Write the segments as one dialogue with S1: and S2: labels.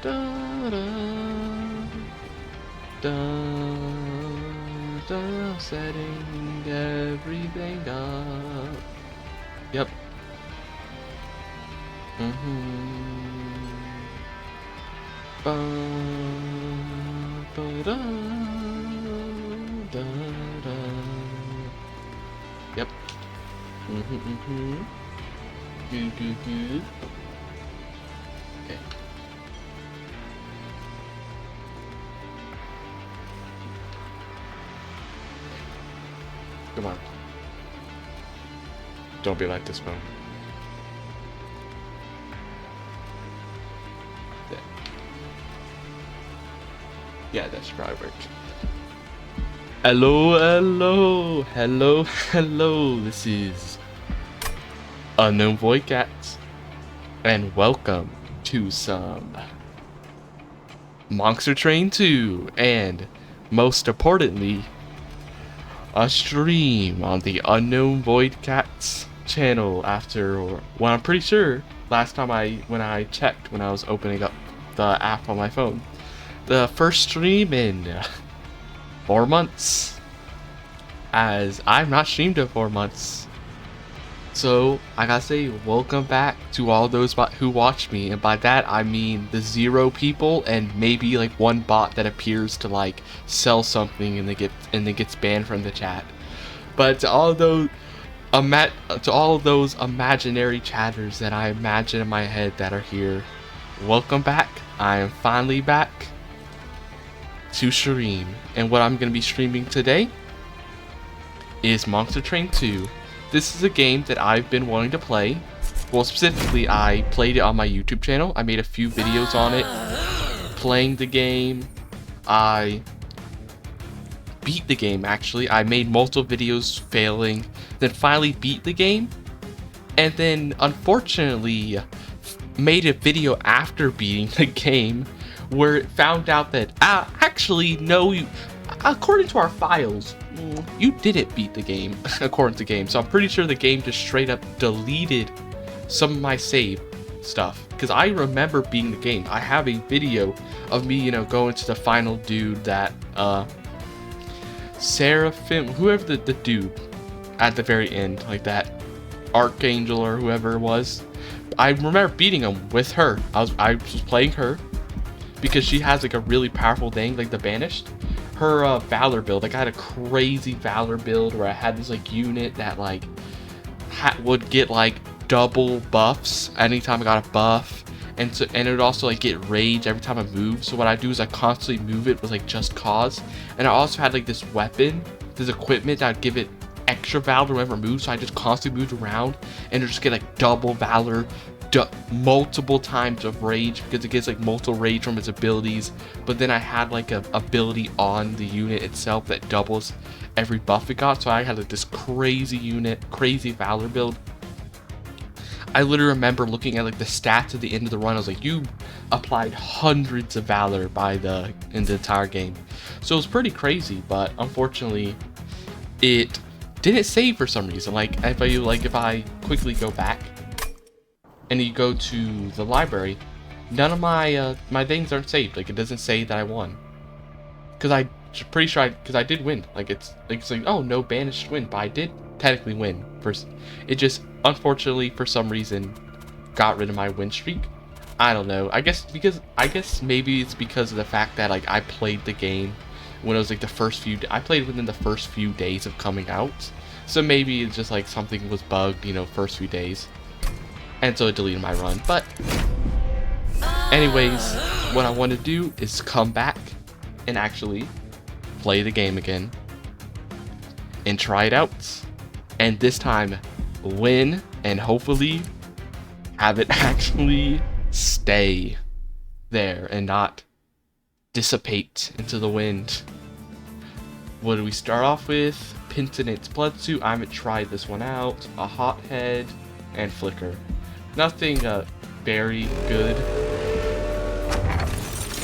S1: da, da, da, setting everything up. Yep. Ba, ba, da, da, da. Yep. Good, good, good. Okay. Come on. Don't be like this phone. There. Yeah, that's probably worked. Hello, hello, hello, hello. This is Unknown Void Cats, and welcome to some Monster Train 2, and most importantly, a stream on the Unknown Void Cats channel after, well, I'm pretty sure last time when I checked when I was opening up the app on my phone, the first stream in 4 months, as I've not streamed in 4 months. So I gotta say, welcome back to all those who watched me, and by that I mean the 0 people and maybe like one bot that appears to like sell something and then gets banned from the chat. But to all those imaginary chatters that I imagine in my head that are here, welcome back. I am finally back to stream, and what I'm gonna be streaming today is Monster Train 2. This is a game that I've been wanting to play. Well, specifically, I played it on my YouTube channel. I made a few videos on it, playing the game. I beat the game, actually. I made multiple videos failing, then finally beat the game. And then, unfortunately, made a video after beating the game where it found out that, actually, no, according to our files, you didn't beat the game, according to the game. So I'm pretty sure the game just straight up deleted some of my save stuff, because I remember beating the game. I have a video of me, going to the final dude, that Seraphim, whoever the dude at the very end, like that Archangel or whoever it was. I remember beating him with her. I was playing her because she has like a really powerful thing, like the Banished. Her Valor build, like I had a crazy Valor build where I had this like unit that like would get like double buffs anytime I got a buff, and it would also like get rage every time I moved. So what I do is I constantly move it with like Just Cause, and I also had like this weapon, this equipment that would give it extra Valor whenever it moves. So I just constantly moved around and just get like double Valor, multiple times of rage, because it gets like multiple rage from its abilities. But then I had like a ability on the unit itself that doubles every buff it got. So I had like this crazy unit, crazy Valor build. I literally remember looking at like the stats at the end of the run. I was like, you applied hundreds of Valor in the entire game. So it was pretty crazy, but unfortunately it didn't save for some reason. Like if I quickly go back and you go to the library, none of my my things aren't saved. Like it doesn't say that I won, because I'm pretty sure because I did win. Like it's like, oh, no banished win, but I did technically win. First, it just unfortunately for some reason got rid of my win streak. I don't know. I guess maybe it's because of the fact that like I played the game when it was like I played within the first few days of coming out. So maybe it's just like something was bugged, first few days. And so it deleted my run. But anyways, what I want to do is come back and actually play the game again and try it out, and this time win, and hopefully have it actually stay there and not dissipate into the wind. What do we start off with? Penitent's Blood Suit. I haven't tried this one out. A Hothead and Flicker. Nothing very good.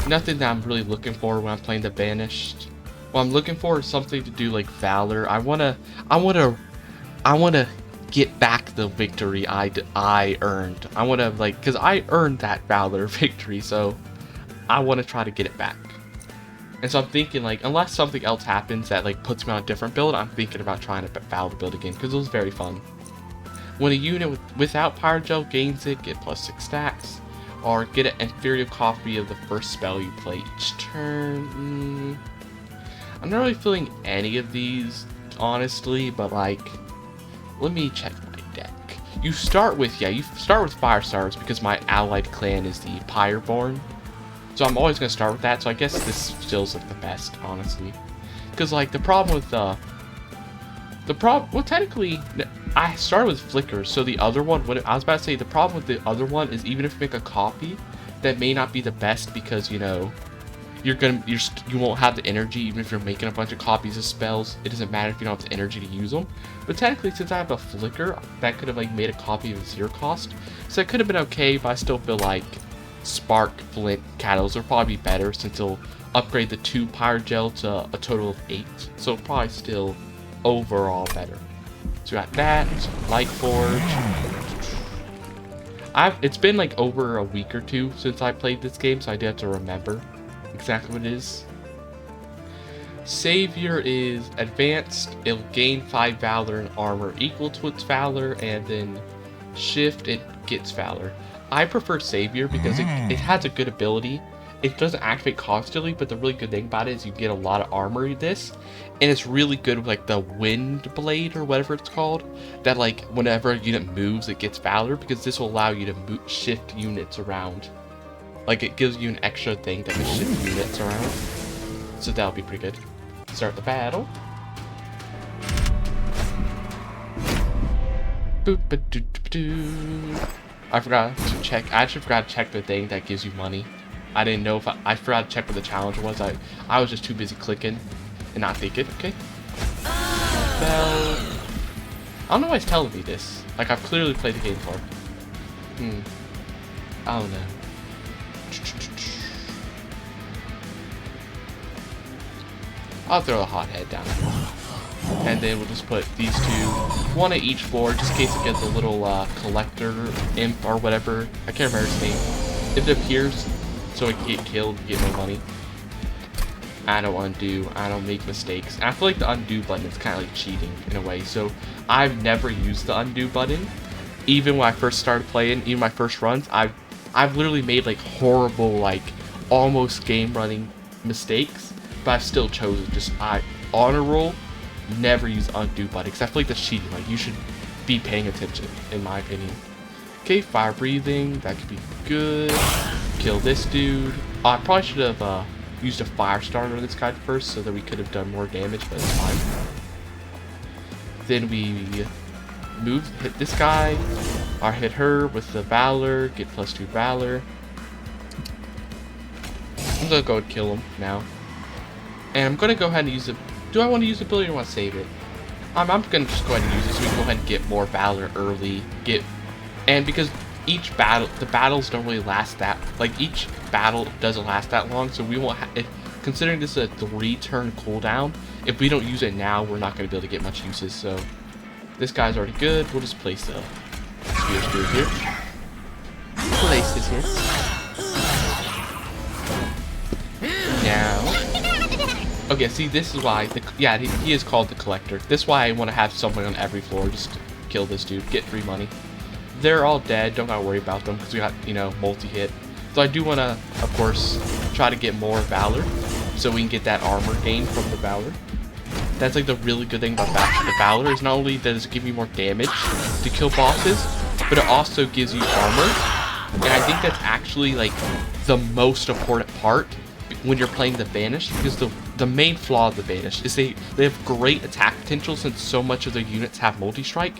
S1: Nothing that I'm really looking for when I'm playing the Banished. What I'm looking for is something to do like Valor. I wanna get back the victory I earned. I wanna cause I earned that Valor victory. So I want to try to get it back. And so I'm thinking, like, unless something else happens that, like, puts me on a different build, I'm thinking about trying to Valor build again, because it was very fun. When a unit without Pyrogel gains it, get +6 stacks, or get an inferior copy of the first spell you play each turn. I'm not really feeling any of these, honestly, but, like, let me check my deck. You start with Fire Stars, because my allied clan is the Pyreborn. So I'm always going to start with that, so I guess this feels like the best, honestly. Because, like, the problem with, well, technically, I started with Flickers, so the other one, I was about to say, the problem with the other one is even if you make a copy, that may not be the best because, you know, you won't have the energy even if you're making a bunch of copies of spells. It doesn't matter if you don't have the energy to use them. But technically, since I have a Flicker, that could have, like, made a copy of 0 cost. So it could have been okay, but I still feel like Spark, Flint, Catalyst will probably be better since it'll upgrade the 2 Pyrogel to a total of 8. So it'll probably still overall better. So we got that, Light Forge. It's been like over a week or 2 since I played this game, so I do have to remember exactly what it is. Savior is advanced. It'll gain 5 Valor and armor equal to its Valor, and then shift, it gets Valor. I prefer Savior because it has a good ability. It doesn't activate constantly, but the really good thing about it is you get a lot of armor with this, and it's really good with, like, the Wind Blade or whatever it's called, that, like, whenever a unit moves it gets Valor, because this will allow you to shift units around. Like, it gives you an extra thing that can shift units around, so that'll be pretty good. Start the battle. Boop-a-doo-doo-doo. I forgot to check. I actually forgot to check the thing that gives you money. I didn't know if I forgot to check what the challenge was. I was just too busy clicking and not thinking. Okay. Well, I don't know why it's telling me this. Like, I've clearly played the game before. I don't know. I'll throw a hothead down. And then we'll just put these 2, 1 at each board, just in case it gets a little collector imp or whatever. I can't remember his name. If it appears, so it can get killed, get no money. I don't undo. I don't make mistakes. And I feel like the undo button is kind of like cheating in a way. So I've never used the undo button. Even when I first started playing, even my first runs, I've literally made like horrible, like almost game running mistakes. But I've still chosen just honor roll. Never use undo button because I feel like that's cheating. Like, you should be paying attention, in my opinion. Okay, fire breathing, that could be good. Kill this dude. I probably should have used a fire starter on this guy first so that we could have done more damage, but it's fine. Then we hit this guy, or hit her with the Valor, get +2 Valor. I'm gonna go and kill him now. And I'm gonna go ahead and use it. Do I want to use the ability or want to save it? I'm gonna just go ahead and use it so we can go ahead and get more Valor early. And because each battle, the battles don't really last that, like each battle doesn't last that long, so we won't considering this is a 3-turn cooldown, if we don't use it now, we're not going to be able to get much uses. So this guy's already good. We'll just place the Spear Steward here. Place this here. Now, okay, see, this is why, he is called the Collector. This is why I want to have someone on every floor just to kill this dude, get free money. They're all dead, don't gotta worry about them, because we got, you know, multi-hit. So I do want to, of course, try to get more Valor, so we can get that armor gain from the Valor. That's like the really good thing about the Valor, is not only does it give you more damage to kill bosses, but it also gives you armor. And I think that's actually, like, the most important part when you're playing the Banished, because the main flaw of the Banished is they have great attack potential since so much of their units have multi-strike,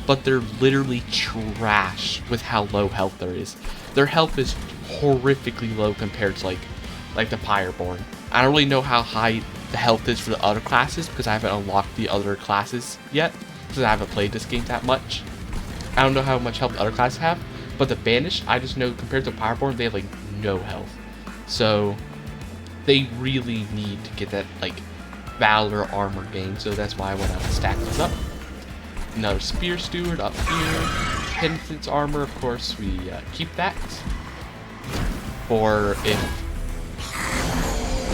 S1: but they're literally trash with how low health there is. Their health is horrifically low compared to like the Pyreborn. I don't really know how high the health is for the other classes because I haven't unlocked the other classes yet, because I haven't played this game that much. I don't know how much health the other classes have, but the Banished, I just know compared to Pyreborn, they have like no health. So they really need to get that like Valor armor gain, so that's why I want to stack this up. Another Spear Steward up here. Penitence armor, of course, we keep that. For if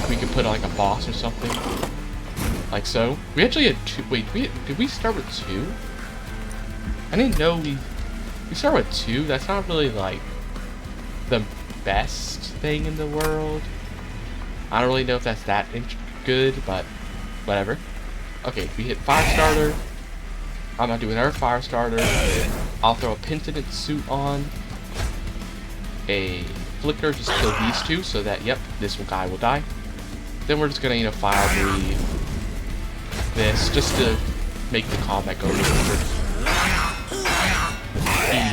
S1: we could put like a boss or something. Like so. We actually had 2. Wait, did we start with 2? I didn't know we start with 2. That's not really like the best thing in the world. I don't really know if that's that good, but whatever. Okay, we hit fire starter. I'm gonna do another fire starter. I'll throw a Pentiment suit on. A flicker, just kill these 2 so that, yep, this guy will die. Then we're just gonna, fire breathe this just to make the combat go a little quicker.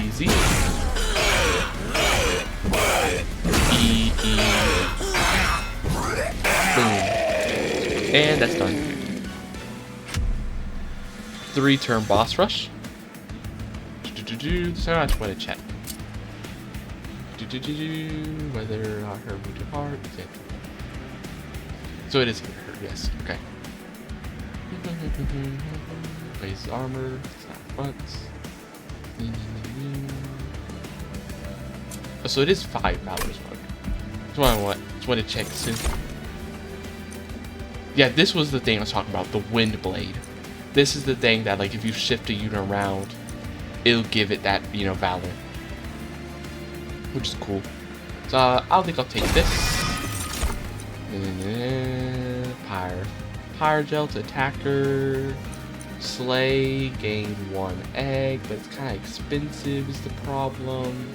S1: Easy. Boom. And that's done. 3-turn boss rush. So I just want to check. Whether or not her wounded heart is it. So it is her, yes, okay. Raise armor, snap fronts. Oh, so it is 5 Valor's Bug. That's what I want. Just want to check soon. Yeah, this was the thing I was talking about, the Wind Blade. This is the thing that, like, if you shift a unit around, it'll give it that, Valor. Which is cool. So, I think I'll take this. Pyre Gel to attacker. Slay, gain 1 egg, but it's kind of expensive is the problem.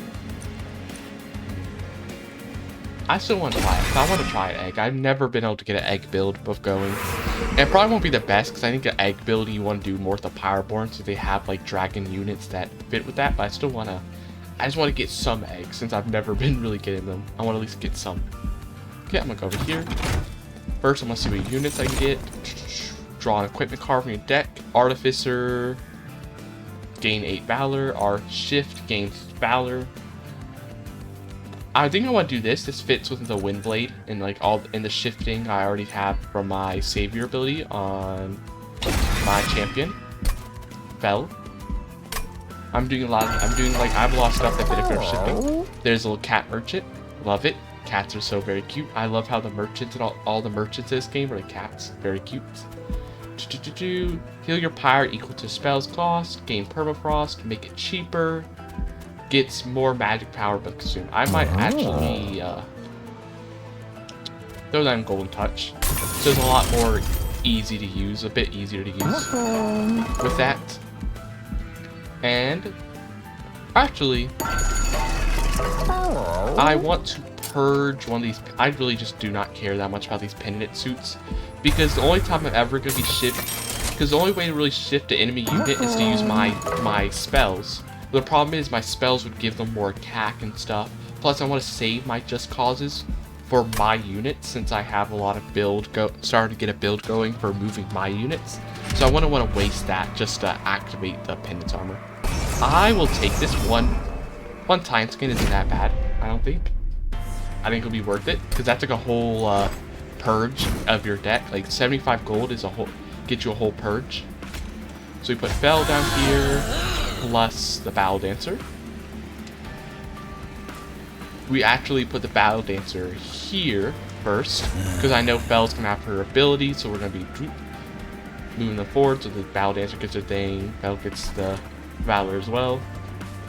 S1: I still want to try it. I want to try an egg. I've never been able to get an egg build of going. And it probably won't be the best because I think an egg build you want to do more with the Pyroborn so they have like dragon units that fit with that. But I still want to. I just want to get some eggs since I've never been really getting them. I want to at least get some. Okay, I'm gonna go over here. First, I'm gonna see what units I can get. Draw an equipment card from your deck. Artificer. Gain 8 Valor. Our Shift gains Valor. I think I want to do this. This fits with the Wind Blade and like all in the shifting I already have from my Savior ability on my champion, Fel. I've a lot of stuff that benefit from shifting. There's a little cat merchant. Love it. Cats are so very cute. I love how the merchants and all the merchants in this game are like cats. Very cute. Heal your pyre equal to spells cost. Gain permafrost. Make it cheaper. Gets more magic power but consumed. I might actually throw that in Golden Touch. So it's a lot more easy to use, a bit easier to use with that. And actually, I want to purge one of these. I really just do not care that much about these pendant suits because the only time I'm ever gonna be because the only way to really shift an enemy unit is to use my spells. The problem is my spells would give them more attack and stuff. Plus, I want to save my Just Causes for my units since I have a lot of starting to get a build going for moving my units. So I want to waste that just to activate the Pendant's armor. I will take this one time skin isn't that bad. I don't think. I think it'll be worth it because that's like a whole purge of your deck. Like 75 gold is get you a whole purge. So we put Fel down here. Plus the Battle Dancer. We actually put the Battle Dancer here first because I know Fel's gonna have her ability, so we're gonna be moving them forward. So the Battle Dancer gets her thing, Fel gets the Valor as well.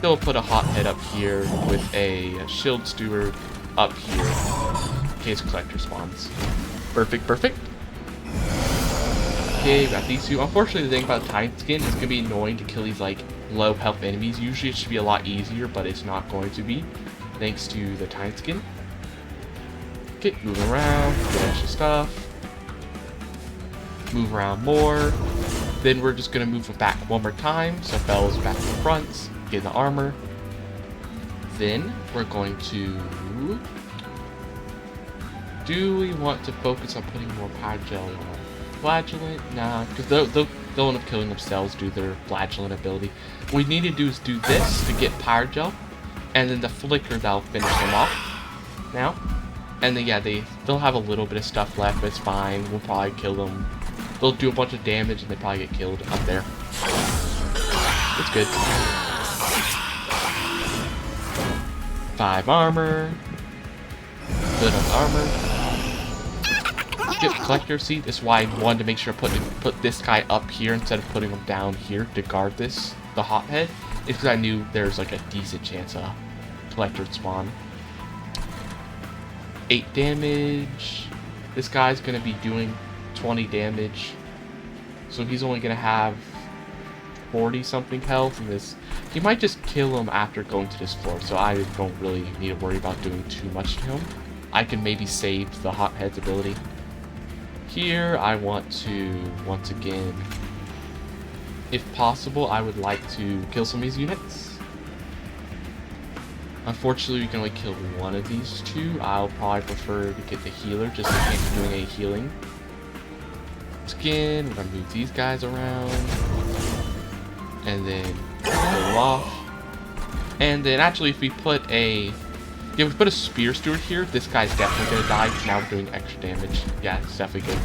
S1: Then we'll put a Hothead up here with a Shield Steward up here in case Collector spawns. Perfect. Okay, got these 2. Unfortunately, the thing about Titan Skin is gonna be annoying to kill these like low health enemies. Usually it should be a lot easier, but it's not going to be thanks to the Titan Skin. Okay, move around, get extra stuff. Move around more. Then we're just gonna move it back one more time. So Fel's back to the front, get the armor. Then we're going to. Do we want to focus on putting more Pyre Gel on? Flagellant? Nah, because they'll end up killing themselves due to their Flagellant ability. What we need to do is do this to get Pyre Gel, and then the Flicker that'll finish them off now. And then yeah, they'll have a little bit of stuff left, but it's fine. We'll probably kill them. They'll do a bunch of damage and they probably get killed up there. It's good. 5 armor. Good on armor. skip collector seat. Is why I wanted to make sure I put this guy up here instead of putting him down here to guard this, the hothead. It's because I knew there's like a decent chance a collector would spawn. 8 damage. This guy's gonna be doing 20 damage. So he's only gonna have 40 something health, and this he might just kill him after going to this floor, so I don't really need to worry about doing too much to him. I can maybe save the hothead's ability. Here I want to, once again, if possible, I would like to kill some of these units. Unfortunately, we can only kill one of these two. I'll probably prefer to get the healer, just so I can't be doing any healing. Again, we're gonna move these guys around. And then go off. And then actually if we put a spear steward here, this guy's definitely gonna die because now we're doing extra damage. Yeah, it's definitely good.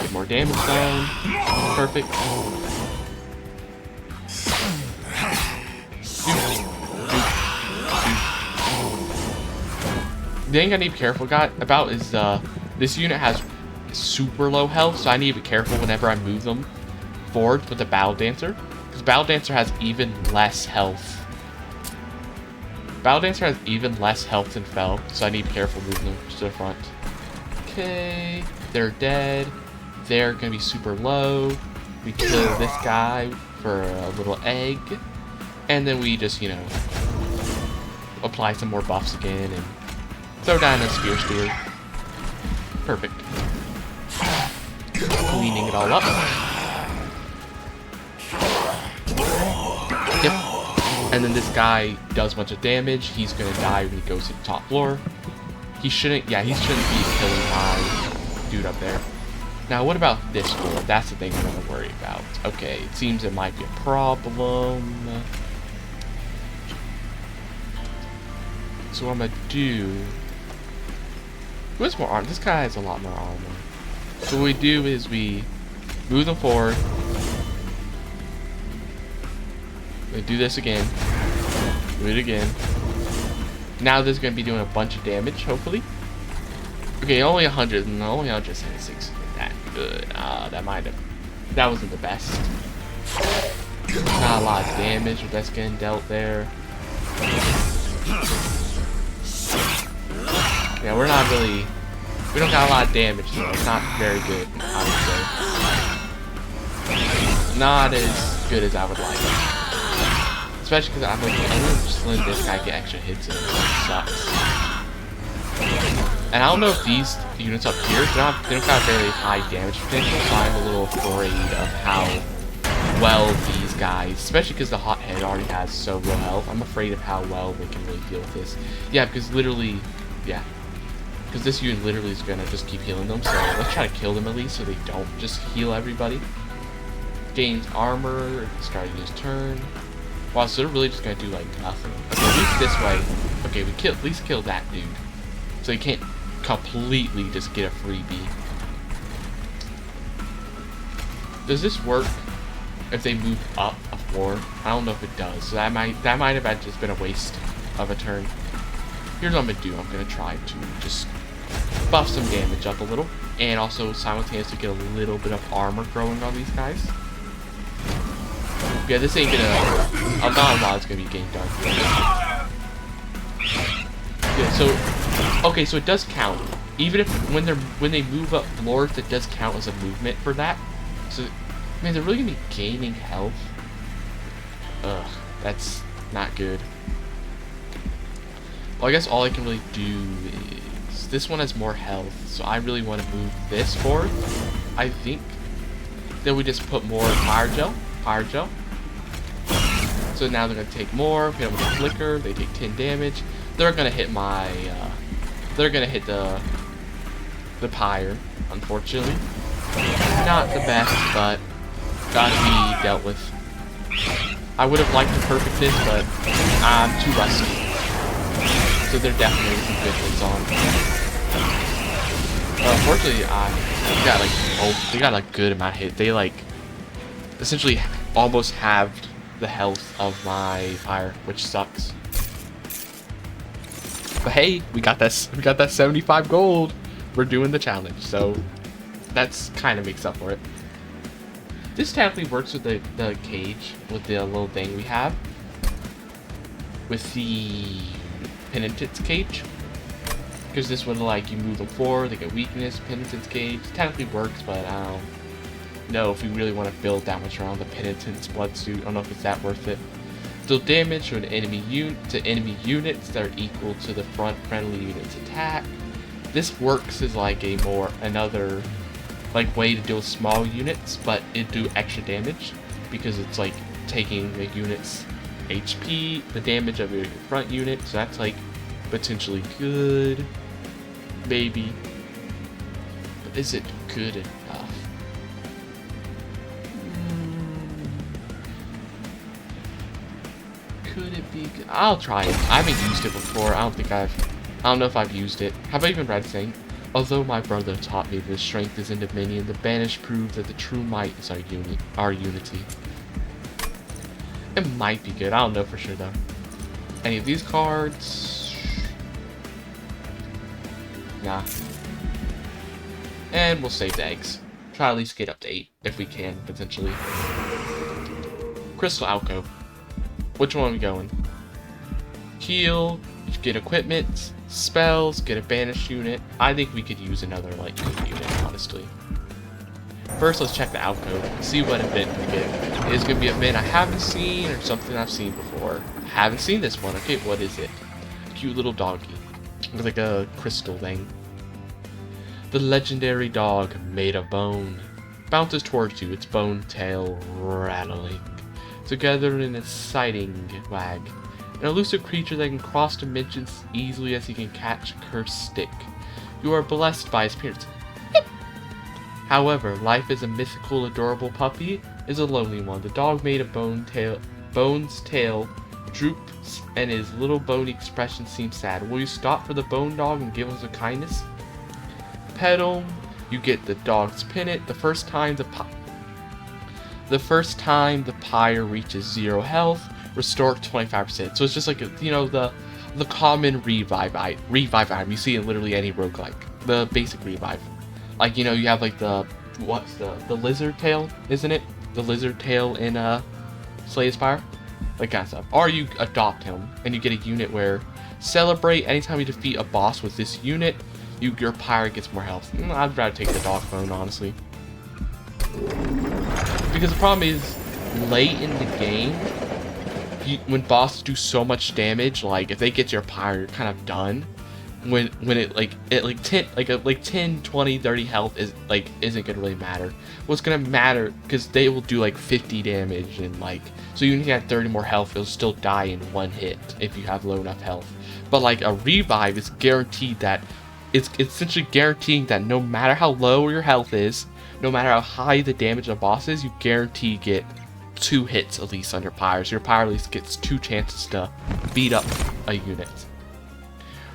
S1: Get more damage done. Perfect. The thing I need to be careful about is this unit has super low health, so I need to be careful whenever I move them forward with the Battle Dancer, because Battle Dancer has even less health. Battle Dancer has even less health than Fel, so I need to be careful moving them to the front. Okay, they're dead. They're gonna be super low. We kill this guy for a little egg, and then we just, you know, apply some more buffs again and throw down a Spear Steward. Perfect. Cleaning it all up. Yep. And then this guy does a bunch of damage. He's gonna die when he goes to the top floor. He shouldn't be killing my dude up there. Now what about this floor? That's the thing I'm gonna worry about. Okay, it seems it might be a problem. So what I'm gonna do... Who has more armor? This guy has a lot more armor. So what we do is we move them forward. We do this again. Do it again. Now this is going to be doing a bunch of damage, hopefully. Okay, only 100 and only 176 isn't that good. That wasn't the best. Not a lot of damage that's getting dealt there. Yeah, we don't got a lot of damage, so it's not very good, I would say. Not as good as I would like. Especially because I'm just letting this guy get extra hits in, which sucks. And I don't know if these units up here, they don't got very high damage potential, so I'm a little afraid of how well these guys, especially because the hothead already has so low health, I'm afraid of how well they can really deal with this. Yeah, because literally, yeah. Because this unit literally is going to just keep healing them, so let's try to kill them at least so they don't just heal everybody. Gains armor, starting his turn. Wow, so they're really just going to do like nothing. Okay, at least this way. Okay, we at least killed that dude. So he can't completely just get a freebie. Does this work if they move up a floor? I don't know if it does. So that might have just been a waste of a turn. Here's what I'm going to do. I'm going to try to just buff some damage up a little, and also simultaneously get a little bit of armor growing on these guys. Yeah, this ain't gonna... not a lot is gonna be getting done here. Yeah, so... Okay, so it does count. Even if when they move up floors, it does count as a movement for that. So, man, they're really gonna be gaining health. Ugh, that's not good. Well, I guess all I can really do is... This one has more health, so I really want to move this forward, I think. Then we just put more fire gel. So now they're going to take more, hit them with a flicker, they take 10 damage. They're going to hit my... they're going to hit the pyre, unfortunately. Not the best, but gotta be dealt with. I would have liked to perfect this, but I'm too rusty. So they're definitely some good hits on. Unfortunately, they got like good amount of hit. They like essentially almost halved the health of my fire, which sucks. But hey, we got that 75 gold. We're doing the challenge, so that's kind of makes up for it. This technically works with the cage, with the little thing we have. With the penitence cage. Because this would like you move them forward, they get weakness, penitence cage. It technically works, but I don't know if we really want to build that much around the penitence blood suit. I don't know if it's that worth it. Deal damage to enemy units that are equal to the front friendly unit's attack. This works as like another like way to deal with small units, but it do extra damage because it's like taking the unit's HP, the damage of your front unit, so that's like potentially good, maybe. But is it good enough? Could it be good? I'll try it. I haven't used it before. I don't know if I've used it. Have I even read saying? Although my brother taught me that strength is in dominion, the banished prove that the true might is our unity. It might be good. I don't know for sure though. Any of these cards? Nah. And we'll save the eggs. Try at least get up to 8 if we can, potentially. Crystal Alcove. Which one are we going? Heal, get equipment, spells, get a banished unit. I think we could use another like unit, honestly. First, let's check the alcove, see what event we get. Is it going to be an event I haven't seen or something I've seen before? I haven't seen this one. Okay, what is it? Cute little doggy with like a crystal thing. The legendary dog made of bone bounces towards you, its bone tail rattling. Together in a exciting wag. An elusive creature that can cross dimensions easily as he can catch a cursed stick. You are blessed by his appearance. However, life as a mythical, adorable puppy is a lonely one. The dog made of Bone's tail droops, and his little bony expression seems sad. Will you stop for the bone dog and give us a kindness? Pet him. You get the dog's pennant. The first time the pyre reaches 0 health, restore 25%. So it's just like the common revive item you see in literally any roguelike. The basic revive. Like, you have like the lizard tail, isn't it? The lizard tail in Slay the Spire? Like kind of stuff. Or you adopt him and you get a unit where celebrate anytime you defeat a boss with this unit, your pirate gets more health. I'd rather take the dog phone, honestly. Because the problem is, late in the game, when bosses do so much damage, like if they get your pirate, you're kind of done. When it 10, 20, 30 health isn't gonna really matter. What's gonna matter, because they will do like 50 damage and so even if you have 30 more health, it'll still die in 1 hit if you have low enough health. But like a revive is guaranteed that it's essentially guaranteeing that no matter how low your health is, no matter how high the damage of the boss is, you guarantee get 2 hits at least on your pyre. So your pyre at least gets 2 chances to beat up a unit.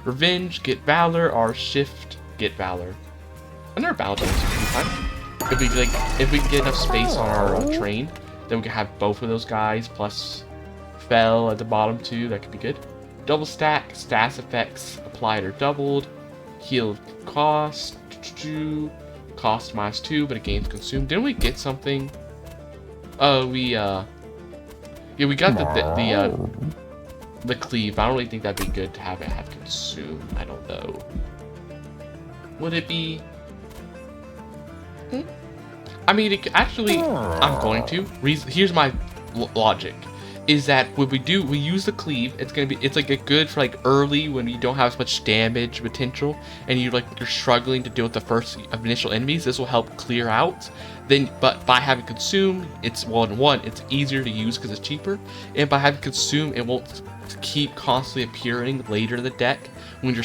S1: Revenge, get Valor, or Shift, get Valor. I never balanced this a few times. If we can get enough space on our train, then we can have both of those guys plus Fell at the bottom too. That could be good. Double stack, status effects applied or doubled. Heal cost, cost -2, but it gains consumed. Didn't we get something? Oh, yeah, we got the cleave. I don't really think that'd be good to have it have consume. I don't know. Would it be? I mean, I'm going to. Here's my logic. Is that when we use the cleave, it's like a good for like early when you don't have as much damage potential and you're struggling to deal with the first initial enemies. This will help clear out. But by having consume, it's it's easier to use because it's cheaper, and by having consume, it won't keep constantly appearing later in the deck when you're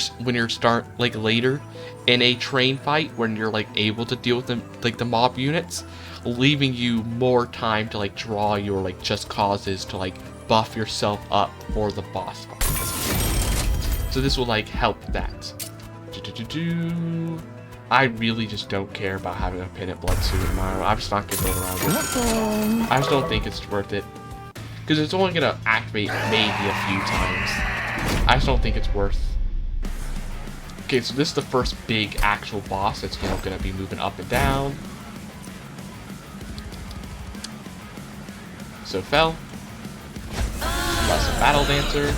S1: later in a train fight when you're able to deal with them the mob units, leaving you more time to draw your just causes to buff yourself up for the boss fight. So this will help that. I really just don't care about having a pennant blood suit in Mario. I'm just not gonna build around it. I just don't think it's worth it. Because it's only gonna activate maybe a few times. I just don't think it's worth Okay, so this is the first big actual boss that's gonna be moving up and down. So fell. Plus a battle dancer.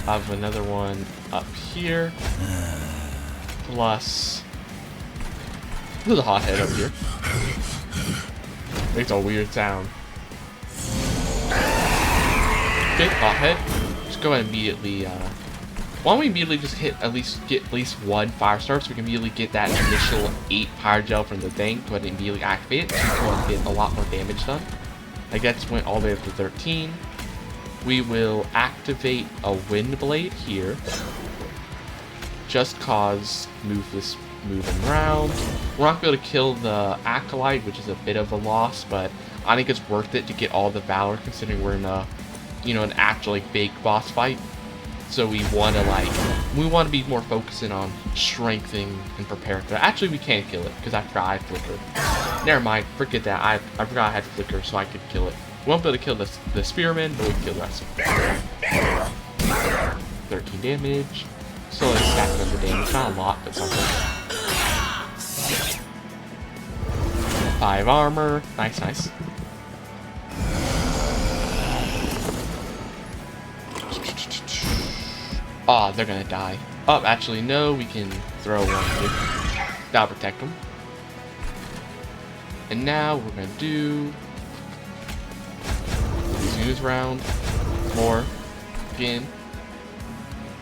S1: I have another one up here. Plus there's a hothead up here. Makes a weird sound. Okay, hothead. Just go ahead and immediately why don't we immediately just get at least one fire start so we can immediately get that initial 8 pyro gel from the thing. Go ahead and immediately activate it so we can get a lot more damage done. I guess went all the way up to 13. We will activate a wind blade here. Just cause move this moving around. We're not going to be able to kill the acolyte, which is a bit of a loss, but I think it's worth it to get all the valor considering we're in a, you know, an actual like big boss fight. So we want to be more focusing on strengthening and preparing for that. Actually, we can't kill it because I forgot I had flicker. Never mind, forget that. I forgot I had flicker, so I could kill it. We won't be able to kill the spearman, but we can kill the rest of it. 13 damage. Slowly stacking up the damage. Not a lot, but something. 5 armor. Nice, nice. Oh, they're gonna die. Oh, actually, no, we can throw one here. That'll protect them. And now we're gonna do these units round. More. Again.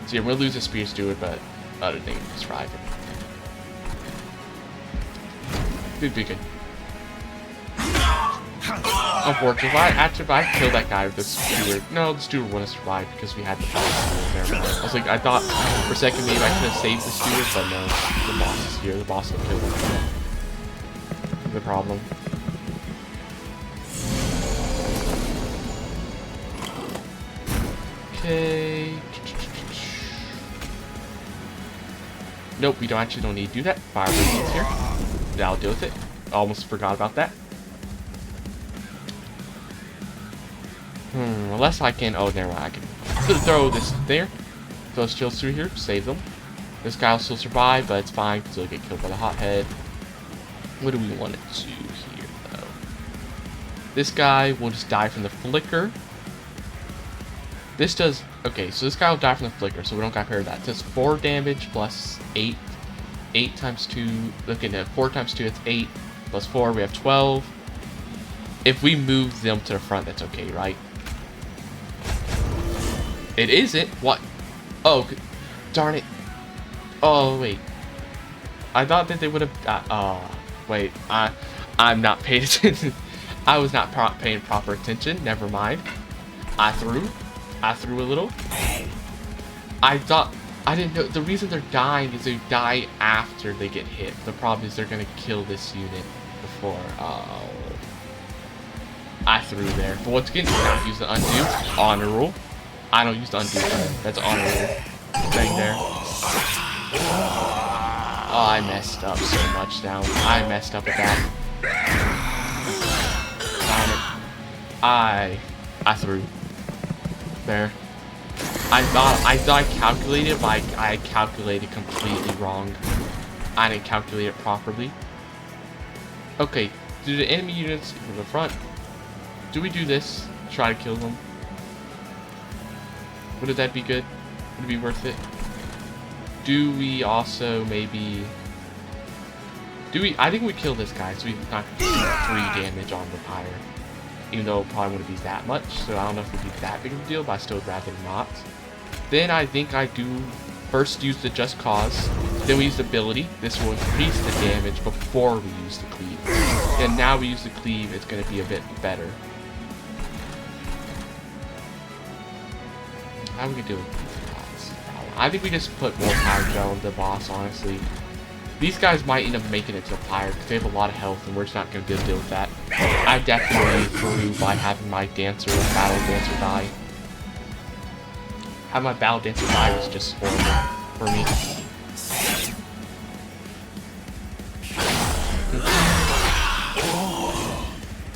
S1: See, I'm gonna lose the spear steward, but other thing is survive it. Be good. Unfortunately, if I killed that guy with the steward, no, the steward wouldn't survive because we had the boss there. I was like, I thought for a second maybe I could have saved the steward, but no, the boss is here. The boss will kill him. The problem. Okay. Nope, we actually don't need to do that. Fire radiance here. That'll deal with it. Almost forgot about that. Unless I can. Oh, never mind. I can throw this there. Throw shields through here. Save them. This guy will still survive, but it's fine because he'll get killed by the hothead. What do we want to do here, though? This guy will just die from the flicker. This does. Okay, so this guy will die from the flicker, so we don't got paired that. It does 4 damage plus 8. 8 times 2. Look at that. 4 times 2, it's 8. Plus 4, we have 12. If we move them to the front, that's okay, right? It isn't? What? Oh, darn it. Oh, wait. I thought that they would have... wait. I'm not paying attention. I was not paying proper attention. Never mind. I threw a little. I thought... I didn't know... The reason they're dying is they die after they get hit. The problem is they're going to kill this unit before... Oh... I threw there. But once again, do not use the undo. Honor rule. I don't use the undo. That's honor rule. Thing there. Oh, I messed up so much now. I messed up with that. I threw. There. I thought I calculated, but I calculated completely wrong. I didn't calculate it properly. Okay, do the enemy units in the front. Do we do this? Try to kill them? Would that be good? Would it be worth it? Do we also maybe... I think we kill this guy, so we not 3 damage on the pyre. Even though it probably wouldn't be that much, so I don't know if it would be that big of a deal, but I still would rather not. Then I think I do first use the Just Cause, then we use the ability. This will increase the damage before we use the cleave. And now we use the cleave, it's going to be a bit better. How we can do it? I think we just put more pyre gel into the boss, honestly. These guys might end up making it to the pyre because they have a lot of health and we're just not going to be able to deal with that. I definitely threw by having my dancer or battle dancer die. Having my battle dancer die was just horrible for me.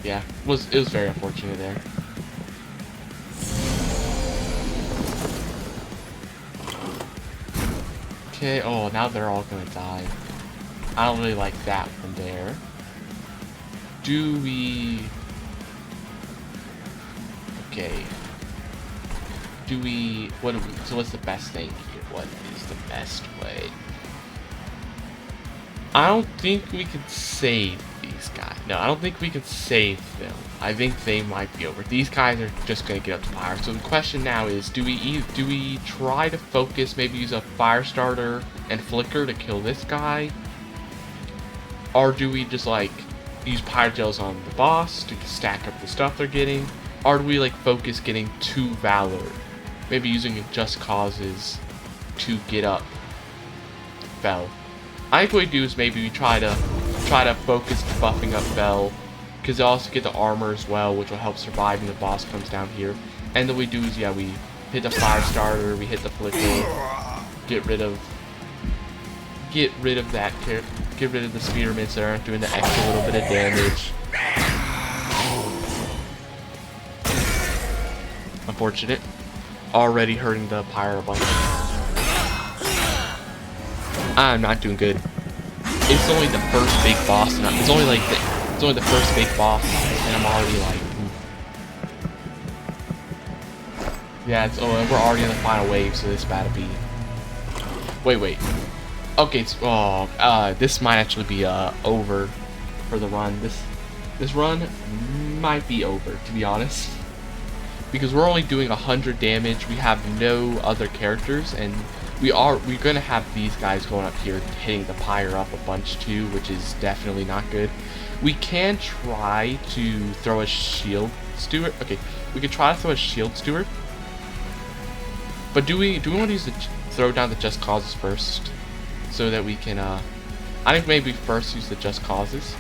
S1: Yeah, it was very unfortunate there. Okay, oh, now they're all gonna die. I don't really like that one there. Do we... Okay. Do we... What do we... So what's the best thing here? What is the best way? I don't think we can save these guys. No, I don't think we can save them. I think they might be over. These guys are just gonna get up to fire. So the question now is, do we try to focus, maybe use a fire starter and flicker to kill this guy? Or do we just like use Pyrogels on the boss to stack up the stuff they're getting? Or do we like focus getting 2 Valor? Maybe using Just Causes to get up Fel. I think what we do is maybe we try to focus buffing up Fel, because they also get the armor as well, which will help survive when the boss comes down here. And then we do is, yeah, we hit the fire starter, we hit the flicker, get rid of that character. Get rid of the spearments that aren't doing the extra little bit of damage. Unfortunate. Already hurting the pyro bunch. I'm not doing good. It's only the first big boss, and it's only the first big boss, and I'm already like, yeah. We're already in the final wave, so this better be. Wait. Okay, this might actually be over for the run. This run might be over, to be honest, because we're only doing 100 damage. We have no other characters, and we're gonna have these guys going up here hitting the pyre up a bunch too, which is definitely not good. We can try to throw a shield steward. Okay, we could try to throw a shield steward, but do we want to use throw down the Just Causes first? So that we can, I think maybe first use the Just Causes.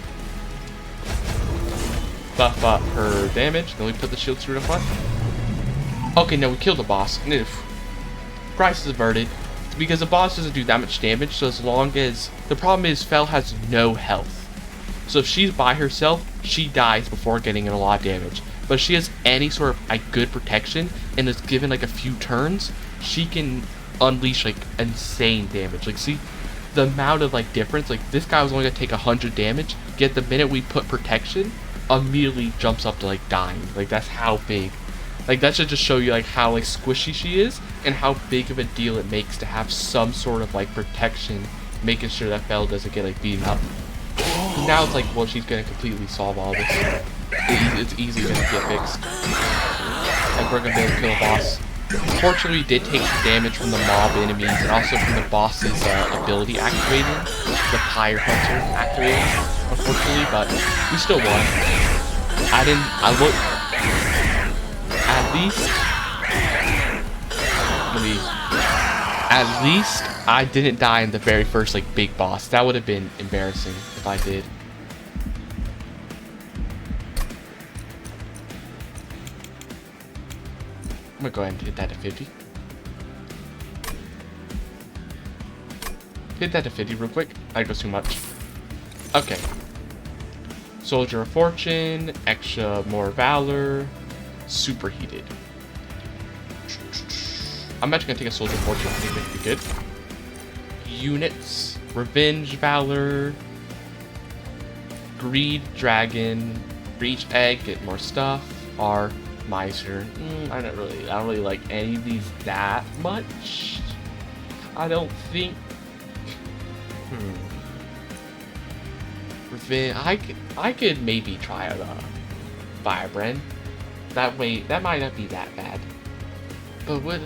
S1: Buff up her damage, then we put the shield steward in front. Okay, no, we killed the boss. Crisis averted. Because the boss doesn't do that much damage, so as long as... The problem is, Fel has no health. So if she's by herself, she dies before getting in a lot of damage. But if she has any sort of like good protection, and is given like a few turns, she can unleash like insane damage. Like, see the amount of like difference. Like, this guy was only gonna take 100 damage, yet the minute we put protection, immediately jumps up to like dying. Like, that's how big. Like, that should just show you like how like squishy she is, and how big of a deal it makes to have some sort of like protection, making sure that Fel doesn't get like beaten up. Now it's like, well, she's gonna completely solve all this. It's easily gonna get fixed, and we're gonna be able to kill a boss. Unfortunately, we did take some damage from the mob enemies, and also from the boss's ability activating, the Pyre Hunter activating, unfortunately, but we still won. At least I didn't die in the very first like big boss. That would have been embarrassing if I did. I'm gonna go ahead and hit that to 50. Hit that to 50 real quick. I go too much. Okay. Soldier of Fortune, extra more Valor, superheated. I'm actually gonna take a Soldier of Fortune. I think that'd be good. Units, Revenge Valor, Greed Dragon, Breach Egg, get more stuff, R Miser. I don't really like any of these that much. I don't think. Revenge. I could maybe try out a Firebrand. That way, that might not be that bad. But what?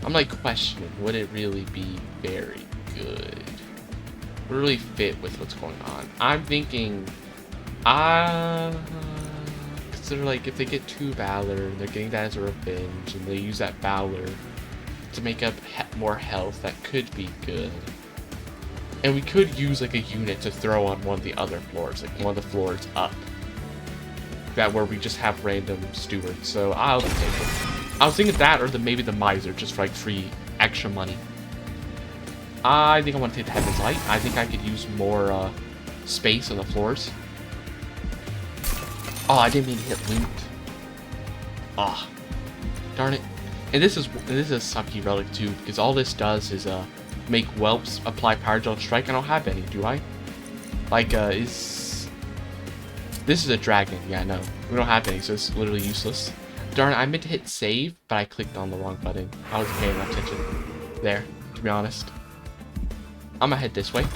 S1: I'm like questioning, would it really be very good? Would it really fit with what's going on? I'm thinking, consider like if they get 2 Valor, they're getting that as a revenge, and they use that Valor to make up more health, that could be good. And we could use like a unit to throw on one of the other floors, like one of the floors up. That where we just have random stewards, so I'll take it. I was thinking that, or maybe the Miser, just for like free extra money. I think I want to take the Heaven's Light. I think I could use more space on the floors. Oh, I didn't mean to hit loot. Ah, darn it. And this is a sucky relic too, because all this does is make whelps apply Power Gel Strike. I don't have any, do I? Like this is a dragon. Yeah, no, we don't have any, so it's literally useless. Darn, I meant to hit save, but I clicked on the wrong button. I wasn't paying enough attention there, to be honest. I'm gonna head this way.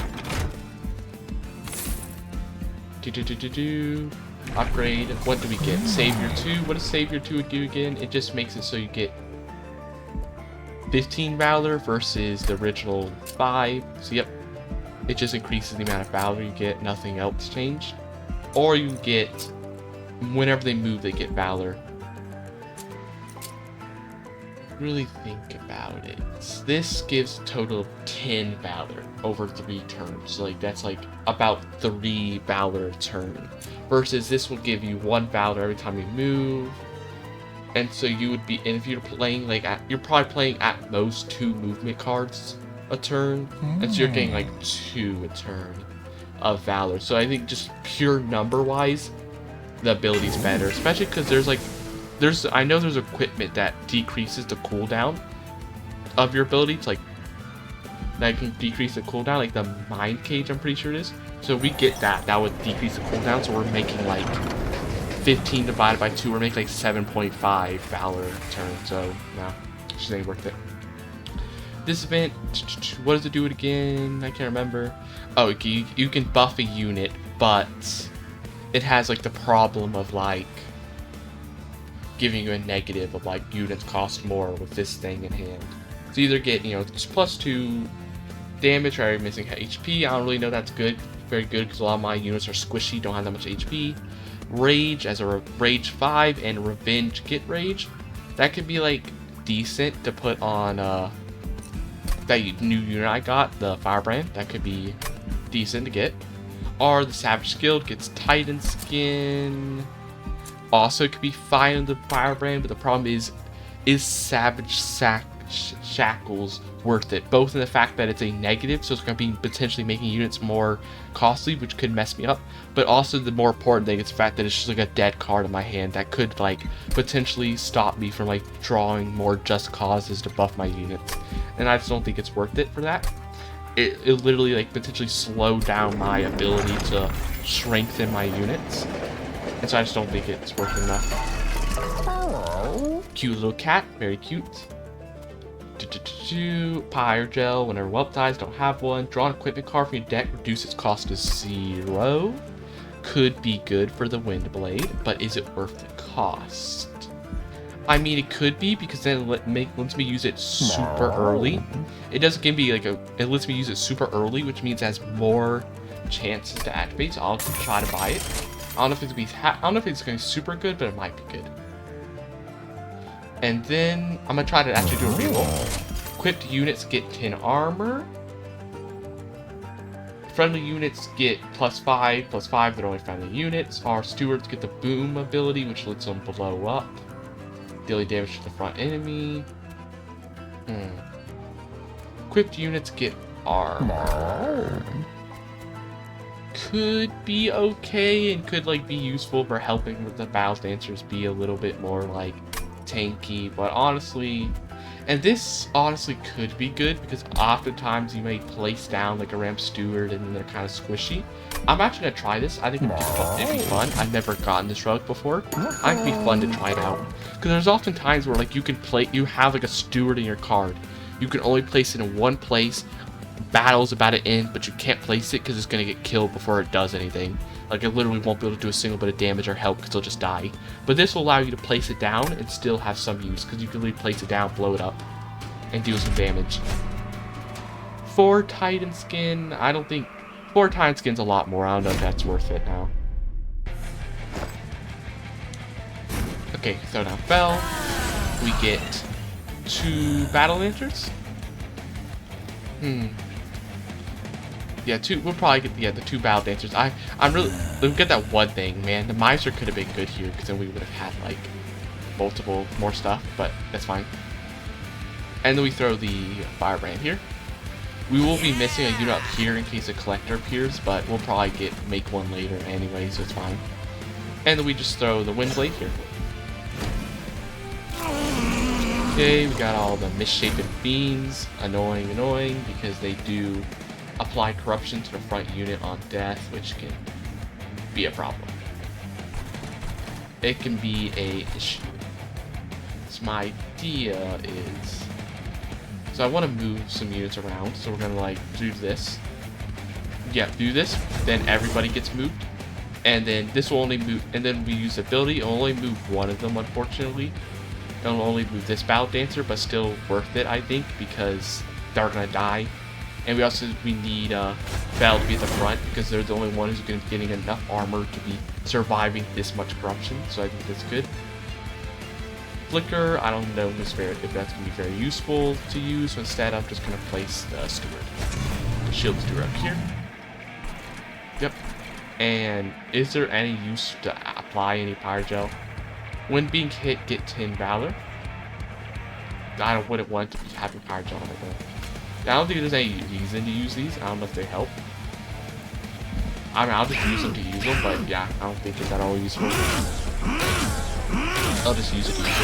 S1: Upgrade. What do we get? Savior 2. What does Savior 2 do again? It just makes it so you get 15 Valor versus the original 5. So yep, it just increases the amount of Valor you get. Nothing else changed. Or you get, whenever they move, they get Valor. Really think about it. This gives a total of 10 Valor over 3 turns. So like that's like about 3 Valor a turn. Versus this will give you 1 Valor every time you move. And so you would be, and if you're playing like you're probably playing at most 2 movement cards a turn. And so you're getting like 2 a turn of Valor. So I think just pure number wise, the ability's better. Especially because I know there's equipment that decreases the cooldown of your ability. It's like that can decrease the cooldown, like the Mind Cage, I'm pretty sure it is. So if we get that, that would decrease the cooldown. So we're making like 15 divided by 2, we're making like 7.5 Valor a turn. So no, just ain't worth it. This event, what does it do it again? I can't remember. Oh, you can buff a unit, but it has like the problem of like giving you a negative of like units cost more with this thing in hand. So either get, you know, +2 damage or missing HP. I don't really know that's good, very good, because a lot of my units are squishy, don't have that much HP. Rage as a Rage 5 and Revenge Get Rage. That could be like decent to put on that new unit I got, the Firebrand. That could be decent to get. Or the Savage Guild gets Titan Skin. Also, it could be fine on the Firebrand, but the problem is Savage Shackles worth it? Both in the fact that it's a negative, so it's going to be potentially making units more costly, which could mess me up, but also the more important thing is the fact that it's just like a dead card in my hand that could like potentially stop me from like drawing more just causes to buff my units, and I just don't think it's worth it for that. It literally like potentially slow down my ability to strengthen my units. And so I just don't think it's worth enough. Cute little cat, very cute. Power Gel, whenever whelp dies, don't have one. Draw an equipment card from your deck, reduce its cost to 0. Could be good for the Windblade, but is it worth the cost? I mean, it could be, because then it lets me use it super early. It doesn't give me like it lets me use it super early, which means it has more chances to activate, so I'll try to buy it. I don't know if it's going to be super good, but it might be good. And then I'm going to try to actually do a reroll. Equipped units get 10 armor. Friendly units get +5/+5, they're only friendly units. Our stewards get the boom ability, which lets them blow up. Daily damage to the front enemy. Equipped units get armor. Could be okay and could like be useful for helping with the Battle Dancers be a little bit more like tanky, but honestly, and this honestly could be good because oftentimes you may place down like a Ramp Steward and they're kind of squishy. I'm actually gonna try this. I think it'd be fun. I've never gotten this relic before. I think it'd be fun to try it out because there's often times where like you have like a Steward in your card. You can only place it in one place. Battle's about to end, but you can't place it because it's going to get killed before it does anything. Like, it literally won't be able to do a single bit of damage or help because it'll just die. But this will allow you to place it down and still have some use because you can literally place it down, blow it up, and deal some damage. 4 Titan Skin, I don't think... 4 Titan Skin's a lot more. I don't know if that's worth it now. Okay, throw down Fell. We get 2 Battle Lancers. Yeah, we'll probably get the 2 Battle Dancers. We'll get that one thing, man. The Miser could have been good here because then we would have had like multiple more stuff, but that's fine. And then we throw the Firebrand here. We will be missing a unit up here in case a Collector appears, but we'll probably make one later anyway, so it's fine. And then we just throw the Windblade here. Okay, we got all the misshapen beans. Annoying, annoying, because they do apply corruption to the front unit on death, which can be a problem. It can be a issue. So my idea is, so I want to move some units around, so we're gonna like do this. Yeah, do this, then everybody gets moved, and then this will only move, and then we use ability, it'll only move one of them, unfortunately. It'll only move this Battle Dancer, but still worth it, I think, because they're gonna die. And we need Belle to be at the front, because they're the only one who's gonna be getting enough armor to be surviving this much corruption, so I think that's good. Flicker, I don't know if that's gonna be very useful to use, so instead I'm just gonna place the Steward. The Shield Steward up here. Yep. And is there any use to apply any Pyrogel? When being hit, get 10 Valor. I wouldn't want to be having Pyrogel on my gun. I don't think there's any reason to use these. I don't know if they help. I mean, I'll just use them to use them, but yeah, I don't think it's that all useful. I'll just use it to use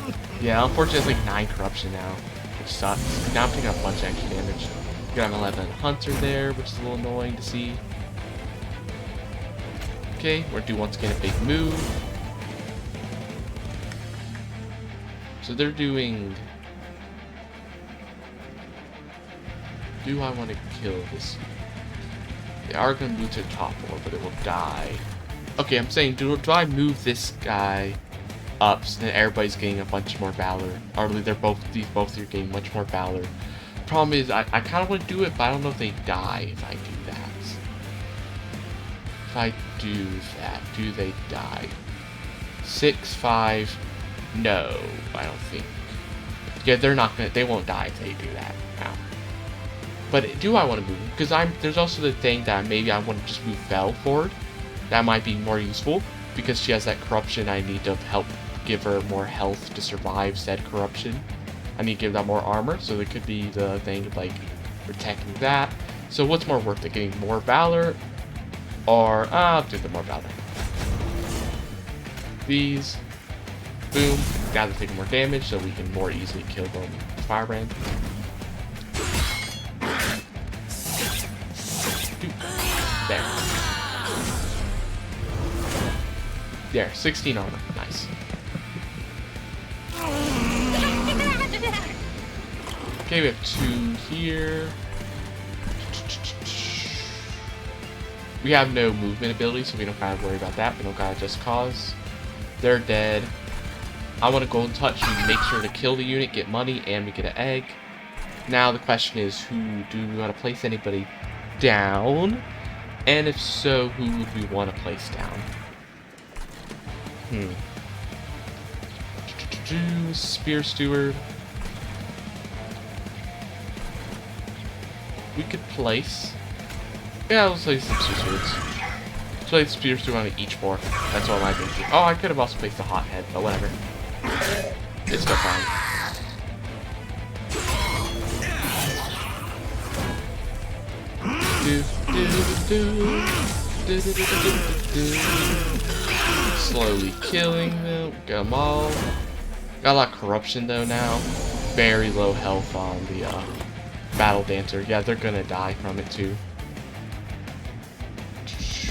S1: it. Yeah, unfortunately it's like 9 corruption now, which sucks. Now I'm taking a bunch of extra damage. We got an 11 Hunter there, which is a little annoying to see. Okay, we're due once again a big move. So they're doing... Do I want to kill this? They are going to move to the top floor, but it will die. Okay, I'm saying, do I move this guy up so that everybody's getting a bunch more Valor? Or they're both are getting much more Valor. Problem is, I kind of want to do it, but I don't know if they die if I do that. If I do that, do they die? 6, 5, no, I don't think. Yeah, they're not gonna, they won't die if they do that. No. But do I want to move? Because there's also the thing that maybe I want to just move Belle forward. That might be more useful because she has that corruption. I need to help give her more health to survive said corruption. I need to give that more armor, so it could be the thing of like protecting that. So what's more worth it, getting more Valor, or I'll do the more Valor. These, boom. Now they're taking more damage, so we can more easily kill them with Firebrand. There. There, 16 armor. Nice. Okay, we have 2 here. We have no movement ability, so we don't gotta worry about that. We don't gotta just cause. They're dead. I want a Golden Touch. We make sure to kill the unit, get money, and we get an egg. Now the question is, do we want to place anybody down? And if so, who would we want to place down? Spear Steward. We could place... Yeah, let's place some Spear Stewards. Let's place Spear Steward on each floor. That's what I'm thinking. Oh, I could have also placed the Hothead, but whatever. It's still fine. Slowly killing them. Got them all. Got a lot of corruption though now. Very low health on the Battle Dancer. Yeah, they're gonna die from it too.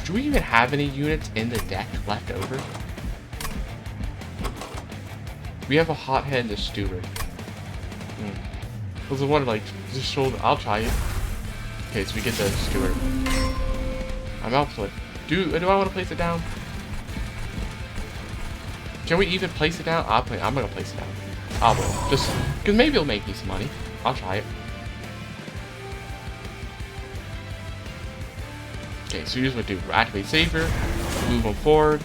S1: Do we even have any units in the deck left over? We have a Hothead and a Steward. I was wondering, like, just shoulder. I'll try it. Okay, so we get the Steward. I'm out for it. Do I want to place it down? Can we even place it down? I'm gonna place it down. I will. Just because maybe it'll make me some money. I'll try it. Okay, so here's what we do. Activate Savior, move them forward.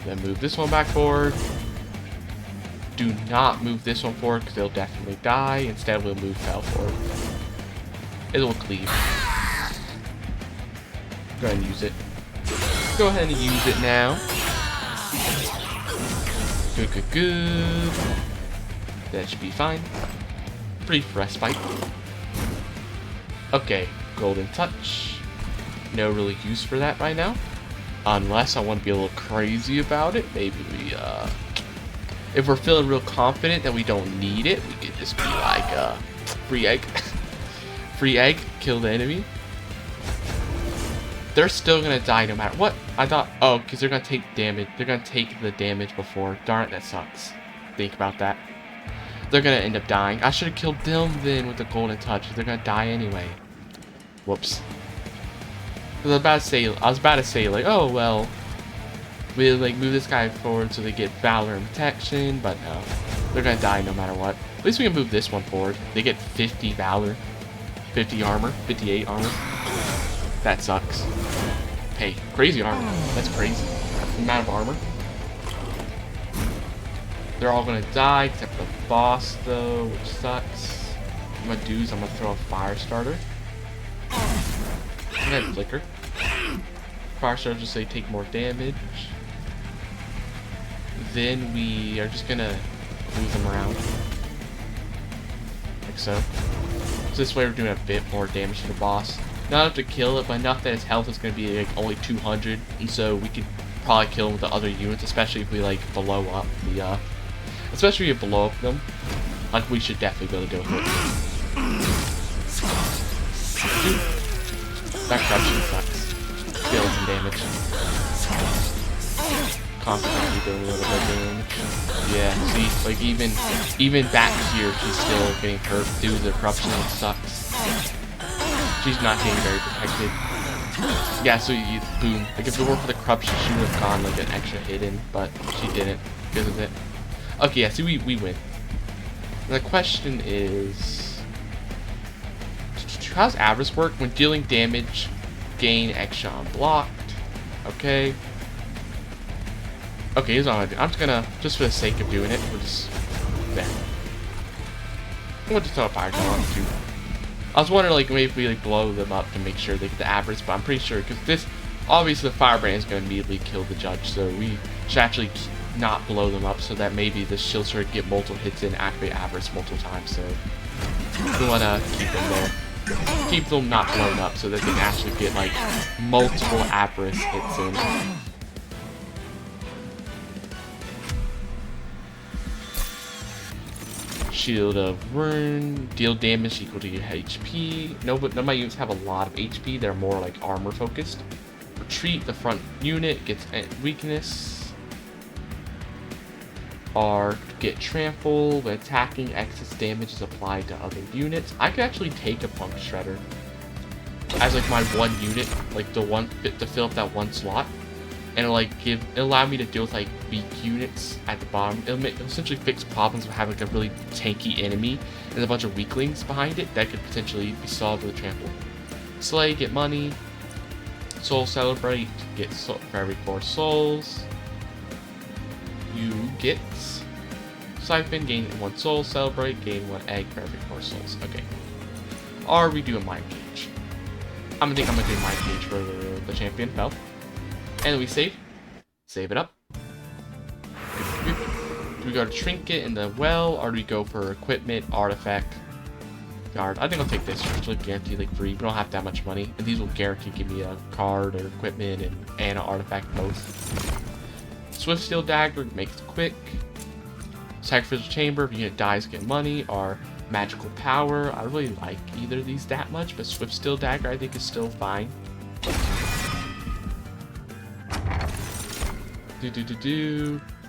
S1: Then move this one back forward. Do not move this one forward because they'll definitely die. Instead, we'll move Belle forward. It'll cleave. Go ahead and use it. Go ahead and use it now. Good, good, good. That should be fine. Brief respite. Okay, Golden Touch. No really use for that right now. Unless I want to be a little crazy about it, maybe we, if we're feeling real confident that we don't need it, we could just be like, free egg. Free egg, kill the enemy. They're still gonna die no matter what. I thought, oh, because they're gonna take damage. They're gonna take the damage before. Darn it, that sucks. Think about that. They're gonna end up dying. I should have killed them then with the golden touch. They're gonna die anyway. Whoops. I was about to say like, oh well, we'll like move this guy forward so they get valor and protection, but no, they're gonna die no matter what. At least we can move this one forward. They get 50 valor, 50 armor, 58 armor. That sucks. Hey, crazy armor. That's crazy. The amount of armor. They're all gonna die except for the boss though, which sucks. What I'm gonna do is I'm gonna throw a fire starter. I'm gonna flicker. Fire starter just say take more damage. Then we are just gonna move them around. Like so. So this way we're doing a bit more damage to the boss. Not enough to kill it, but enough that his health is gonna be like only 200, and so we could probably kill him with the other units, especially if we like blow up the especially if we blow up them. Like we should definitely be able to do it. That corruption sucks. Dealing some damage. Constantly doing a little bit of damage. Yeah, see, like even back here, she's still getting hurt due to the corruption. It sucks. She's not getting very protected. Yeah, so you boom. Like if it weren't for the corruption, she would have gone like an extra hidden, but she didn't because of it. Okay, yeah, see we win. And the question is, how's Avarice work? When dealing damage, gain extra unblocked. Okay. Okay, here's what I'm gonna do. I'm just gonna, just for the sake of doing it, we'll just there. We'll just throw a fire on too. I was wondering like maybe if we like blow them up to make sure they get the Avarice, but I'm pretty sure because this obviously the firebrand is gonna immediately kill the judge, so we should actually not blow them up so that maybe the shield sword get multiple hits and activate Avarice multiple times. So we wanna keep them there. Keep them not blown up so that they can actually get like multiple Avarice hits in. Shield of Rune, deal damage equal to your HP. No, but none of my units have a lot of HP. They're more like armor focused. Retreat, the front unit gets weakness. Or get trample. When attacking, excess damage is applied to other units. I could actually take a Punk Shredder as like my one unit, like the one to fill up that one slot, and it'll allow me to deal with like weak units at the bottom. It'll essentially fix problems with having like a really tanky enemy and a bunch of weaklings behind it that could potentially be solved with a trample. Slay, get money. Soul Celebrate, get soul for every 4 souls. You get Siphon, gain 1 soul. Celebrate, gain 1 egg for every 4 souls. Okay. Or we do a Mind Cage. I'm gonna do Mind Cage for the champion fell. And we save it up. Do we go to Trinket in the well, or do we go for equipment, artifact, guard? I think I'll take this, which will guarantee like 3. We don't have that much money, and these will guarantee give me a card or equipment and an artifact both. Swift Steel Dagger makes it quick. Sacrificial Chamber, if unit dies, get money, or Magical Power. I don't really like either of these that much, but Swift Steel Dagger I think is still fine.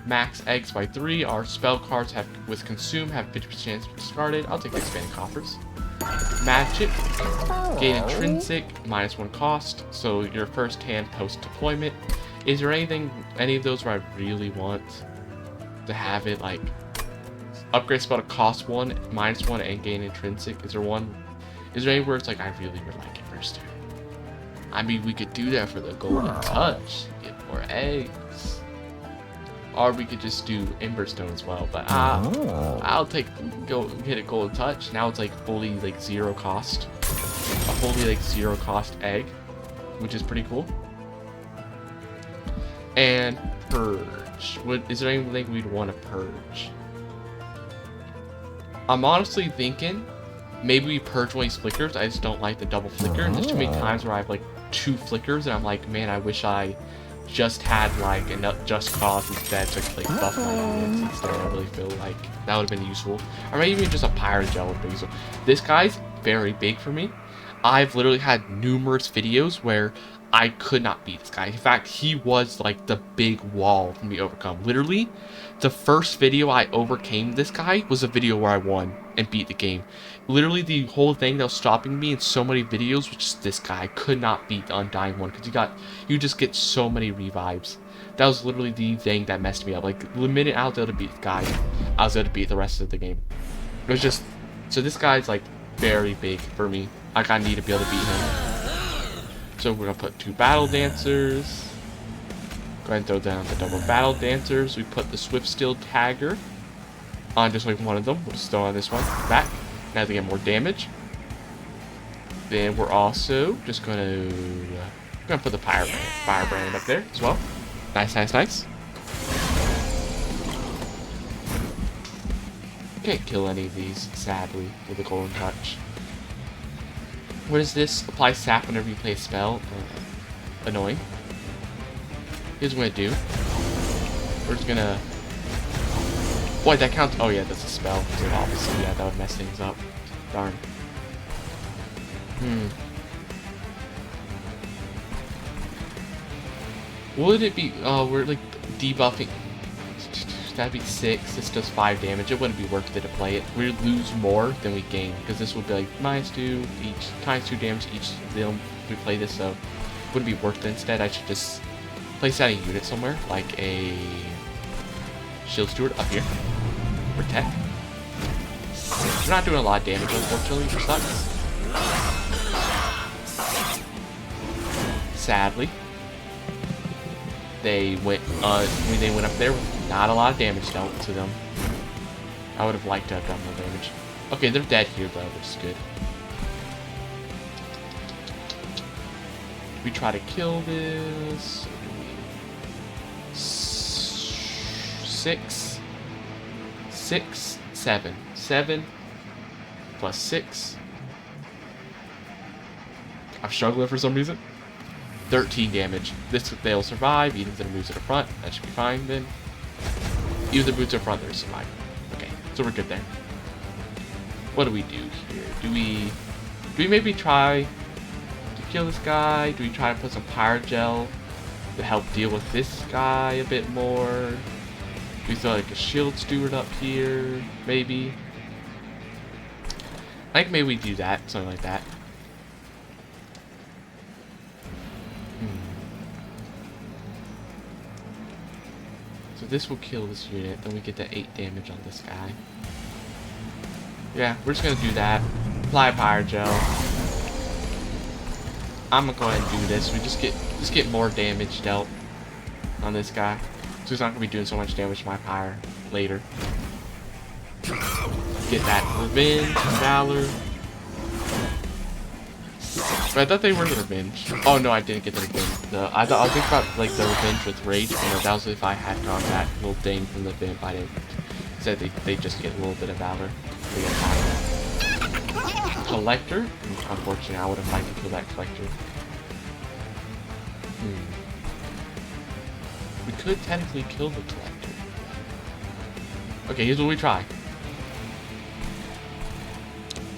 S1: Max eggs by 3. Our spell cards have with Consume have 50% chance to be discarded. I'll take the Expanded Coffers. Magic, gain Intrinsic, -1 cost, so your first hand post deployment. Is there any of those where I really want to have it like upgrade spell to cost 1, -1, and gain Intrinsic? Is there anywhere it's like I really would like it first turn? I mean, we could do that for the Golden Touch, get more eggs. Or we could just do Emberstone as well, but I'll get a Golden Touch. Now it's like fully like 0 cost. A fully like 0 cost egg, which is pretty cool. And Purge. Is there anything we'd want to purge? I'm honestly thinking maybe we purge one of these flickers. I just don't like the double flicker. And there's too many times where I have like 2 flickers and I'm like, man, I wish I just had like enough Just Cause instead to like buff my units instead. I really feel like that would have been useful. Or maybe even just a Pyrogel would have been useful. This guy's very big for me. I've literally had numerous videos where I could not beat this guy. In fact, he was like the big wall for me to overcome. Literally, the first video I overcame this guy was a video where I won and beat the game. Literally, the whole thing that was stopping me in so many videos was just this guy. I could not beat the Undying one because you just get so many revives. That was literally the thing that messed me up. Like, the minute I was able to beat the guy, I was able to beat the rest of the game. It was just... So this guy's like very big for me. Like, I need to be able to beat him. So we're going to put 2 Battle Dancers. Go ahead and throw down the double Battle Dancers. We put the Swift Steel Tagger on just like one of them. We'll just throw on this one. Back. Now they get more damage. Then we're also just going to put the Firebrand up there as well. Nice, nice, nice. Can't kill any of these, sadly, with the Golden Touch. What is this? Apply sap whenever you play a spell. Annoying. Here's what I'm gonna do. We're just gonna... Boy, that counts... Oh yeah, that's a spell. So obviously, yeah, that would mess things up. Darn. Would it be... Oh, we're like debuffing... That'd be 6. This does 5 damage. It wouldn't be worth it to play it. We'd lose more than we gain, because this would be like -2 each, times 2 damage each if we play this, so it wouldn't be worth it. Instead, I should just place that in a unit somewhere, like a Shield Steward up here. Protect. We're not doing a lot of damage, unfortunately, which sucks. Sadly. They went up there with not a lot of damage dealt to them. I would have liked to have done more damage. Okay, they're dead here though, which is good. We try to kill this. 6, 7. 7 plus 6. I'm struggling for some reason. 13 damage. This they'll survive, even if it moves to the front. That should be fine then. Even if the boots are front, they're surviving. Okay, so we're good there. What do we do here? Do we maybe try to kill this guy? Do we try to put some Pyrogel to help deal with this guy a bit more? Do we throw like a Shield Steward up here? Maybe. I think maybe we do that, something like that. So this will kill this unit, then we get the 8 damage on this guy. Yeah, we're just gonna do that. Apply Pyrogel. I'm gonna go ahead and do this. We just get more damage dealt on this guy. So he's not gonna be doing so much damage to my Pyre later. Get that Revenge, Valor. But I thought they were the Revenge. Oh no, I didn't get the Revenge. I was thinking about like the Revenge with Rage. You know, that was if I had gone that little thing from the Vamp. I didn't. Said they just get a little bit of Valor. Collector. Unfortunately, I would have liked to kill that Collector. We could technically kill the Collector. Okay, here's what we try.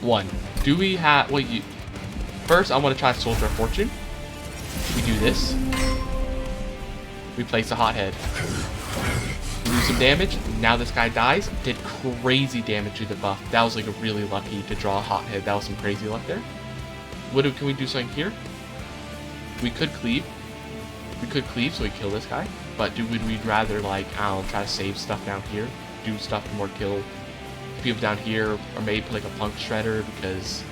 S1: 1. Do we have... Wait, you... First, I want to try Soldier of Fortune. We do this. We place a Hothead. We do some damage. Now this guy dies. Did crazy damage to the buff. That was like really lucky to draw a Hothead. That was some crazy luck there. Can we do something here? We could cleave. We could cleave so we kill this guy. But would we rather, like, I don't know, try to save stuff down here? Do stuff to more kill people down here? Or maybe put like a Punk Shredder because...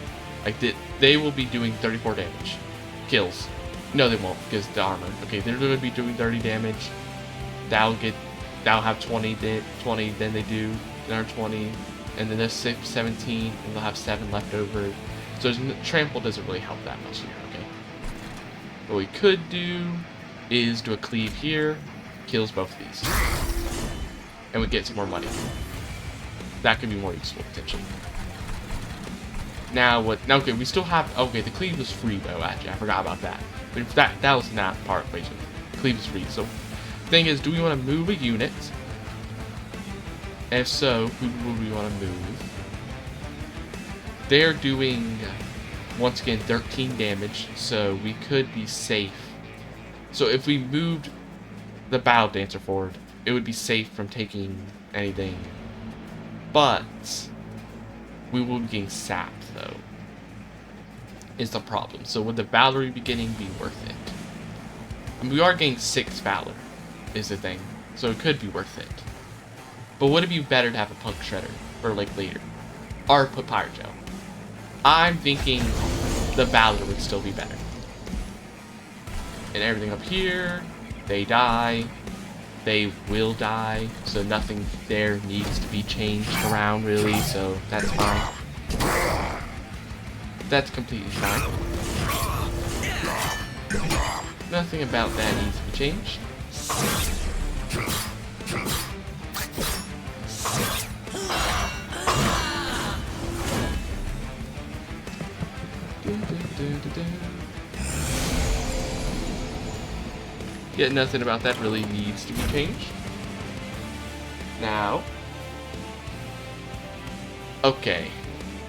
S1: Like, they will be doing 34 damage. Kills. No, they won't, because the armor. Okay, they're going to be doing 30 damage. That'll have 20, then they do another 20. And then there's 17, and they'll have 7 left over. So Trample doesn't really help that much here, okay? What we could do is do a cleave here. Kills both of these. And we get some more money. That could be more useful, potentially. Now what? Okay, we still have. Okay, the cleave was free though. Actually, I forgot about that. But that was not part of the equation. cleave is free. So, thing is, do we want to move a unit? And if so, who would we want to move? They're doing, once again, 13 damage, so we could be safe. So if we moved the Battle Dancer forward, it would be safe from taking anything. But we will be getting sapped, though, is the problem. So would the Valerie beginning be worth it? I mean, we are getting 6 Valor, is the thing. So it could be worth it. But would it be better to have a Punk Shredder for, like, later? Or put Pirate Gel? I'm thinking the Valor would still be better. And everything up here, they die. They will die, so nothing there needs to be changed around, really, so that's fine. That's completely fine. Nothing about that needs to be changed. Yet nothing about that really needs to be changed. Now, okay,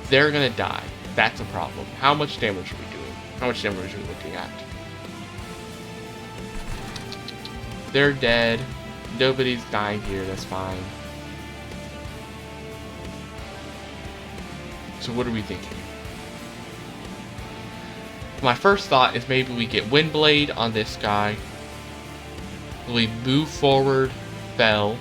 S1: they're gonna die. That's a problem. How much damage are we doing? How much damage are we looking at? They're dead. Nobody's dying here. That's fine. So what are we thinking? My first thought is maybe we get Windblade on this guy. We move forward, Belle,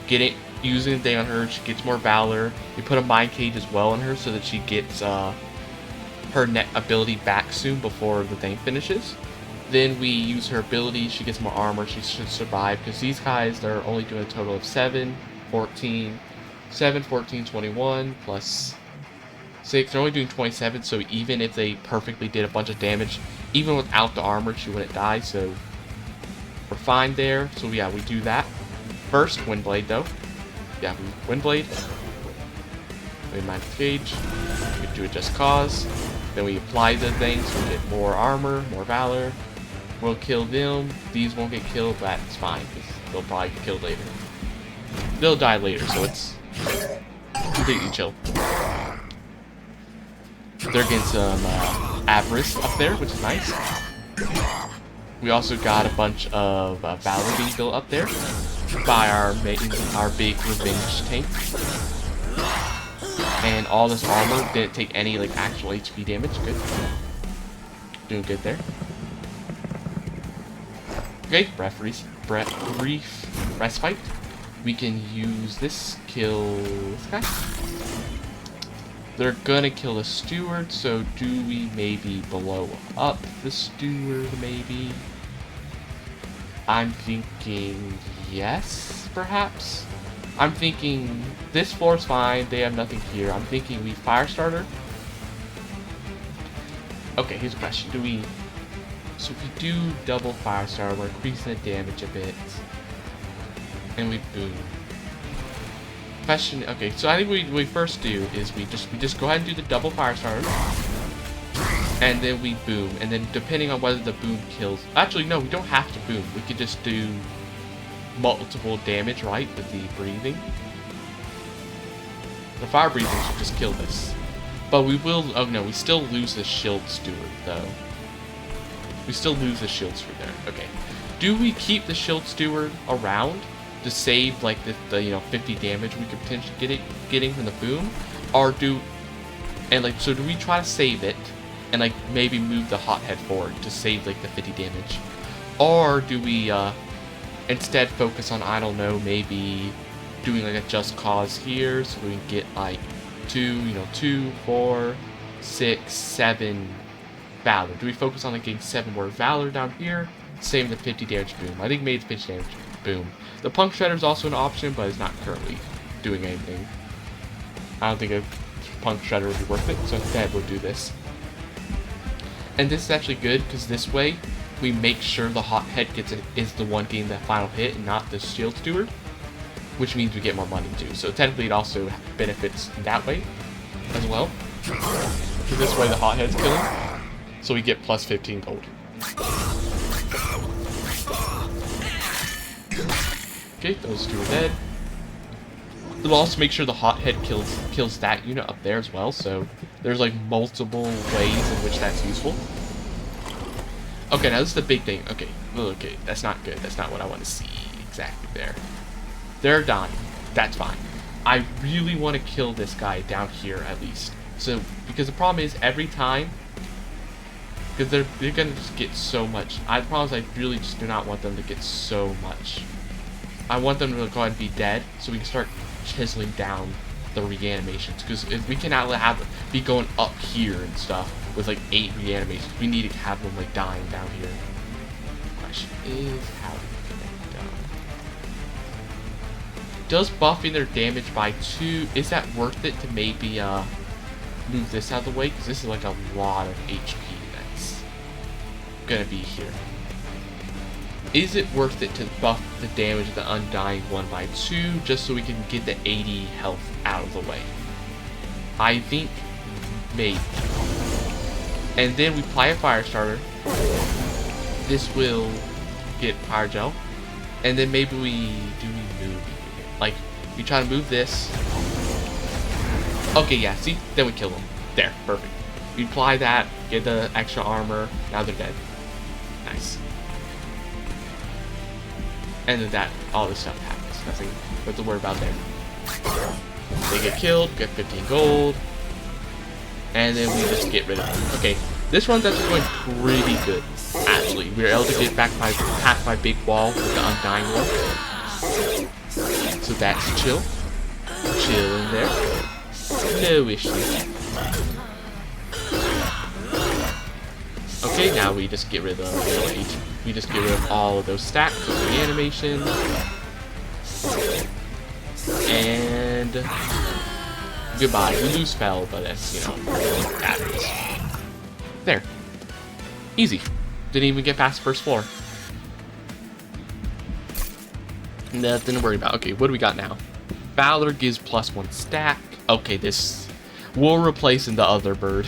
S1: get it using the thing on her. She gets more Valor. We put a Mind Cage as well on her so that she gets her net ability back soon before the thing finishes. Then we use her ability. She gets more armor. She should survive because these guys, they're only doing a total of 7, 14, 21 plus 6. They're only doing 27. So even if they perfectly did a bunch of damage, even without the armor, she wouldn't die. So we're fine there. So yeah, we do that. First, Windblade though. Yeah, Windblade. We Mind Cage. We do a Just Cause. Then we apply the things. So we get more armor, more Valor. We'll kill them. These won't get killed, but that's fine because they'll probably get killed later. They'll die later, so it's completely chill. They're getting some Avarice up there, which is nice. We also got a bunch of Valor being built up there by our big Revenge tank. And all this armor didn't take any like actual HP damage. Good. Doing good there. Okay, brief respite. We can use this, kill this guy. They're gonna kill the steward, so do we maybe blow up the steward, maybe? I'm thinking yes, perhaps? I'm thinking this floor's fine, they have nothing here. I'm thinking we Firestarter. Okay, here's a question. Do we... So if we do double Firestarter, we're increasing the damage a bit. And we boom. Question, okay, so I think what we first do is we just go ahead and do the double Firestarter. And then we boom. And then depending on whether the boom kills... Actually, no, we don't have to boom. We could just do multiple damage, right, with the breathing. The fire breathing should just kill this. But we will... Oh, no, we still lose the shield steward, though. We still lose the shield steward there. Okay. Do we keep the shield steward around to save, like, the you know, 50 damage we could potentially getting from the boom? Or do... And, like, so do we try to save it and, like, maybe move the hothead forward to save, like, the 50 damage? Or do we, instead focus on, I don't know, maybe doing, like, a Just Cause here so we can get, like, 2, 4, 6, 7 Valor? Do we focus on, like, getting 7 more Valor down here, saving the 50 damage boom? I think maybe 50 damage boom. The Punk Shredder is also an option, but it's not currently doing anything. I don't think a Punk Shredder would be worth it, so instead we'll do this. And this is actually good, because this way, we make sure the hothead is the one getting that final hit, and not the shield steward, which means we get more money too. So technically it also benefits that way, as well. Because this way the hothead's killing, so we get plus 15 gold. Okay, those two are dead. It'll also make sure the hothead kills that unit up there as well, so there's like multiple ways in which that's useful. Okay, now this is the big thing. Okay, okay, that's not good. That's not what I want to see exactly there. They're dying. That's fine. I really want to kill this guy down here at least. So, because the problem is every time, because they're gonna just get so much. The problem is I really just do not want them to get so much. I want them to go ahead and be dead, so we can start chiseling down the reanimations. Because if we cannot be going up here and stuff with like 8 reanimations, we need to have them like dying down here. The question is how do we get that done? Does buffing their damage by 2, is that worth it to maybe move this out of the way? Because this is like a lot of HP that's gonna be here. Is it worth it to buff the damage of the Undying 1 by 2 just so we can get the 80 health out of the way? I think maybe. And then we apply a fire starter. This will get fire gel. And then maybe we move. Like, we try to move this. Okay, yeah, see? Then we kill them. There, perfect. We apply that, get the extra armor, now they're dead. Nice. And then all this stuff happens. Nothing to worry about there. They get killed, get 15 gold. And then we just get rid of them. Okay, this one's actually going pretty good. Actually, we were able to get back past my big wall with the Undying one. So that's chill. Chill in there. No issue. Okay, now we just get rid of we just get rid of all of those stacks of reanimation. And goodbye. We lose Fel, but that's, you know, happens. There. Easy. Didn't even get past the first floor. Nothing to worry about. Okay, what do we got now? Valor gives +1 stack. Okay, this will replace in the other bird.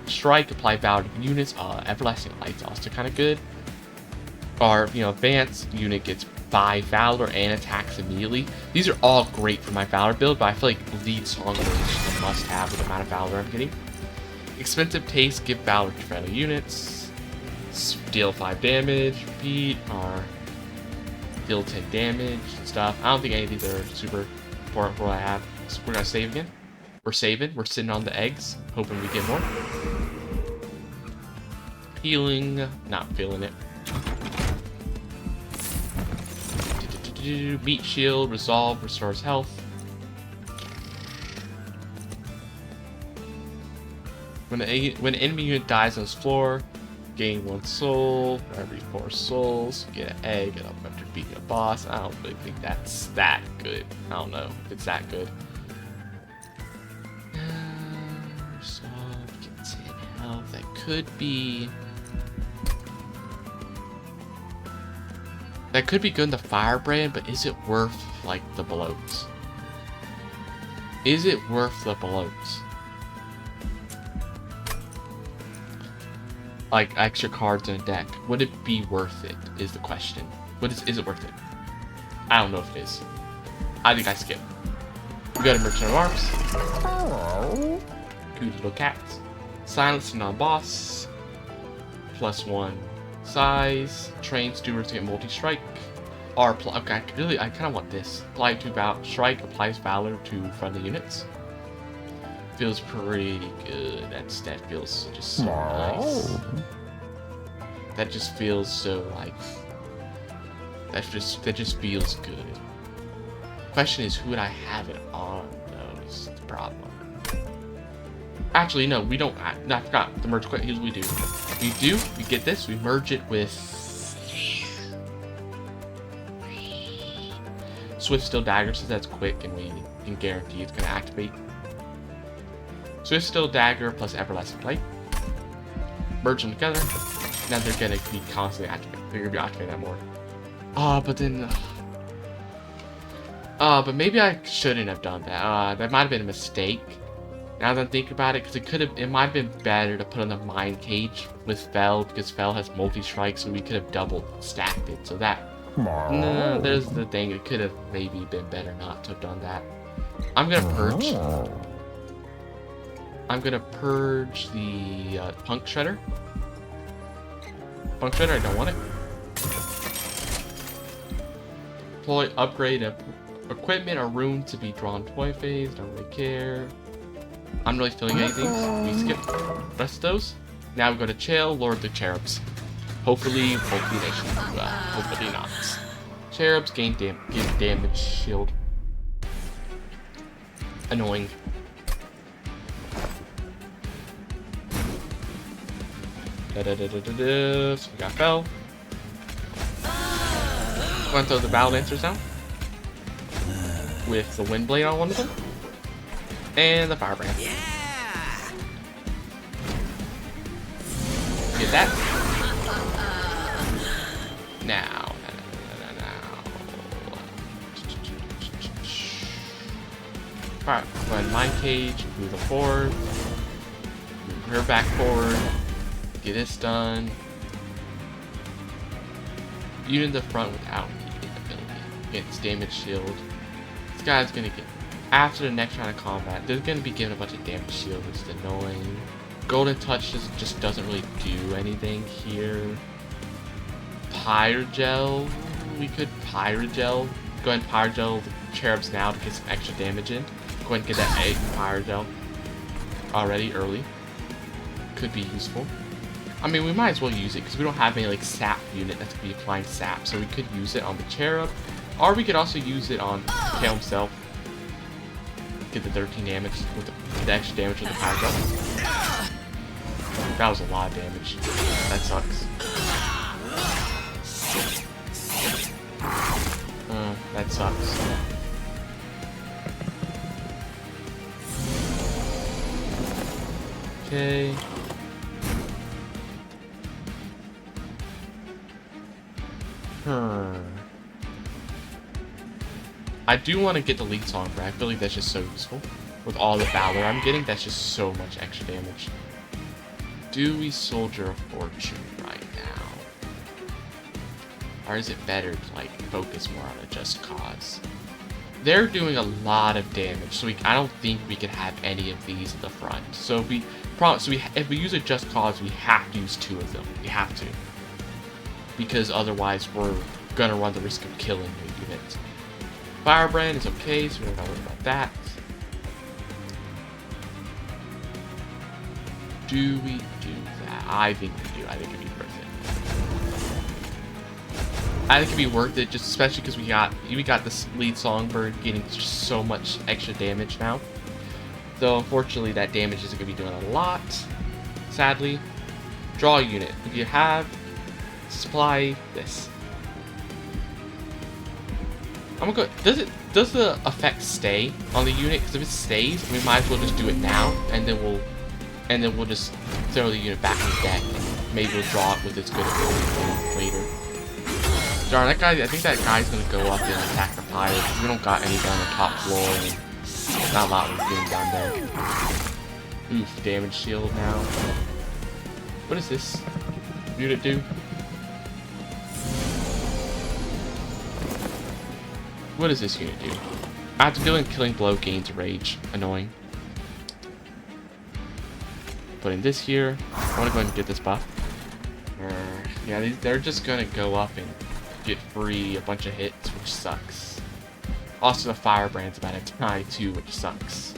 S1: Strike, apply Valor to units. Everlasting Light's also kind of good. Or, you know, advanced unit gets 5 Valor and attacks immediately. These are all great for my Valor build, but I feel like Lead Song is a must-have with the amount of Valor I'm getting. Expensive Taste, give Valor to friendly units. Deal 5 damage, repeat, or deal 10 damage and stuff. I don't think any of these are super important for what I have. So we're gonna save again. We're saving. We're sitting on the eggs, hoping we get more. Healing, not feeling it. Meat shield, resolve, restores health. When an enemy unit dies on this floor, gain 1 soul. Every 4 souls, get an egg and after beating a boss. I don't really think that's that good. I don't know if it's that good. Resolve, get 10 health. That could be. That could be good in the Firebrand, but is it worth like the bloats? Is it worth the bloats? Like extra cards in a deck, would it be worth it? Is the question. Is it worth it? I don't know if it is. I think I skip. We got a Merchant of Arms. Oh. Cute little cats. Silence non-boss. +1 size. Train stewards to get multi-strike. Okay, I kind of want this. Apply to strike. Applies Valor to friendly units. Feels pretty good. That feels just so nice. That just feels so like. That just feels good. Question is, who would I have it on? Though is the problem. Actually, no, we don't. I forgot the merge. Here's what we do. We get this. We merge it with Swift Steel Dagger, since that's quick and we can guarantee it's gonna activate. Swift Steel Dagger plus Everlasting Light. Merge them together. Now they're gonna be constantly activated. They're gonna be activating that more. But then. But maybe I shouldn't have done that. That might have been a mistake. Now that I think about it, because it might have been better to put on the Mind Cage with Fel, because Fel has multi-strike, so we could have double stacked it. So that No, there's the thing. It could have maybe been better not to have done that. I'm gonna purge. I'm gonna purge the Punk Shredder. Punk Shredder, I don't want it. Deploy, upgrade equipment or room to be drawn toy phase. Don't really care. I'm really feeling anything. So we skip the rest of those. Now we go to Chael, Lord of the Cherubs. Hopefully they should. Hopefully not. Cherubs gain damage shield. Annoying. So we got Bell. I'm gonna throw the Battle Lancers down with the Wind Blade on one of them, and the Firebrand. Get that. Now. Alright, go ahead, Mind Cage, move the forward, move her back forward, get this done. Unit in the front without needing ability. Gets damage shield. This guy's gonna get, after the next round of combat, they're gonna be given a bunch of damage shield, which is annoying. Golden Touch just doesn't really do anything here. Pyrogel, we could Pyrogel. Go ahead and Pyrogel the Cherubs now to get some extra damage in. Go ahead and get that egg Pyrogel already early. Could be useful. I mean, we might as well use it because we don't have any like sap unit that's gonna be applying sap, so we could use it on the Cherub, or we could also use it on Chael himself. Get the 13 damage with the extra damage with the Pyrogel. That was a lot of damage. That sucks. That sucks. Okay. I do want to get the lead song, but I feel like that's just so useful. With all the Valor I'm getting, that's just so much extra damage. Do we Soldier of Fortune right now? Or is it better to like focus more on a Just Cause? They're doing a lot of damage, so I don't think we could have any of these at the front. So if we use a Just Cause, we have to use 2 of them. We have to. Because otherwise we're gonna run the risk of killing the unit. Firebrand is okay, so we don't have to worry about that. Do we do that? I think we do. I think it'd be worth it. I think it'd be worth it, just especially because we got this lead Songbird getting just so much extra damage now. Though unfortunately that damage isn't gonna be doing a lot. Sadly. Draw a unit. If you have supply this. I'm gonna go. Does the effect stay on the unit? Because if it stays, we might as well just do it now, and then we'll just throw the unit back in the deck. Maybe we'll draw it with its good ability later. Darn, that guy. I think that guy's gonna go up and attack the pyre because we don't got anything on the top floor, and not a lot we're doing down there. Oof, damage shield now. What does this unit do? What does this unit do? After dealing Killing Blow, gains Rage. Annoying. Putting this here. I want to go ahead and get this buff. Yeah, they're just going to go up and get free a bunch of hits, which sucks. Also, the Firebrand's about to die too, which sucks.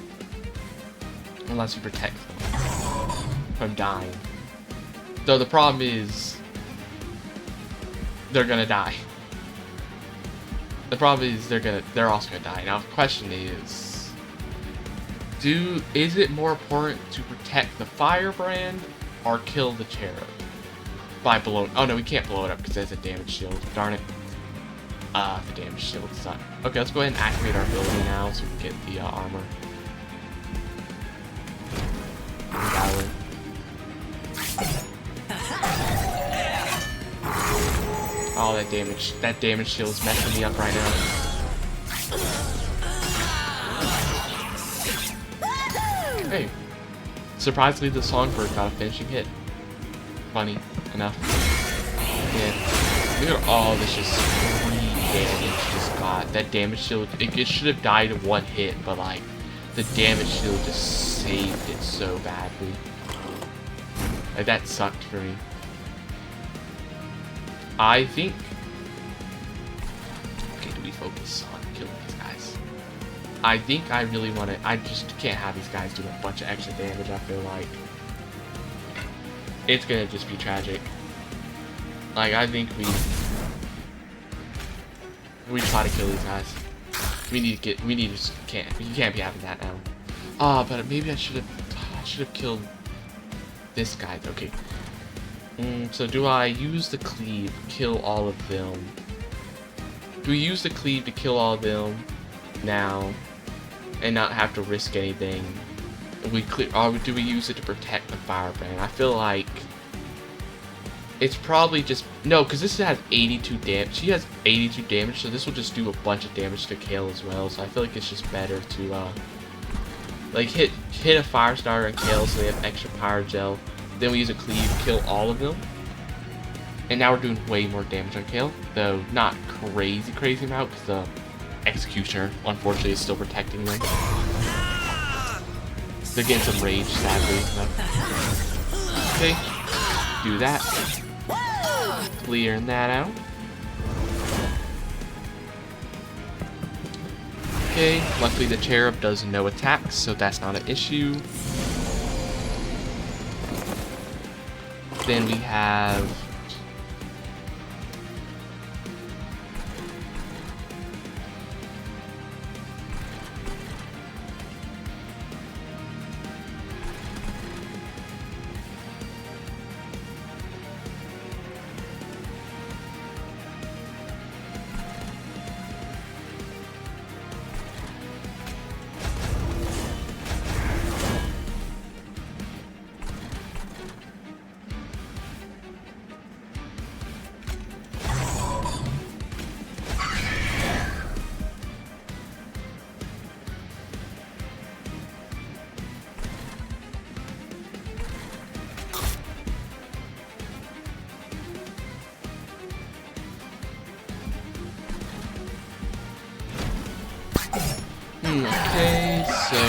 S1: Unless you protect them from dying. Though the problem is, they're going to die. The problem is they're also gonna die. Now the question is, is it more important to protect the Firebrand or kill the Cherub by blowing? Oh no, we can't blow it up because it has a damage shield. Darn it. The damage shield sucks. Okay, let's go ahead and activate our ability now so we can get the armor. Oh, that damage shield is messing me up right now. Hey, surprisingly the Songbird got a finishing hit. Funny enough. Yeah. Look at all this just damage just got. That damage shield, it should have died in one hit, but like, the damage shield just saved it so badly. Like, that sucked for me. I think... Okay, do we focus on killing these guys? I think I really want to... I just can't have these guys doing a bunch of extra damage, I feel like. It's gonna just be tragic. Like, I think we try to kill these guys. You can't be having that now. Ah, but maybe I should have killed this guy. Okay. So do I use the cleave, kill all of them? Do we use the cleave to kill all of them now and not have to risk anything? Or do we use it to protect the firebrand? I feel like it's probably just... No, because this has 82 damage. She has 82 damage, so this will just do a bunch of damage to Kayle as well. So I feel like it's just better to like hit a fire starter on Kayle so they have extra power gel. Then we use a cleave, kill all of them. And now we're doing way more damage on Kayle, though not crazy amount because the Executioner, unfortunately, is still protecting them. They're getting some rage, sadly. Okay, do that. Clearing that out. Okay, luckily the Cherub does no attacks, so that's not an issue. Then we have... Okay, so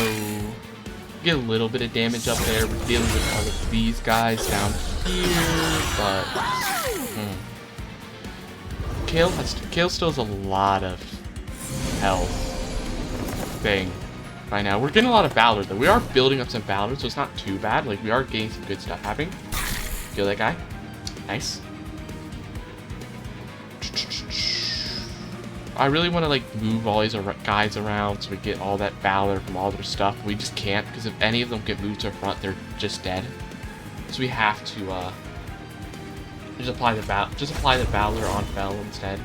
S1: get a little bit of damage up there. We're dealing with all of these guys down here, but Kayle still has a lot of health thing right now. We're getting a lot of Valor though. We are building up some Valor, so it's not too bad. Like, we are getting some good stuff happening. Kill that guy. Nice. I really want to like move all these guys around so we get all that Valor from all their stuff. We just can't, because if any of them get moved to the front, they're just dead. So we have to just apply the Valor on Fel instead.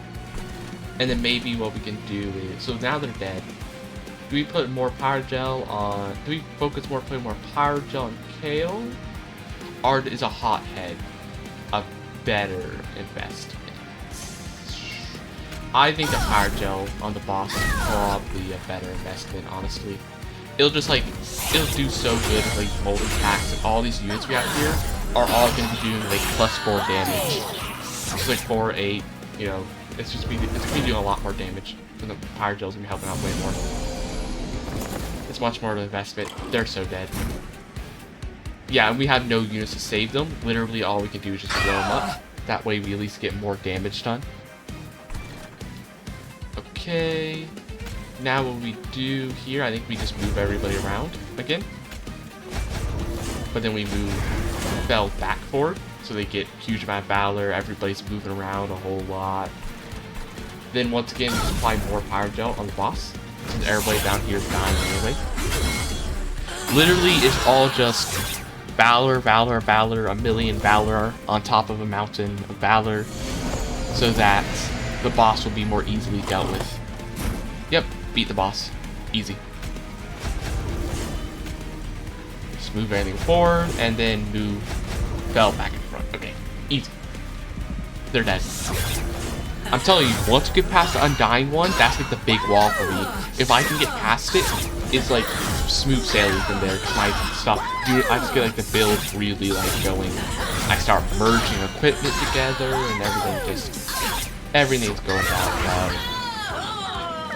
S1: And then maybe what we can do is, so now they're dead. Do we put more power gel on? Do we focus more, putting more power gel on Kayle? Or is a hothead a better investment? I think the power gel on the boss is probably a better investment, honestly. It'll just like, it'll do so good with like mold attacks, and all these units we have here are all going to be doing like +4 damage. It's like 4, 8, you know, it's gonna be doing a lot more damage, and the power gel's gonna be helping out way more. It's much more of an investment. They're so dead. Yeah, and we have no units to save them. Literally all we can do is just blow them up. That way we at least get more damage done. Okay, now what we do here, I think we just move everybody around again. But then we move Fel back forward, so they get huge amount of Valor, everybody's moving around a whole lot. Then once again, just apply more power gel on the boss, since everybody down here is dying anyway. Literally, it's all just Valor, Valor, Valor, a million Valor on top of a mountain of Valor, so that the boss will be more easily dealt with. Yep, beat the boss. Easy. Just move everything forward, and then move Fel back in front. Okay, easy. They're dead. I'm telling you, once you get past the Undying one, that's like the big wall for me. If I can get past it, it's like smooth sailing from there, because my stuff, dude, I just get like the build really like going. I start merging equipment together, and everything just Everything's going down, guys.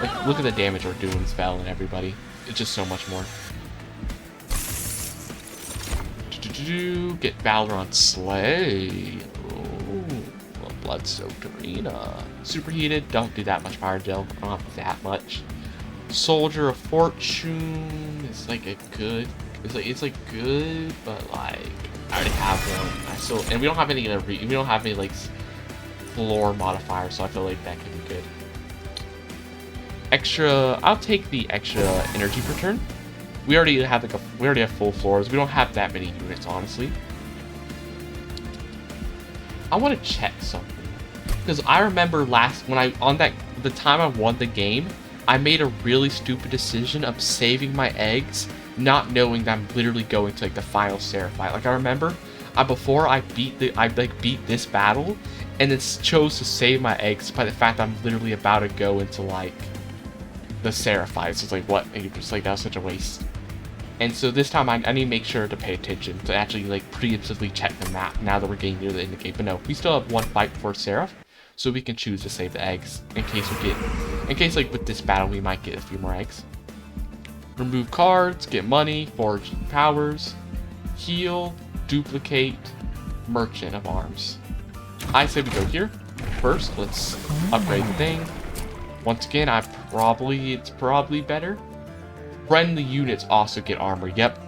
S1: Like, look at the damage we're doing spell and everybody. It's just so much more. Get Valor on Slay. Oh, blood-soaked arena. Superheated. Don't do that much fire gel. Not that much. Soldier of Fortune. It's like a good. It's like good, but like I already have one. And we don't have any. We don't have any like floor modifier, so I feel like that could be good. Extra. I'll take the extra energy per turn. We already have like we already have full floors. We don't have that many units, honestly. I want to check something because I remember the time I won the game, I made a really stupid decision of saving my eggs, not knowing that I'm literally going to like the final Seraph fight. Like I remember, before I beat this battle, and then chose to save my eggs by the fact that I'm literally about to go into like the Seraph fight. So it's like what? And just like that was such a waste. And so this time I need to make sure to pay attention to actually like preemptively check the map now that we're getting near the end of the game. But no, we still have one fight before Seraph, so we can choose to save the eggs in case like with this battle we might get a few more eggs. Remove cards, get money, forge powers, heal, duplicate, merchant of arms. I say we go here first. Let's upgrade the thing. Once again, it's probably better. Friendly units also get armor. Yep,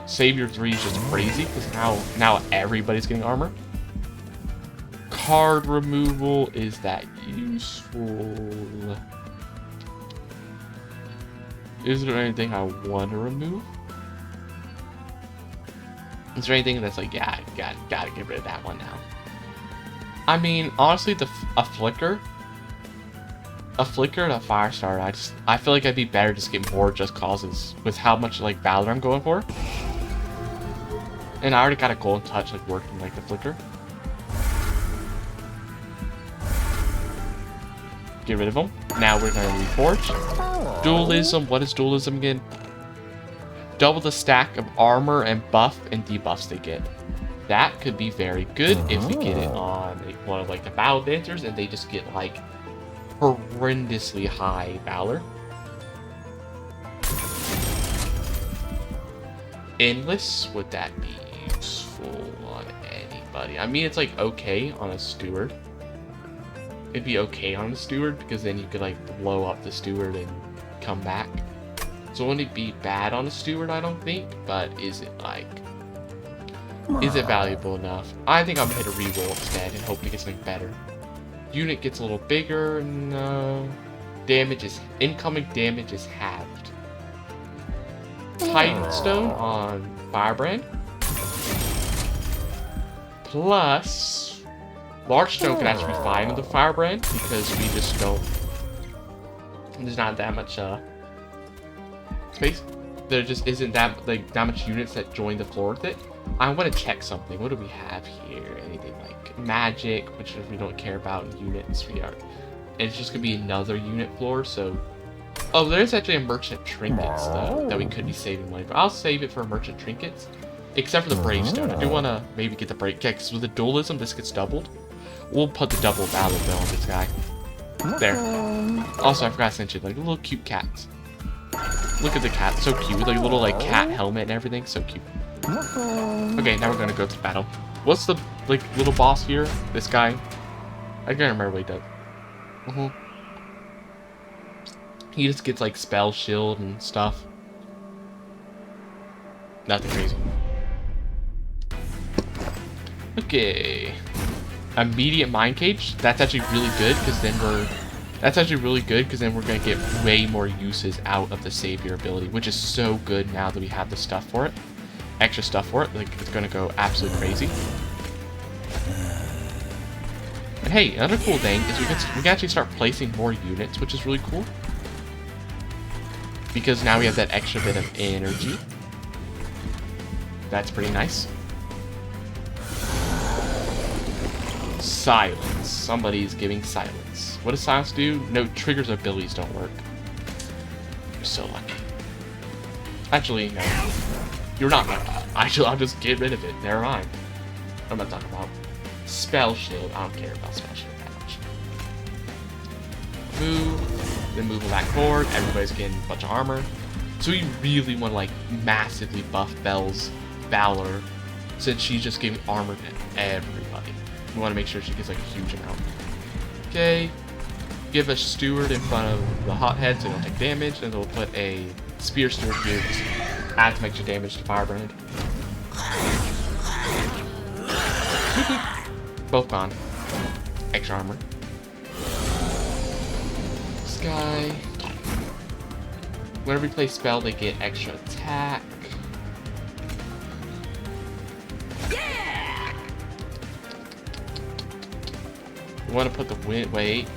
S1: Savior 3 is just crazy because now everybody's getting armor. Card removal, is that useful? Is there anything I want to remove? Is there anything that's like, yeah, gotta get rid of that one now? I mean, honestly, a flicker and a fire starter, I feel like I'd be better just getting more just causes with how much like Valor I'm going for. And I already got a golden touch like working like the flicker. Get rid of them. Now we're gonna reforge. Dualism, what is dualism again? Double the stack of armor and buff and debuffs they get. That could be very good if we get it on one of like the battle dancers and they just get like horrendously high Valor. Endless, would that be useful on anybody? I mean, it's like okay on a steward. It'd be okay on a steward because then you could like blow up the steward and come back. So wouldn't it be bad on a steward? I don't think, but is it valuable enough? I think I'm gonna hit a reroll instead and hope to get something better. Unit gets a little bigger. No. Incoming damage is halved. Titan Stone on Firebrand. Plus, Large Stone can actually be fine on the Firebrand because we just don't. There's not that much space. There just isn't that much units that join the floor with it. I want to check something. What do we have here? Anything like magic, which we don't care about in units. It's just gonna be another unit floor. So, oh, there's actually a merchant trinkets though that we could be saving money for. I'll save it for merchant trinkets, except for the brave stone. I do want to maybe get the brave. Yeah, because with the dualism, this gets doubled. We'll put the double valor bill on this guy. There. Also, I forgot to mention like little cute cats. Look at the cat, so cute with like a little like cat helmet and everything, so cute. Okay, now we're gonna go to battle. What's the like little boss here? This guy? I can't remember what he does. He just gets like spell shield and stuff. Nothing crazy. Okay. Immediate mind cage. That's actually really good because then we're gonna get way more uses out of the savior ability, which is so good now that we have the stuff for it. Extra stuff for it. Like it's gonna go absolutely crazy. And hey, another cool thing is we can actually start placing more units, which is really cool. Because now we have that extra bit of energy. That's pretty nice. Silence. Somebody's giving silence. What does silence do? No, triggers abilities don't work. You're so lucky. Actually, no. You're not lucky. I'll just get rid of it. Never mind. I'm not talking about spell shield. I don't care about spell shield that much. move, then move back forward. Everybody's getting a bunch of armor. So we really want to like massively buff Belle's Valor, since she's just giving armor to everybody. We want to make sure she gets like a huge amount. Okay, give a steward in front of the hothead so they don't take damage, and then we'll put a spear steward here, just add some extra damage to Firebrand. Both gone. Extra armor. This guy. Whenever we play spell, they get extra attack. We want to put the wind. Wait.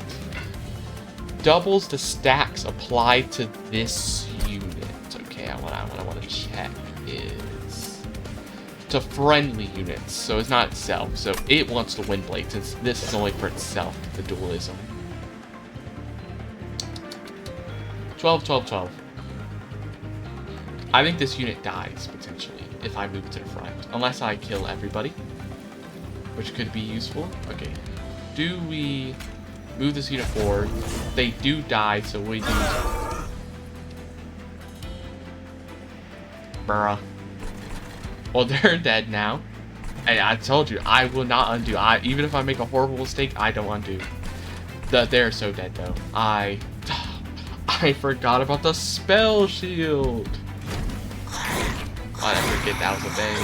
S1: Doubles the stacks applied to this unit. Okay, what I want to check is to friendly units, so it's not itself. So it wants the wind blade, since this is only for itself. The dualism. 12, 12, 12. I think this unit dies potentially if I move to the front, unless I kill everybody, which could be useful. Okay. Do we move this unit forward? They do die, so we do. Bruh. Well, they're dead now. And I told you, I will not undo. Even if I make a horrible mistake, I don't undo. They're so dead, though. I forgot about the spell shield. I forget that was a thing.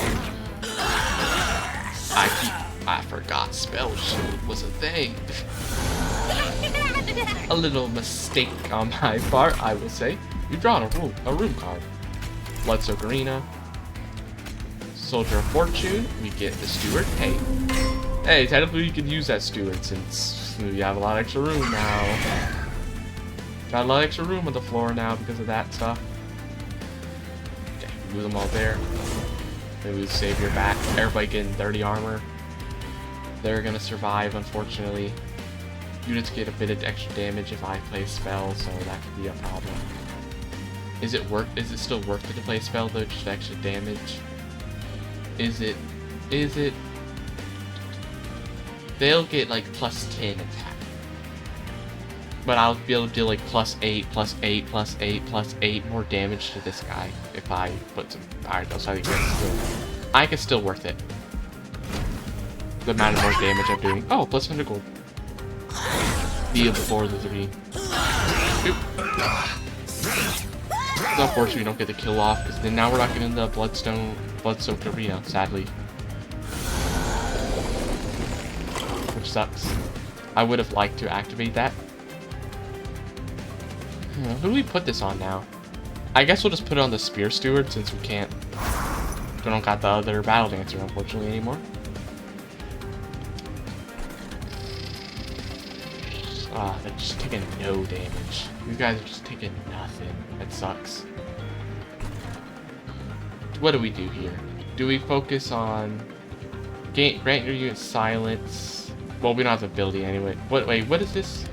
S1: I forgot spell shield was a thing. A little mistake on my part, I will say. You've drawn a room card. Bloodsoak Arena. Soldier of Fortune. We get the steward. Hey, technically you can use that steward since we have a lot of extra room now. Got a lot of extra room on the floor now because of that stuff. Okay, move them all there. Then we save your back. Everybody getting 30 armor. They're gonna survive, unfortunately. Units get a bit of extra damage if I play a spell, so that could be a problem. Is it still worth it to play a spell though, just extra damage? Is it? They'll get like plus 10 attack. But I'll be able to deal like plus 8, plus 8, plus 8, plus 8 more damage to this guy if I put some fire dose. I think I can still worth it. The amount of more damage I'm doing. Oh, plus 100 gold. Deal before the 3. It's unfortunate we don't get the kill off, because then now we're not getting the blood-soaked arena, sadly. Which sucks. I would have liked to activate that. Who do we put this on now? I guess we'll just put it on the Spear Steward, since we can't. We don't got the other Battle Dancer, unfortunately, anymore. They're just taking no damage. These guys are just taking nothing. That sucks. What do we do here? Do we focus on grant your unit silence? Well, we don't have the ability anyway. Wait, what is this?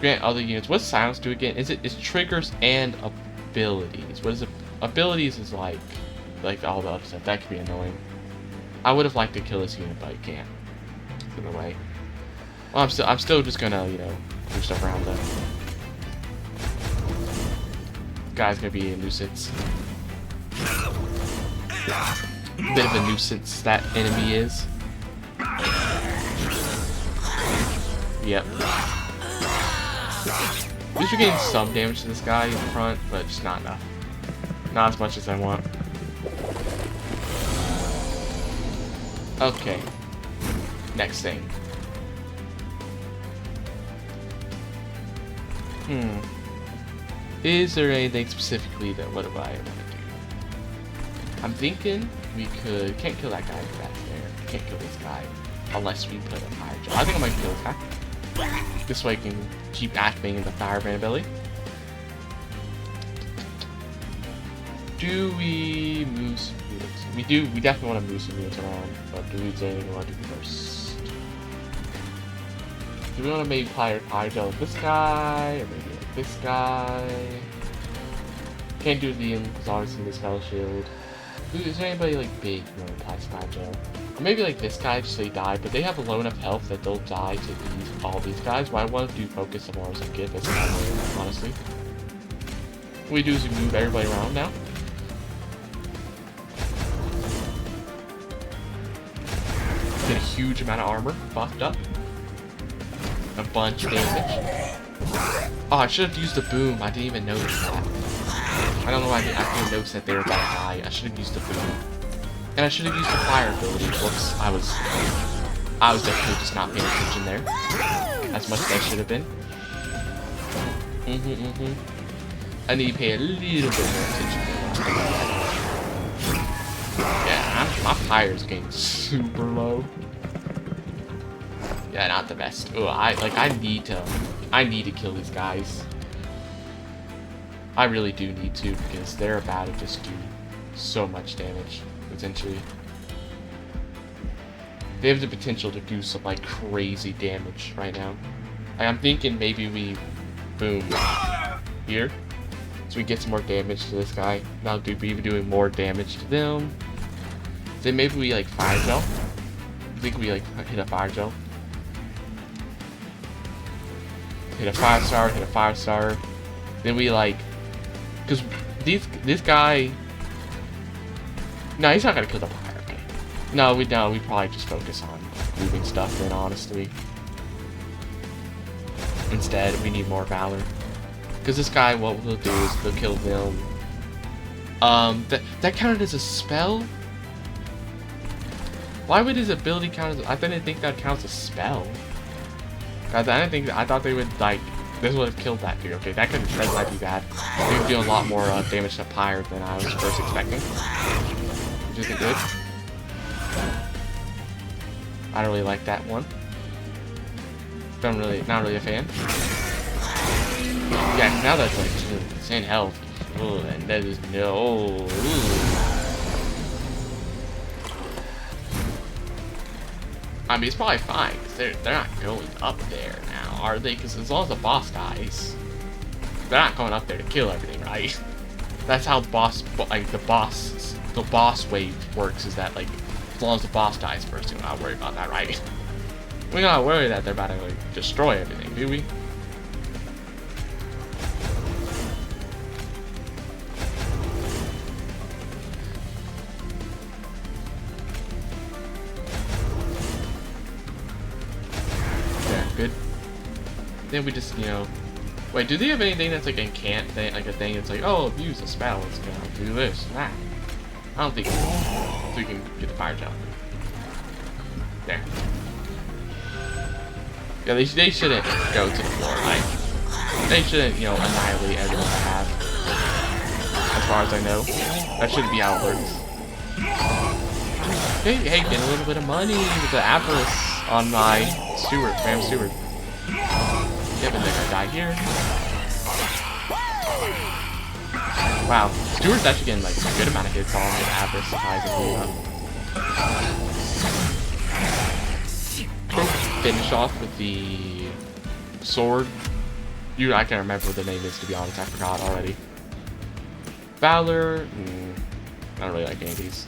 S1: Grant other units. What does silence do again? It's triggers and abilities. What is it? Abilities is like all the other stuff. That could be annoying. I would have liked to kill this unit, but I can't. In a way. Well, I'm still just gonna, move stuff around though. Guy's gonna be a nuisance. Bit of a nuisance that enemy is. Yep. At least we're getting some damage to this guy in front, but just not enough. Not as much as I want. Okay. Next thing. Is there anything specifically that what do I want to do? I'm thinking we can't kill that guy if that's there. Can't kill this guy unless we put a fire gel. I think I might kill this guy. This way I can keep activating the Firebrand ability. Do we move some units? We definitely want to move some units around, but do we do anything we want to do first? Do we want to maybe fire gel with this guy, or maybe like this guy? Can't do the because obviously the spell shield. Ooh, is there anybody like big who attacks Fire Gel? Or maybe like this guy just so they die, but they have low enough health that they'll die to all these guys. What I want to do focus some more as I get this guy, honestly. What we do is we move everybody around now. Get a huge amount of armor buffed up. A bunch of damage. Oh, I should have used the boom. I didn't even notice that. I don't know why I didn't notice that they were about to die. I should have used the boom. And I should have used the fire ability. Whoops. I was definitely just not paying attention there. As much as I should have been. I need to pay a little bit more attention there. Yeah, my fire's getting super low. Yeah, not the best. Oh, I need to kill these guys. I really do need to, because they're about to just do so much damage, potentially. They have the potential to do some, like, crazy damage right now. I'm thinking maybe we boom here, so we get some more damage to this guy. Now be doing more damage to them. Then maybe we, like, fire gel. I think we, like, hit a fire gel. Hit a 5-star, hit a 5-star. Then we, like, because this guy, no, he's not gonna kill the fire. Okay. No, we probably just focus on moving stuff in, honestly. Instead, we need more valor. Because this guy, what we'll do is we'll kill them. That counted as a spell? Why would his ability count as? I didn't think that counts as a spell. I thought they would, like, this would have killed that dude. Okay, that might be bad. They would do a lot more damage to Pyre than I was first expecting. Which isn't good. I don't really like that one. Not really a fan. Yeah, now that's like 10 health. Oh, and that is no. I mean, it's probably fine, because they're not going up there now, are they? Because as long as the boss dies, they're not going up there to kill everything, right? That's how the boss wave works, is that, like, as long as the boss dies first, we're not worried about that, right? We're not worried that they're about to, like, destroy everything, do we? Good. Then we just, you know, wait, do they have anything that's like a can't thing, like a thing that's like, oh, use a spell, it's gonna do this and that? I don't think so. We can get the fire gel. There. Yeah, they shouldn't go to the floor, like, they shouldn't, you know, annihilate everyone they have. As far as I know. That shouldn't be how it works. Hey, get a little bit of money with the avarice on my Ram Steward. Yep, and then I die here. Wow, Steward's actually getting like a good amount of hits on with avarice, surprisingly enough. Finish off with the sword. I can't remember what the name is, to be honest. I forgot already. Valor. I don't really like any of these.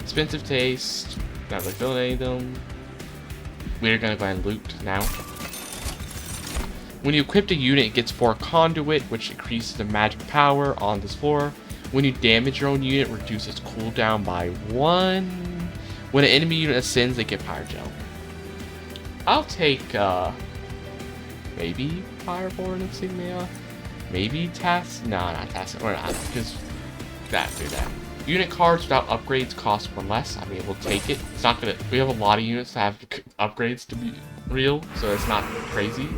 S1: Expensive taste. Not really feeling any of them. We're gonna go ahead and loot now. When you equip a unit, it gets 4 conduit, which increases the magic power on this floor. When you damage your own unit, reduces cooldown by 1. When an enemy unit ascends, they get fire gel. I'll take maybe Fireborn Insignia, maybe Task. No, not Task. Or not, because that. Unit cards without upgrades cost 1 less. I mean, we'll take it. It's not gonna. We have a lot of units that have upgrades to be real, so it's not crazy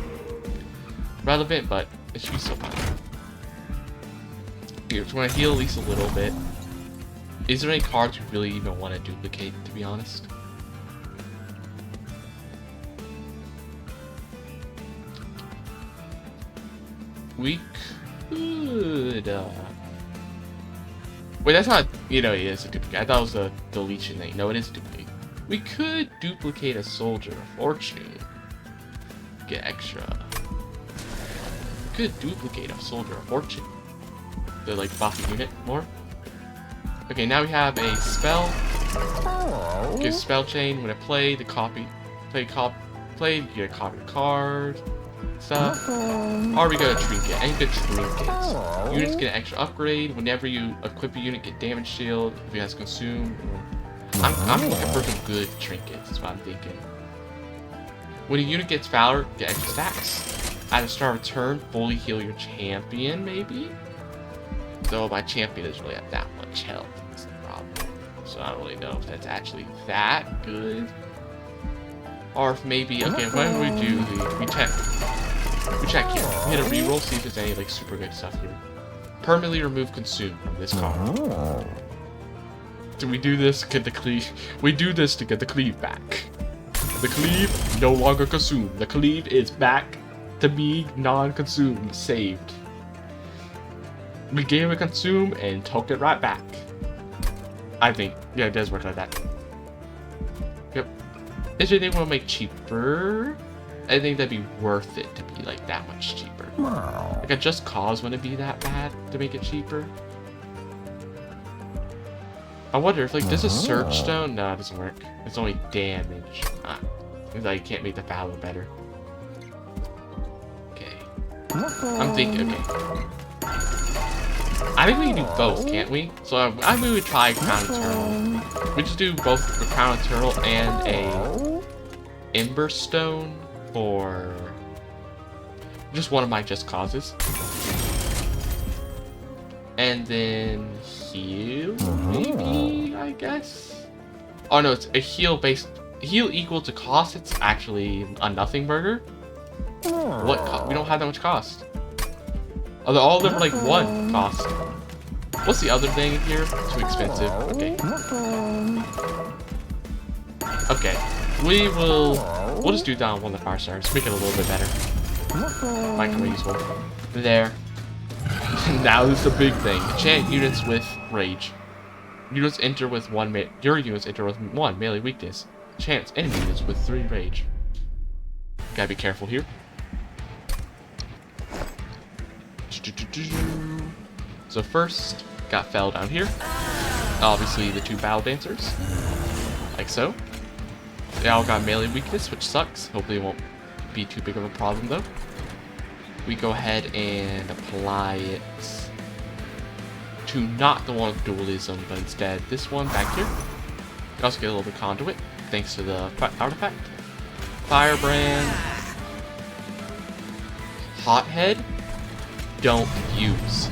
S1: relevant, but it should be still fine. Here, just want to heal at least a little bit. Is there any cards you really even want to duplicate, to be honest? We could. Wait, that's not. You know, it is a duplicate. I thought it was a deletion thing. No, it is a duplicate. We could duplicate a Soldier of Fortune. Get extra. We could duplicate a Soldier of Fortune. To like buff the unit more. Okay, now we have a spell. Okay, spell chain. When I play the play, you get a copy card. Stuff. Or we got a trinket. Any good trinkets. Units get an extra upgrade. Whenever you equip a unit, get damage shield. If it has consumed. I'm looking for some good trinkets. That's what I'm thinking. When a unit gets Valor, get extra stacks. At the start of turn, fully heal your champion, maybe? Though my champion doesn't really have that much health. That's the problem. So I don't really know if that's actually that good. Or if maybe, okay, when we do we check here. We hit a reroll, see if there's any like super good stuff here. Permanently remove consume from this card. Do we do this to get the cleave? We do this to get the cleave back. The cleave no longer consumed. The cleave is back to be non-consumed, saved. We gave it consume and took it right back. I think, yeah, it does work like that. Yep. Is there anything we want to make cheaper? I think that'd be worth it to be like that much cheaper. Like a Just Cause wouldn't be that bad to make it cheaper. I wonder if like does a Surge Stone? No, it doesn't work. It's only damage. Like you can't make the Valor better. Okay. I'm thinking. Okay. I think we can do both, can't we? So I mean, we try Crown Eternal. We just do both the Crown Eternal and a Ember Stone for just one of my Just Causes. And then heal, maybe, I guess? Oh no, it's a heal equal to cost. It's actually a nothing burger. What? We don't have that much cost. Although all of them are like 1 cost. What's the other thing here? Too expensive. Okay. Okay. We'll just do down 1 of the fire stars. Make it a little bit better. Might come useful. There. Now this is the big thing. Enchant units with rage. Units enter with 1 your units enter with 1 melee weakness. Chance enemy units with 3 rage. Gotta be careful here. So first, got Fell down here. Obviously the 2 Battle Dancers. Like so. They all got melee weakness, which sucks. Hopefully it won't be too big of a problem though. We go ahead and apply it to not the one with dualism, but instead this one back here. We also get a little bit of conduit, thanks to the artifact. Firebrand. Hothead. Don't use.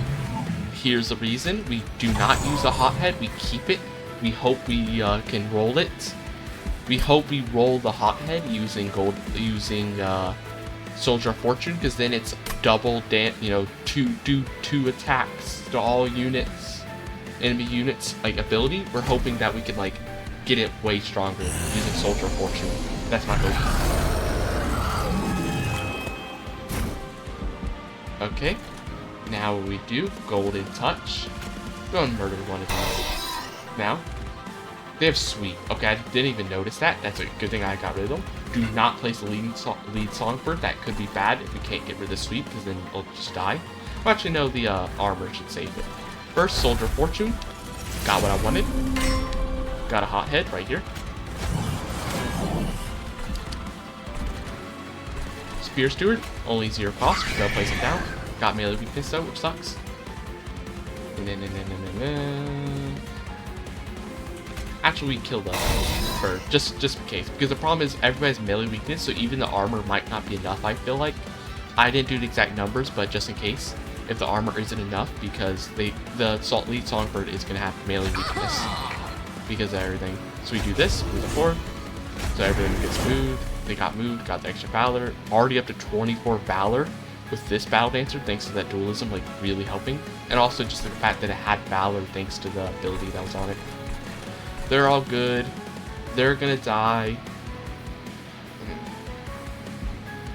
S1: Here's the reason. We do not use a hothead. We keep it. We hope we can roll it. We hope we roll the hothead using Soldier of Fortune, because then it's double two attacks to all units, enemy units, like ability. We're hoping that we can like get it way stronger using Soldier of Fortune. That's my hope. Okay. Now what we do, Golden Touch. Go and murder one of these. Now, they have Sweep. Okay, I didn't even notice that. That's a good thing I got rid of them. Do not place the lead Songbird. That could be bad if we can't get rid of the Sweep, because then it'll just die. Well, actually, no, the armor should save it. First, Soldier of Fortune. Got what I wanted. Got a Hothead right here. Spear Steward, only 0 cost. They'll place it down. Got melee weakness though, which sucks. Actually, we killed the bird just in case, because the problem is everybody has melee weakness, so even the armor might not be enough. I feel like I didn't do the exact numbers, but just in case, if the armor isn't enough, because the lead Songbird is gonna have melee weakness because of everything. So we do this, move it forward, so everything gets moved. They got moved, got the extra Valor, already up to 24 Valor with this Battle Dancer, thanks to that dualism, like really helping, and also just the fact that it had Valor thanks to the ability that was on it. They're all good. They're gonna die.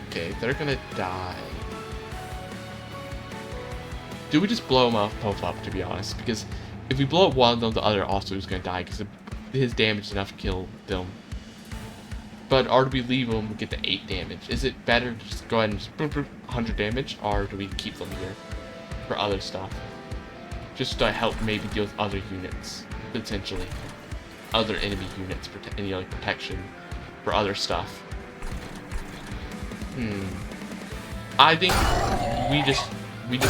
S1: Okay, they're gonna die. Do we just blow them both up, to be honest? Because if we blow up one of them, the other also is gonna die, because his damage is enough to kill them. But or do we leave them and get the 8 damage? Is it better to just go ahead and just 100 damage, or do we keep them here for other stuff? Just to help maybe deal with other units. potentially. Other enemy units, like protection for other stuff. I think we just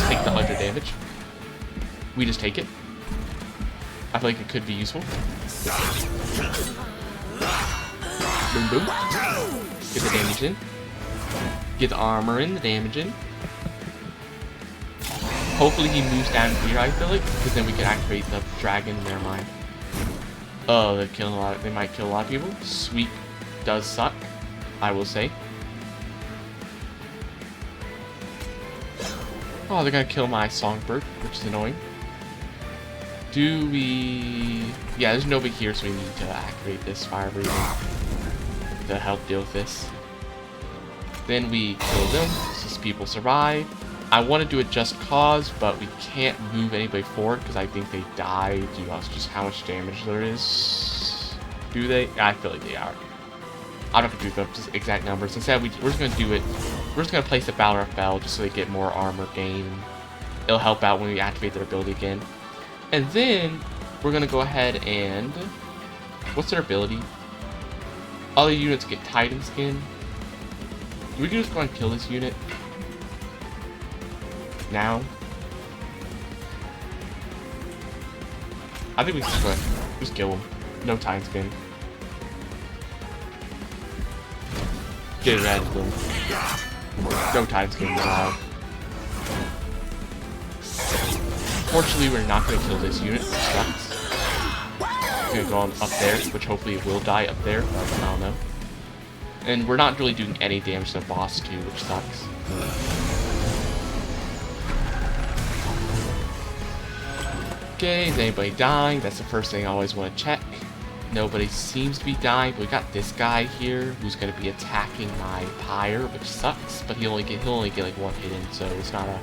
S1: take the 100 damage. We just take it. I feel like it could be useful. Boom, boom. Get the damage in. Get the armor in, the damage in. Hopefully he moves down here, I feel like, because then we can activate the dragon. Never mind. Oh, they're killing a lot. They might kill a lot of people. Sweep does suck, I will say. Oh, they're gonna kill my songbird, which is annoying. Do we... Yeah, there's nobody here, so we need to activate this fire breathing to help deal with this. Then we kill them, since people survive. I want to do a just cause, but we can't move anybody forward because I think they die due to just how much damage there is. Do they? I feel like they are. I don't have to do the exact numbers. Instead, we're just going to do it. We're just going to place the Valor of Bell just so they get more armor gain. It'll help out when we activate their ability again. And then we're going to go ahead and... What's their ability? All the units get Titan Skin. We can just go and kill this unit. Now. I think we can just kill him. No Titan Skin. Get rid of them. No Titan Skin allowed. Fortunately, we're not going to kill this unit, which sucks. It's going to go on up there, which hopefully it will die up there, but I don't know. And we're not really doing any damage to the boss too, which sucks. Okay, is anybody dying? That's the first thing I always want to check. Nobody seems to be dying, but we got this guy here who's going to be attacking my pyre, which sucks. But he'll only get like one hit in, so it's not a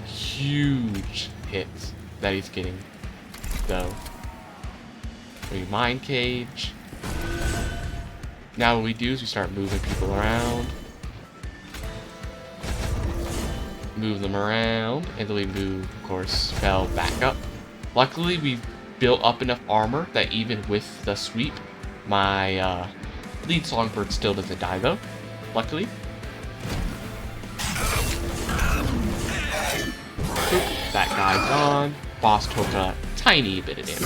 S1: huge hit that he's getting. So, we Mind Cage. Now what we do is we start moving people around. Move them around, and then we move, of course, Spell back up. Luckily, we've built up enough armor that even with the sweep, my lead songbird still doesn't die, though. Luckily. Oop, that guy's gone. Boss took a tiny bit of damage.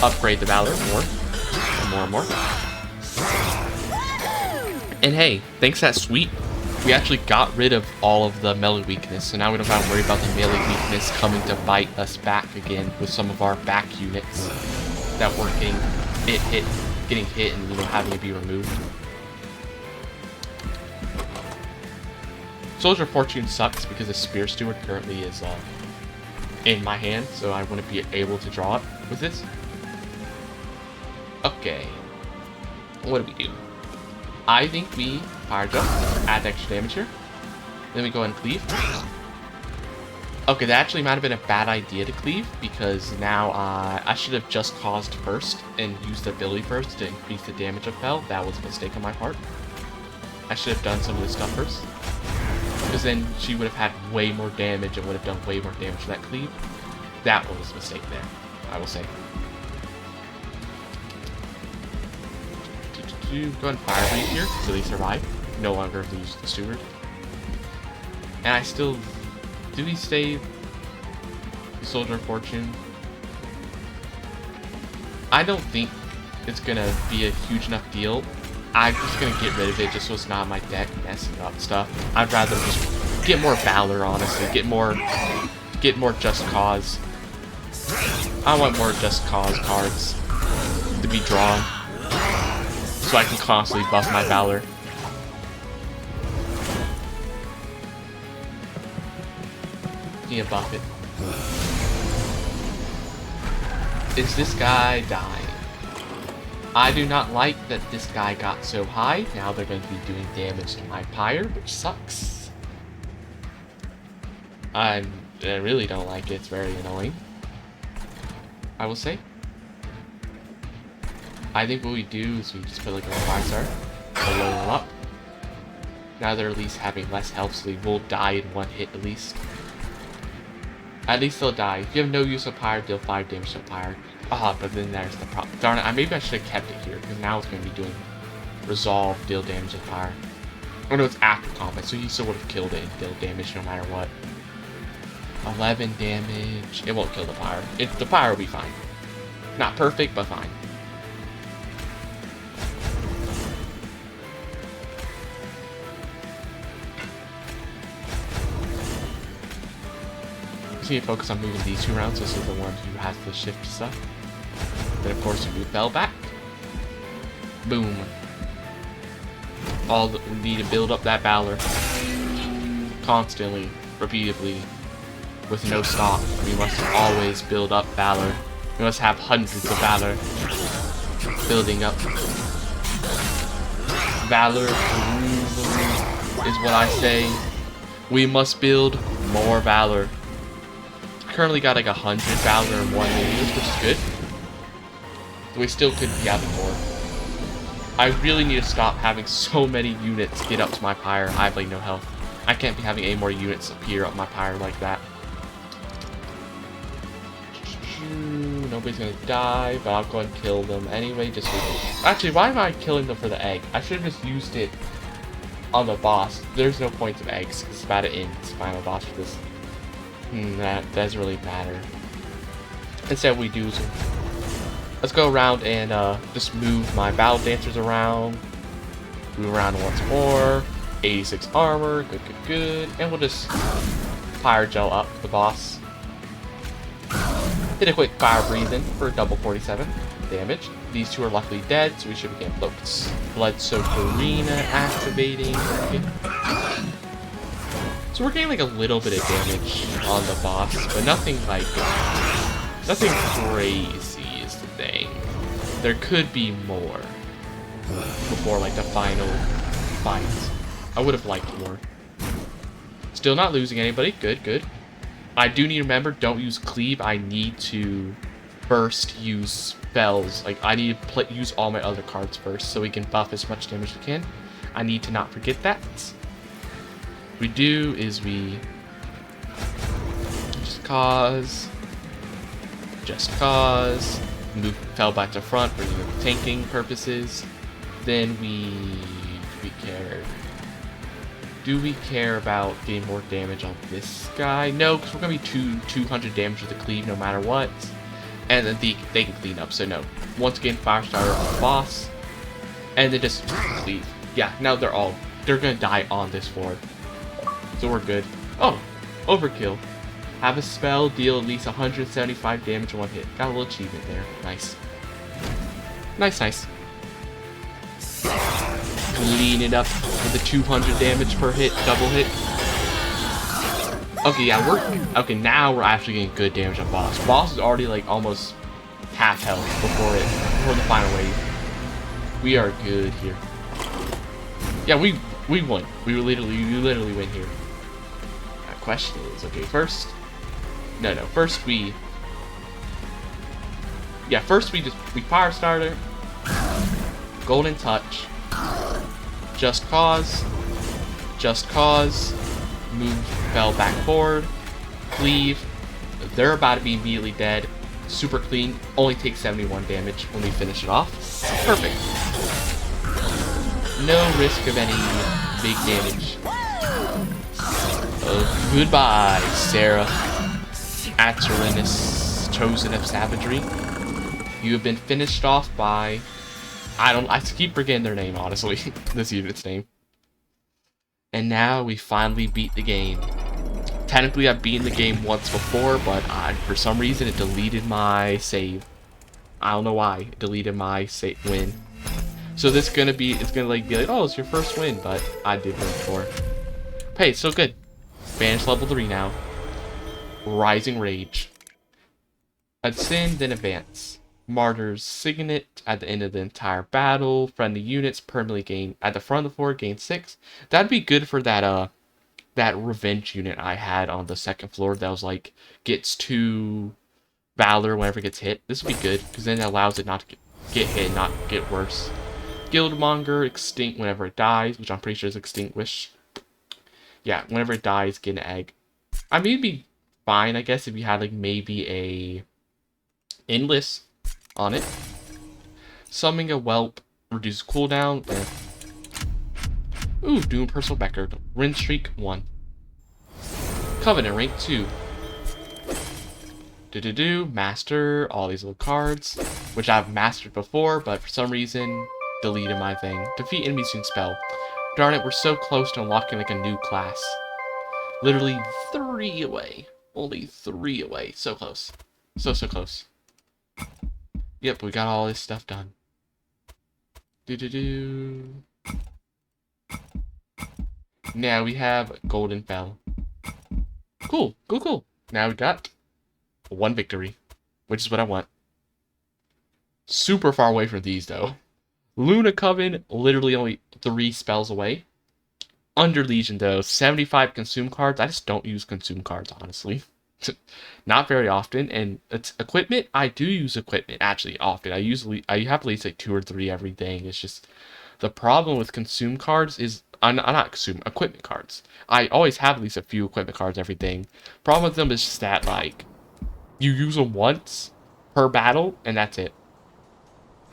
S1: Upgrade the Valor more. And more. And hey, thanks to that sweep, we actually got rid of all of the melee weakness, so now we don't have to worry about the melee weakness coming to bite us back again with some of our back units that were getting hit and having to be removed. Soldier Fortune sucks because the Spear Steward currently is in my hand, so I wouldn't be able to draw it with this. Okay, what do we do? I think we fire jump, add extra damage here. Then we go and cleave. Okay, that actually might have been a bad idea to cleave because now I should have just caused first and used the ability first to increase the damage of Bell. That was a mistake on my part. I should have done some of this stuff first. Because then she would have had way more damage and would have done way more damage to that cleave. That was a mistake there, I will say. Go ahead and fire breathe here so they survive. No longer lose the steward. And I still... Do we save the Soldier of Fortune? I don't think it's gonna be a huge enough deal. I'm just gonna get rid of it just so it's not on my deck messing up stuff. I'd rather just get more Valor, honestly. Get more Just Cause. I want more Just Cause cards to be drawn, so I can constantly buff my Valor. Need to buff it. Is this guy dying? I do not like that this guy got so high. Now they're going to be doing damage to my pyre, which sucks. I really don't like it. It's very annoying, I will say. I think what we do is we just put like a 5-star, load them up. Now they're at least having less health, so they will die in one hit at least. At least they'll die. If you have no use of Pyre, deal 5 damage to Pyre. Ah, but then there's the problem. Darn it, maybe I should have kept it here, because now it's going to be doing Resolve, deal damage to Pyre. Oh no, it's after combat, so he still would have killed it and dealt damage no matter what. 11 damage. It won't kill the Pyre. The Pyre will be fine. Not perfect, but fine. Just need to focus on moving these 2 rounds. This is the one who has the shift stuff. Then of course we fell back. Boom. We need to build up that Valor. Constantly, repeatedly, with no stop. We must always build up Valor. We must have hundreds of Valor. Building up. Valor is what I say. We must build more Valor. Currently got like 100 Valor in 1 minute, which is good. We still could be having more. I really need to stop having so many units get up to my Pyre. I have like no health. I can't be having any more units appear up my Pyre like that. Nobody's gonna die, but I'll go and kill them anyway. Actually, why am I killing them for the egg? I should have just used it on the boss. There's no point of eggs, because it's about to end. It's the final boss for this. That doesn't really matter. Instead, we do some. Let's go around and just move my Battle Dancers around. Move around once more. 86 armor, good, good, good. And we'll just Pyre Gel up the boss. Did a quick fire breathing for double 47 damage. These 2 are luckily dead, so we should begin focus. Blood-soaked arena activating. Okay. So we're getting like a little bit of damage on the boss, but nothing like nothing crazy is the thing. There could be more before like the final fight. I would have liked more. Still not losing anybody. Good, good. I do need to remember, don't use Cleave. I need to first use spells. Like, I need to use all my other cards first so we can buff as much damage as we can. I need to not forget that. What we do is we just cause, move fell back to front for tanking purposes. Then do we care about getting more damage on this guy? No, because we're going to be 200 damage with the Cleave no matter what. And then they can clean up, so no. Once again, Firestarter on the boss. And then just Cleave. Yeah, now they're going to die on this floor. So we're good. Oh, overkill. Have a spell, deal at least 175 damage in 1 hit. Got a little achievement there. Nice. Nice, nice. Clean it up with the 200 damage per hit, double hit. Okay, yeah, okay, now we're actually getting good damage on boss. Boss is already like almost half health before the final wave. We are good here. Yeah, we won. We literally win here. That question is, okay, first we Firestarter, Golden Touch, Just Cause, move, fell back forward, Cleave, they're about to be immediately dead, super clean, only takes 71 damage when we finish it off, perfect. No risk of any big damage. Goodbye, Sarah, Aterinus, chosen of savagery. You have been finished off by... I keep forgetting their name, honestly. This unit's name. And now we finally beat the game. Technically, I've beaten the game once before, but for some reason it deleted my save. I don't know why. It deleted my win. So it's gonna be like, oh, it's your first win, but I did win before. Hey, it's still good. Banish level 3 now. Rising Rage. Ascend, then advance. Martyr's Signet at the end of the entire battle. Friendly units permanently gain at the front of the floor, gain 6. That'd be good for that revenge unit I had on the second floor that was like gets 2 Valor whenever it gets hit. This would be good because then it allows it not to get hit, not get worse. Guildmonger, extinct whenever it dies, which I'm pretty sure is extinguished. Yeah, whenever it dies, get an egg. I mean, it'd be fine, I guess, if you had like maybe a endless on it. Summoning a whelp reduces cooldown. Ooh, Doom personal record. Win streak 1. Covenant rank 2. Master all these little cards, which I've mastered before, but for some reason deleted my thing. Defeat enemies using spell. Darn it, we're so close to unlocking like a new class. Literally 3 away. Only 3 away. So close. So close. Yep, we got all this stuff done. Now we have Golden Fell. Cool. Now we got 1 victory, which is what I want. Super far away from these, though. Luna Coven, literally only 3 spells away. Under Legion, though, 75 consume cards. I just don't use consume cards, honestly. Not very often. And it's equipment, I do use equipment, actually, often. I have at least like 2 or 3 every day. It's just, the problem with consume cards is, not consume, equipment cards. I always have at least a few equipment cards every day. Problem with them is just that, like, you use them once per battle, and that's it.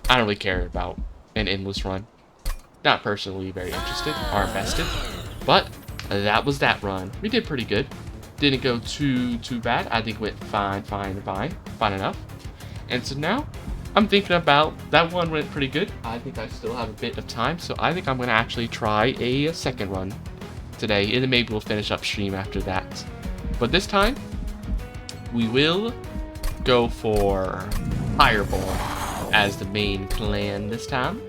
S1: I don't really care about an endless run. Not personally very interested or invested, but that was that run. We did pretty good. Didn't go too bad. I think it went fine enough. And so now, I'm thinking about, that one went pretty good. I think I still have a bit of time, so I think I'm going to actually try a second run today, and then maybe we'll finish up stream after that. But this time, we will go for Fireball as the main clan this time.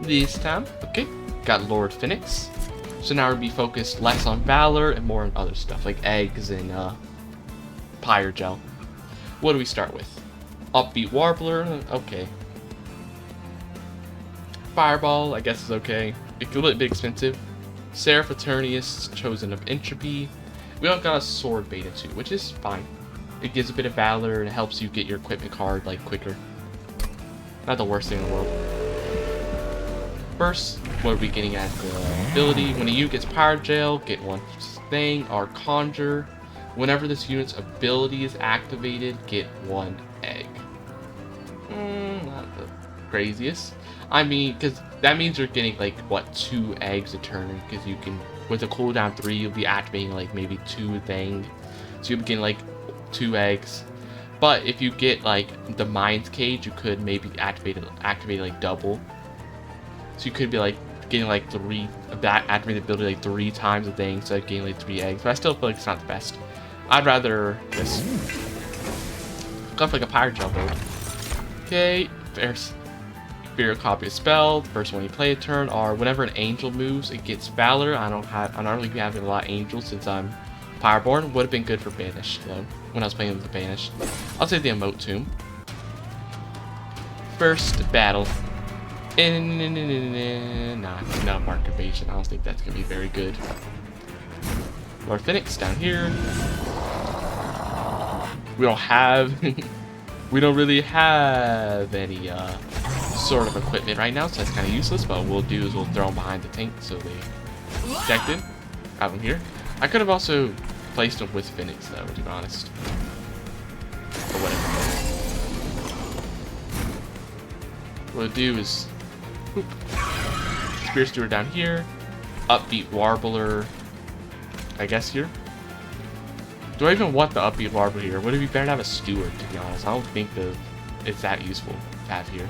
S1: Okay. Got Lord Phoenix. So now we'll be focused less on Valor and more on other stuff, like eggs and Pyre Gel. What do we start with? Upbeat Warbler, okay. Fireball, I guess is okay. It's a little bit expensive. Seraph Eternius, Chosen of Entropy. We all got a Sword Beta too, which is fine. It gives a bit of Valor and it helps you get your equipment card like quicker. Not the worst thing in the world. First, what are we getting at the ability? When a unit gets Pyre Gel, get 1 thing, or Conjure. Whenever this unit's ability is activated, get 1 egg. Not the craziest. I mean, because that means you're getting like, what, 2 eggs a turn, because you can, with a cooldown 3, you'll be activating like maybe 2 things. So you'll be getting like 2 eggs. But if you get like the Mind's Cage, you could maybe activate like double. So you could be like getting like 3, activate the ability like 3 times a day instead of getting like 3 eggs. But I still feel like it's not the best. I'd rather just go for like a Pyre Gel build. Okay, there's Fear copy a spell. The first one you play a turn, or whenever an angel moves, it gets Valor. I'm not really having a lot of angels since I'm Pyreborn. Would have been good for Banished though. When I was playing with the Banished, I'll say the Emote Tomb. First battle. Nah, Mark Evasion. I don't think that's gonna be very good. Lord Phoenix down here. We don't really have any sort of equipment right now, so that's kind of useless. But what we'll do is we'll throw them behind the tank so they protected. Have them here. I could have also placed them with Phoenix though, to be honest. Or whatever. What we'll do is Spear Steward down here. Upbeat Warbler, I guess here. Do I even want the Upbeat Warbler here? Would it be better to have a Steward, to be honest? I don't think it's that useful to have here.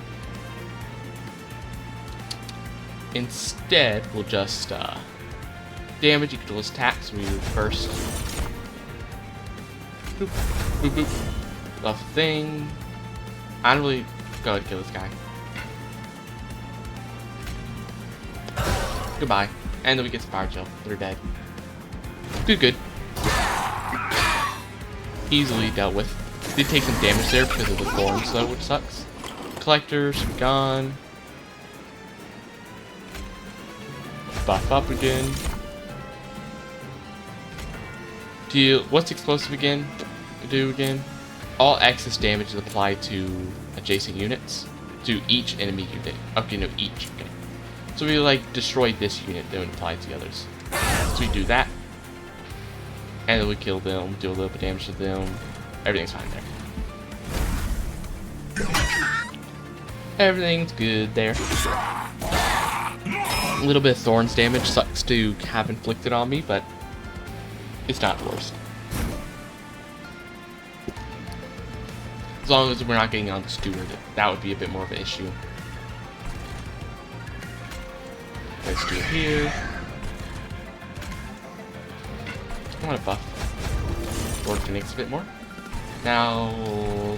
S1: Instead, we'll just damage equal his attacks. We do first. Boop, boop, boop. Left thing. I don't really go ahead and kill this guy. Goodbye. And then we get some Pyre Gel. They're dead. Good. Easily dealt with. Did take some damage there because of the thorns though, which sucks. Collectors gone. Buff up again. What's explosive again? Do again? All excess damage is applied to adjacent units. To each enemy unit. Okay, no, each. Okay. So we like destroy this unit, then apply it to the others. So we do that. And then we kill them, do a little bit of damage to them. Everything's fine there. Everything's good there. A little bit of Thorns damage sucks to have inflicted on me, but it's not the worst. As long as we're not getting on the Steward, that would be a bit more of an issue. Let's do it here. I want to buff Lord Phoenix a bit more. Now,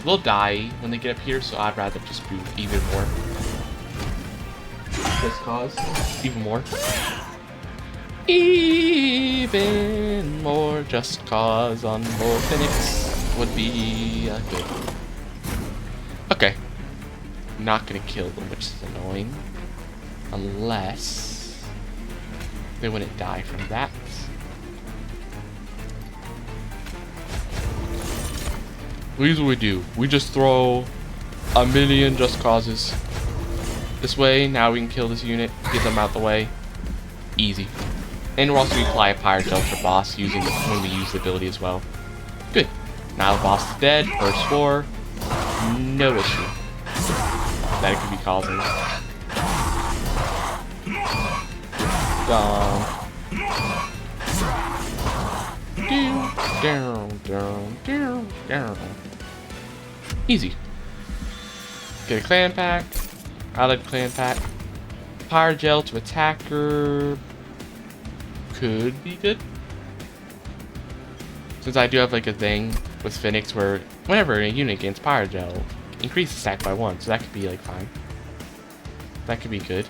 S1: they'll die when they get up here, so I'd rather just do even more. Just cause. Even more. Even more just cause on Lord Phoenix would be good. Okay. Not gonna kill them, which is annoying. Unless they wouldn't die from that. Here's what we do. We just throw a million just causes this way. Now we can kill this unit, get them out the way. Easy. And we'll also apply a Pyre Gel for boss using the, when we use the ability as well. Good. Now the boss is dead. First 4. No issue. That it could be causing. Gone. Down. Easy. Get a clan pack. I like clan pack. Pyre Gel to attacker could be good. Since I do have like a thing with Phoenix where whenever a unit gains Pyre Gel, increase the stack by 1, so that could be like fine. That could be good.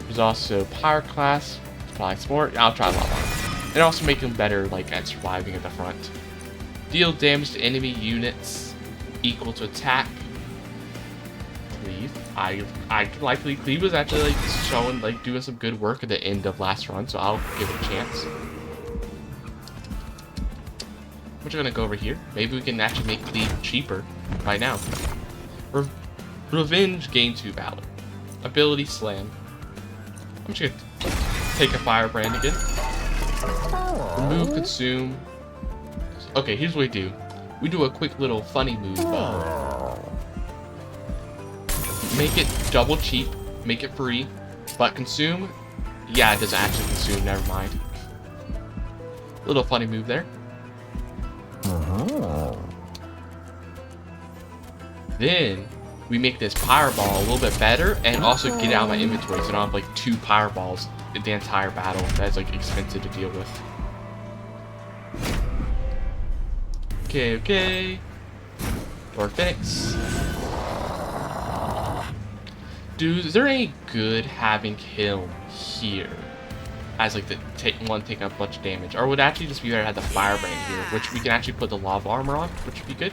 S1: There's also Pyroclast, probably Sport. I'll try Lava. And also make them better like at surviving at the front. Deal damage to enemy units equal to attack. Cleave. I like Cleave was actually like showing like doing some good work at the end of last run, so I'll give it a chance. We're just gonna go over here. Maybe we can actually make Cleave cheaper right now. Revenge gain 2 valor. Ability Slam. I'm just gonna take a Firebrand again. Remove Consume. Okay, here's what we do. We do a quick little funny move. Make it double cheap, make it free, but consume. Yeah, it doesn't actually consume. Never mind. Little funny move there. Then we make this Pyre Ball a little bit better, and also get it out of my inventory so I don't have like 2 Pyre Balls in the entire battle. That's like expensive to deal with. Okay. Lord Phoenix. Dude, is there any good having him here as like the one taking a bunch of damage? Or would it actually just be better to have the Firebrand here, which we can actually put the Lava Armor on, which would be good.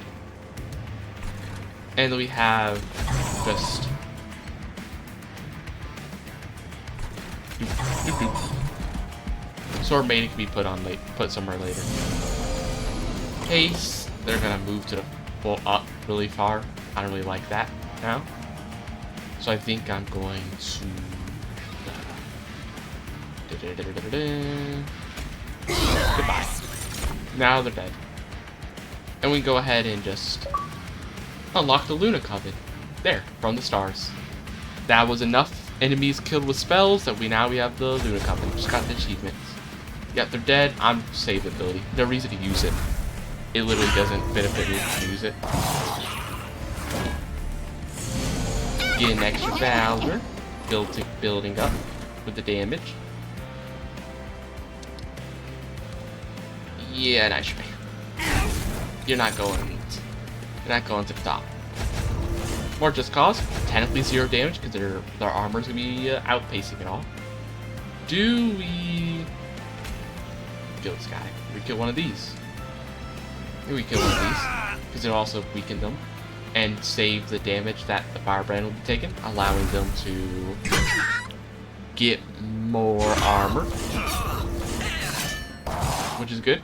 S1: And then we have just Sword Maiden can be put somewhere later. Haste, they're gonna move to the up really far. I don't really like that now. So I think I'm going to goodbye. Now they're dead. And we can go ahead and just unlock the Luna Coven. There, from the stars. That was enough enemies killed with spells that we have the Luna Coven. Just got the achievements. Yep, they're dead. I'm save the ability. No reason to use it. It literally doesn't benefit me to use it. Get an extra valor. Building up with the damage. Yeah, nice. You're not going to the top. More just cause. Technically 0 damage because their armor's gonna be outpacing it all. Do we kill this guy? We kill one of these. Maybe we kill one of these because it'll also weaken them and save the damage that the Firebrand will be taking, allowing them to get more armor, which is good.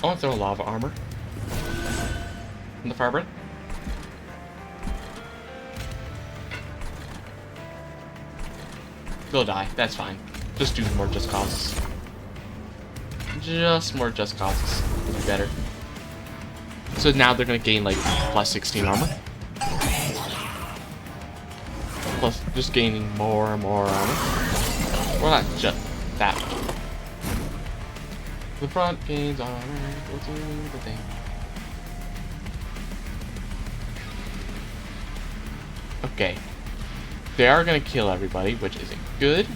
S1: I want to throw a Lava Armor from the Firebrand. They'll die. That's fine. Just do more just causes. Just more just causes. It'll be better. So now they're gonna gain like plus 16 armor. Plus just gaining more and more armor. Well, not just that much. The front gains armor. Go to the thing. Okay. They are gonna kill everybody, which isn't good.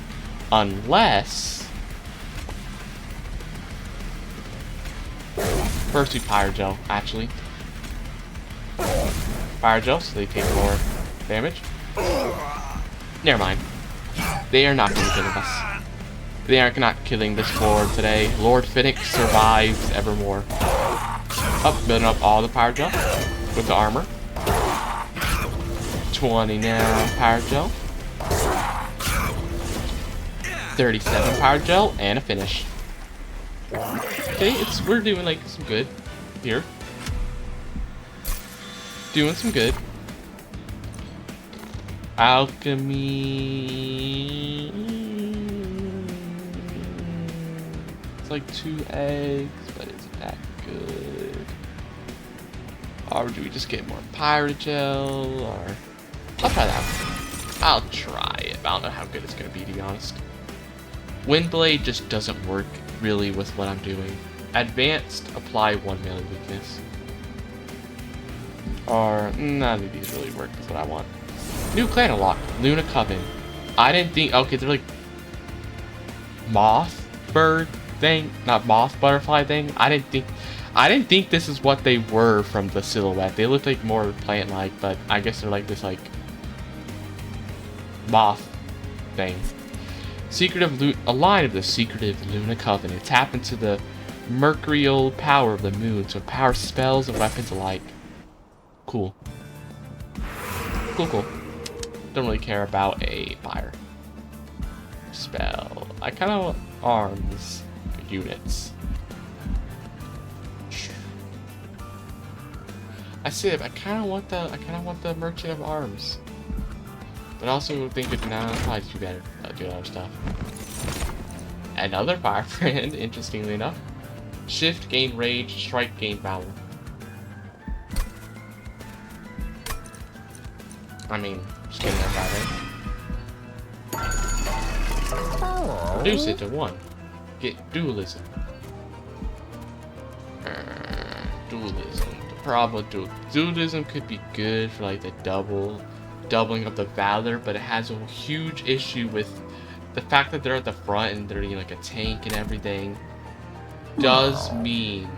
S1: Unless... First we Pyrogel, actually. Pyrogel, so they take more damage. Never mind. They are not gonna kill us. They are not killing this Lord today. Lord Phoenix survives evermore. Up, building up all the Pyrogel with the armor. 20 now, Pyrogel. 37 Pyrogel, and a finish. Okay, we're doing like some good here. Doing some good. Alchemy. It's like 2 eggs, but it's that good. Or do we just get more Pyrogel? Or I'll try that one. I'll try it. I don't know how good it's gonna be, to be honest. Windblade just doesn't work really with what I'm doing. Advanced, apply 1 melee weakness. Or none of these really work with what I want. New clan unlock, Luna Coven. I didn't think, okay, they're like moth bird thing, not moth butterfly thing. I didn't think this is what they were from the silhouette. They look like more plant-like, but I guess they're like this like moth thing. A line of the secretive Luna Coven. Tap into the mercurial power of the moon to empower spells and weapons alike. Cool. Cool. Don't really care about a fire spell. I kind of want arms units. I see it, but I kind of want the Merchant of Arms. But also think it now probably do better. Do other stuff. Another firebrand, interestingly enough. Shift gain rage, strike gain valor. I mean, just getting that firebrand. Reduce it to 1. Get dualism. Dualism. The problem with dualism could be good for like the doubling of the valor, but it has a huge issue with the fact that they're at the front and they're like a tank and everything. Does mean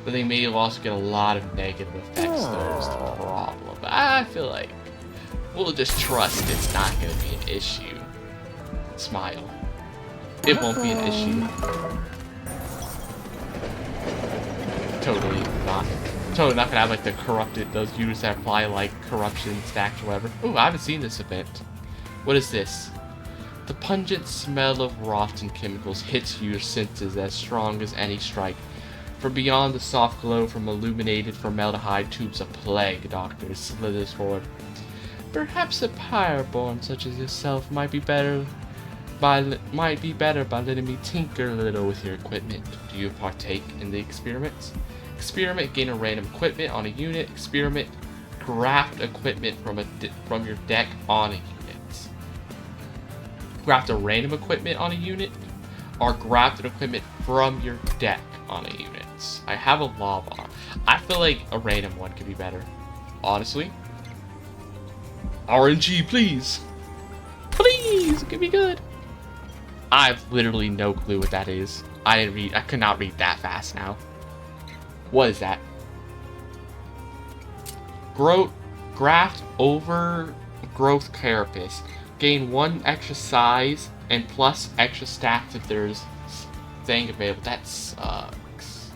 S1: that they may also get a lot of negative effects. There's the problem. But I feel like we'll just trust it's not going to be an issue. Smile. It won't be an issue. Totally not. Totally not gonna have like the corrupted, those units that apply like corruption stacks or whatever. Ooh, I haven't seen this event. What is this? The pungent smell of rotten chemicals hits your senses as strong as any strike. From beyond the soft glow from illuminated formaldehyde tubes, a plague doctor slithers forward. Perhaps a pyreborn such as yourself might be better by letting me tinker a little with your equipment. Do you partake in the experiments? Experiment, gain a random equipment on a unit. Experiment, craft equipment from your deck on a unit. Craft a random equipment on a unit, or craft an equipment from your deck on a unit. I have a lava. I feel like a random one could be better. Honestly. RNG, please. Please, it could be good. I have literally no clue what that is. I could not read that fast now. What is that? Graft overgrowth carapace. Gain 1 extra size and plus extra stats if there's thing available. That sucks.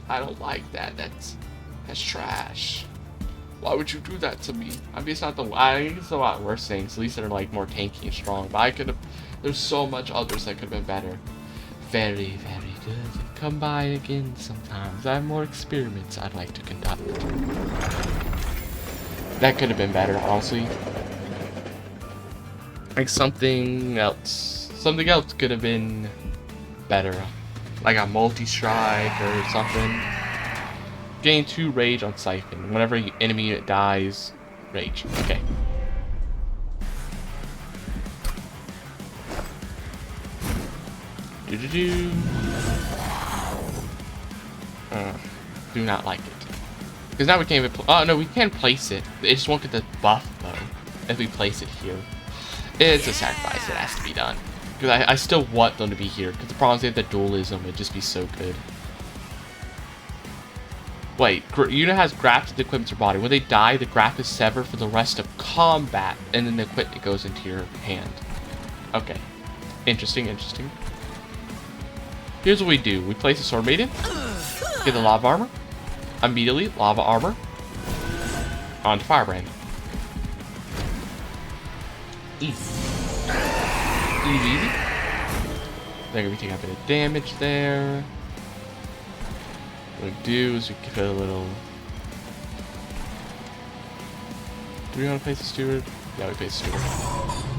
S1: I don't like that. That's trash. Why would you do that to me? I mean, it's not I think it's a lot worse things. At least they're like more tanky and strong. But there's so much others that could have been better. Very, very good. Come by again sometimes. I have more experiments I'd like to conduct. That could have been better, honestly. Like something else. Something else could have been better. Like a multi-strike or something. Gain 2 rage on Siphon. Whenever enemy unit dies, rage. Okay. Do not like it. Because now we can't even oh no, we can place it. It just won't get the buff though if we place it here. It's a sacrifice that has to be done. Because I still want them to be here. Because the problem is they have the dualism. It'd just be so good. Wait, unit has grafted equipment to their body. When they die, the graft is severed for the rest of combat. And then the equipment goes into your hand. Okay. Interesting, interesting. Here's what we do. We place a Sword Maiden. Get the Lava Armor. Immediately, Lava Armor. Onto Firebrand. Easy. Easy, easy. They're going to be taking a bit of damage there. What we do is we give it a little... Do we want to place a Steward? Yeah, we place a Steward.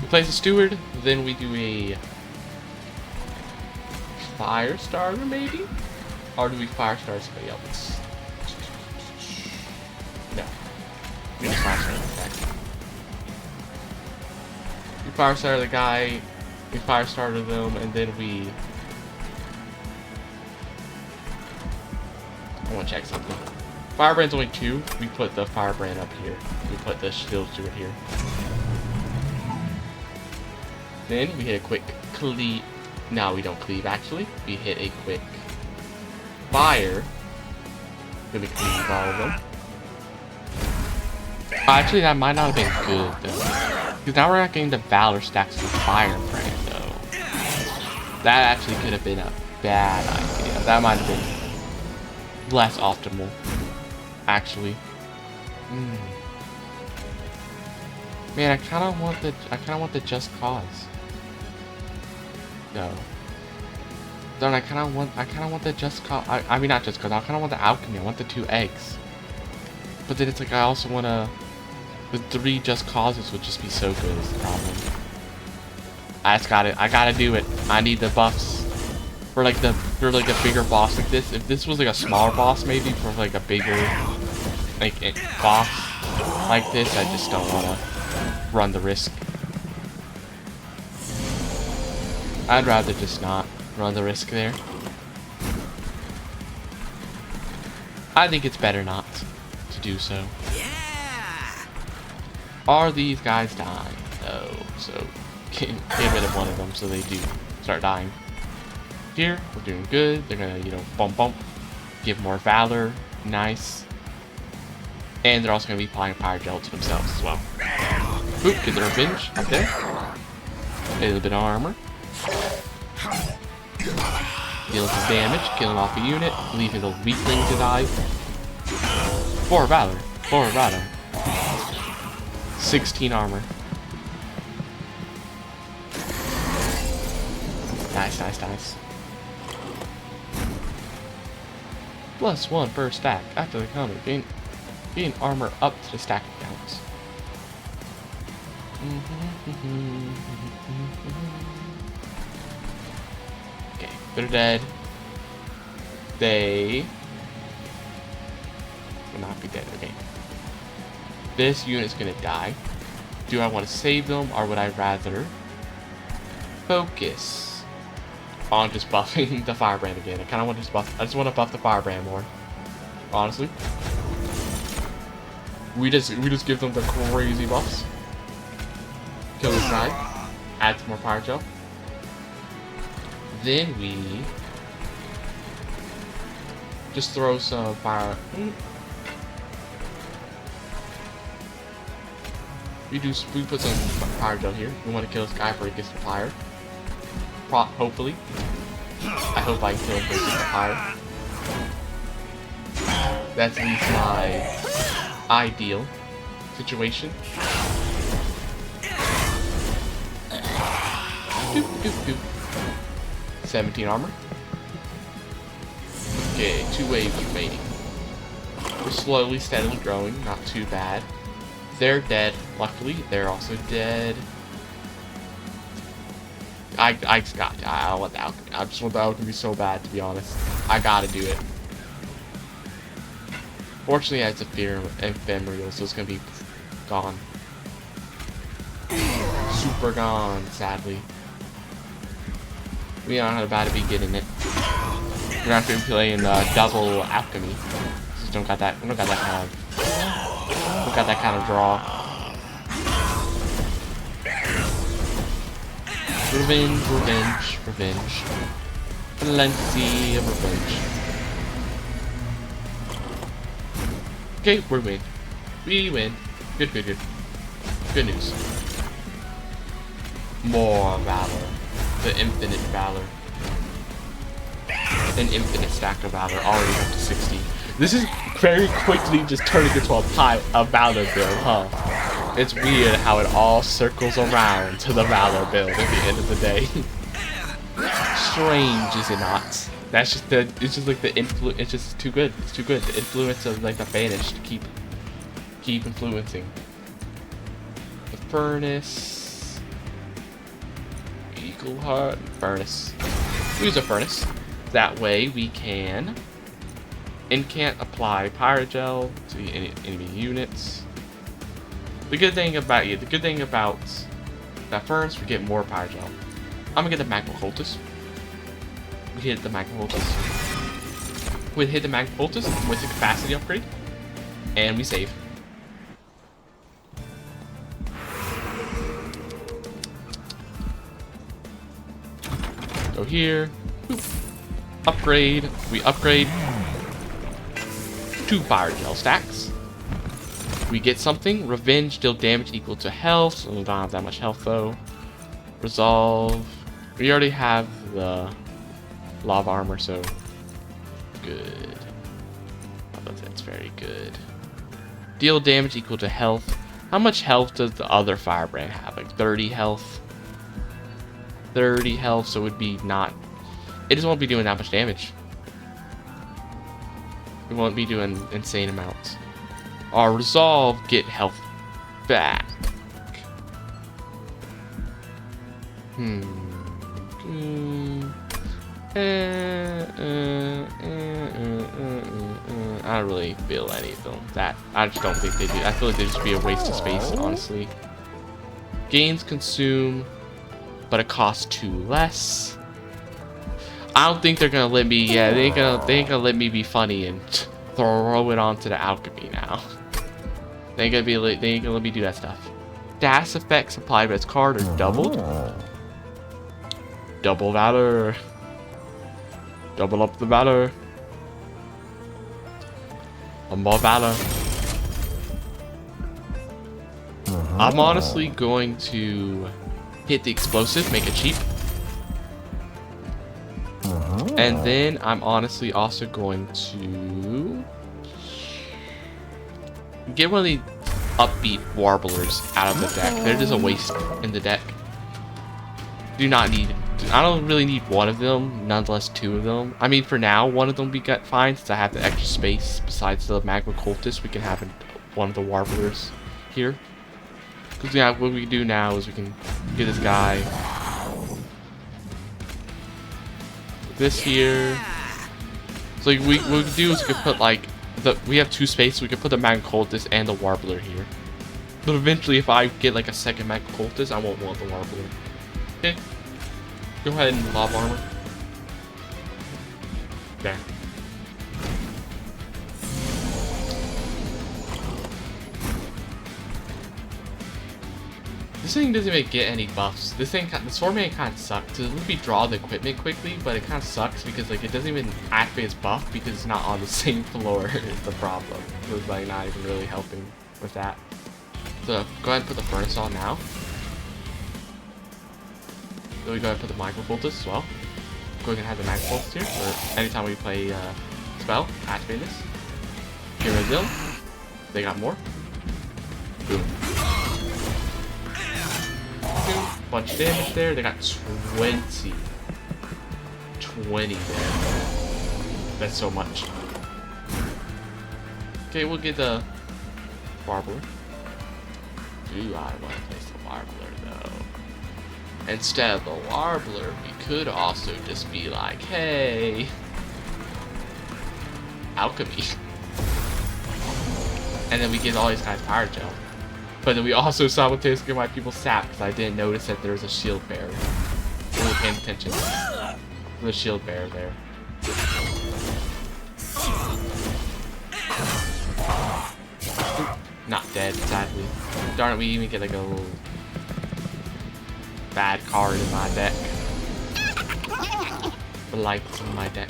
S1: We place a Steward, then we do a... Fire Starter, maybe? Or do we Fire Starter somebody else? No. We just Fire Starter the guy. We Fire Starter the guy, we Fire Starter them, and then we... I want to check something. Firebrand's only 2. We put the Firebrand up here. We put the Shield Steward here. Then we hit a quick cleave. No, we don't cleave actually. We hit a quick fire. Then we cleave all of them. Actually, that might not have been good though. Because now we're not getting the Valor stacks with Firebrand though. That actually could have been a bad idea. That might have been less optimal, actually. Man, I kind of want the Just Cause. No. Darn, I kind of want the Just Cause. I mean, not Just Cause. I kind of want the Alchemy. I want the 2 eggs. But then it's like I also want to. The 3 Just Causes would just be so good. Is the problem. I just got it. I gotta do it. I need the buffs. For like a bigger boss like this. If this was like a smaller boss maybe, for like a bigger like boss like this, I just don't want to run the risk. I'd rather just not run the risk there. I think it's better not to do so. Are these guys dying? No. So get rid of one of them so they do start dying. Here, we're doing good. They're gonna, you know, bump, give more valor, nice. And they're also gonna be applying fire gel to themselves as well. Oop, get the revenge up there. A little bit of armor. Dealing some damage, killing off a unit, leaving the weakling to die. 4 valor, 4 valor. 16 armor. Nice, nice, nice. +1 per stack after the counter. Gain armor up to the stack counts. Okay, they're dead. They will not be dead. Okay. This unit's gonna die. Do I want to save them, or would I rather focus on just buffing the Firebrand again? I kind of want to just buff. I just want to buff the Firebrand more. Honestly, we just give them the crazy buffs. Kill this guy. Add some more fire gel. Then we just throw some fire. We put some fire gel here. We want to kill this guy before he gets the fire. Hopefully. I hope I can kill him before he gets the fire. That's at least my ideal situation. Doop, doop, doop. 17 armor. Okay, 2 waves remaining. We're slowly, steadily growing. Not too bad. They're dead. Luckily, they're also dead. I just got. I want the alchemy. I just want the alchemy so bad, to be honest. I gotta do it. Fortunately, it's a ephemeral, so it's gonna be gone. Super gone, sadly. We don't know how bad to be getting it. We're gonna have to be playing double alchemy. Just don't got that. We don't got that kind of. We got that kind of draw. Revenge, revenge, revenge. Plenty of revenge. Okay, we win. We win. Good, good, good. Good news. More valor. The infinite valor. An infinite stack of valor, already up to 60. This is very quickly just turning into a pile of valor build, huh? It's weird how it all circles around to the valor build at the end of the day. Strange, is it not? That's just the. It's just like the influence. It's just too good. It's too good. The influence of like the banished to keep influencing. The furnace. Eagle heart. Furnace. Use a furnace. That way we can incant apply pyrogel to the enemy units. The good thing about that furnace, we get more pyrogel. I'm gonna get the magma cultist. We hit the magma cultist. We hit the magma cultist with the capacity upgrade, and we save. Go here. Boop. Upgrade. We upgrade 2 pyrogel stacks. We get something. Revenge, deal damage equal to health. So we don't have that much health though. Resolve. We already have the lava armor, so good. That's very good. Deal damage equal to health. How much health does the other firebrand have? Like 30 health. 30 health, so it would be not. It just won't be doing that much damage. It won't be doing insane amounts. Our resolve, get health back. I don't really feel any of them. I just don't think they do. I feel like they'd just be a waste of space, honestly. Gains consume, but it costs 2 less. I don't think they're gonna let me. Yeah, they ain't gonna let me be funny and throw it onto the alchemy now. They ain't gonna let me do that stuff. Dash effects applied by its card are doubled. Double valor. Double up the valor. More valor. I'm honestly going to hit the explosive, make it cheap. And then I'm honestly also going to get one of the upbeat warblers out of the deck. They're just a waste in the deck. Do not need. I don't really need one of them, nonetheless 2 of them. I mean, for now, one of them will be fine since I have the extra space. Besides the magma cultist, we can have one of the warblers here. Because yeah, what we can do now is we can get this guy. This here. So what we can do is we can put like we have 2 spaces. We can put the magma cultist and the warbler here. But eventually, if I get like a second magma cultist, I won't want the warbler. Okay. Go ahead and lava armor. There. This thing doesn't even get any buffs. The Swordman kind of sucks. It would be draw the equipment quickly, but it kind of sucks because like it doesn't even activate its buff because it's not on the same floor is the problem. So it's like not even really helping with that. So go ahead and put the furnace on now. Then we go ahead and put the magma cultist as well. Go ahead and have the magma cultist here for anytime we play spell. Activate this. Get rid of them. They got more. Boom. Boom. Bunch of damage there. They got 20. 20 there. That's so much. Okay, we'll get the warbler. Do I want to place the warbler though? instead of the Warbler, we could also just be like, hey, alchemy. And then we get all these guys fire gel. But then we also simultaneously get my people sap because I didn't notice that there was a shield bearer. I wasn't paying attention. There's a shield bearer there. Not dead, sadly. Darn it, we even get like a little bad card in my deck. The lights in my deck.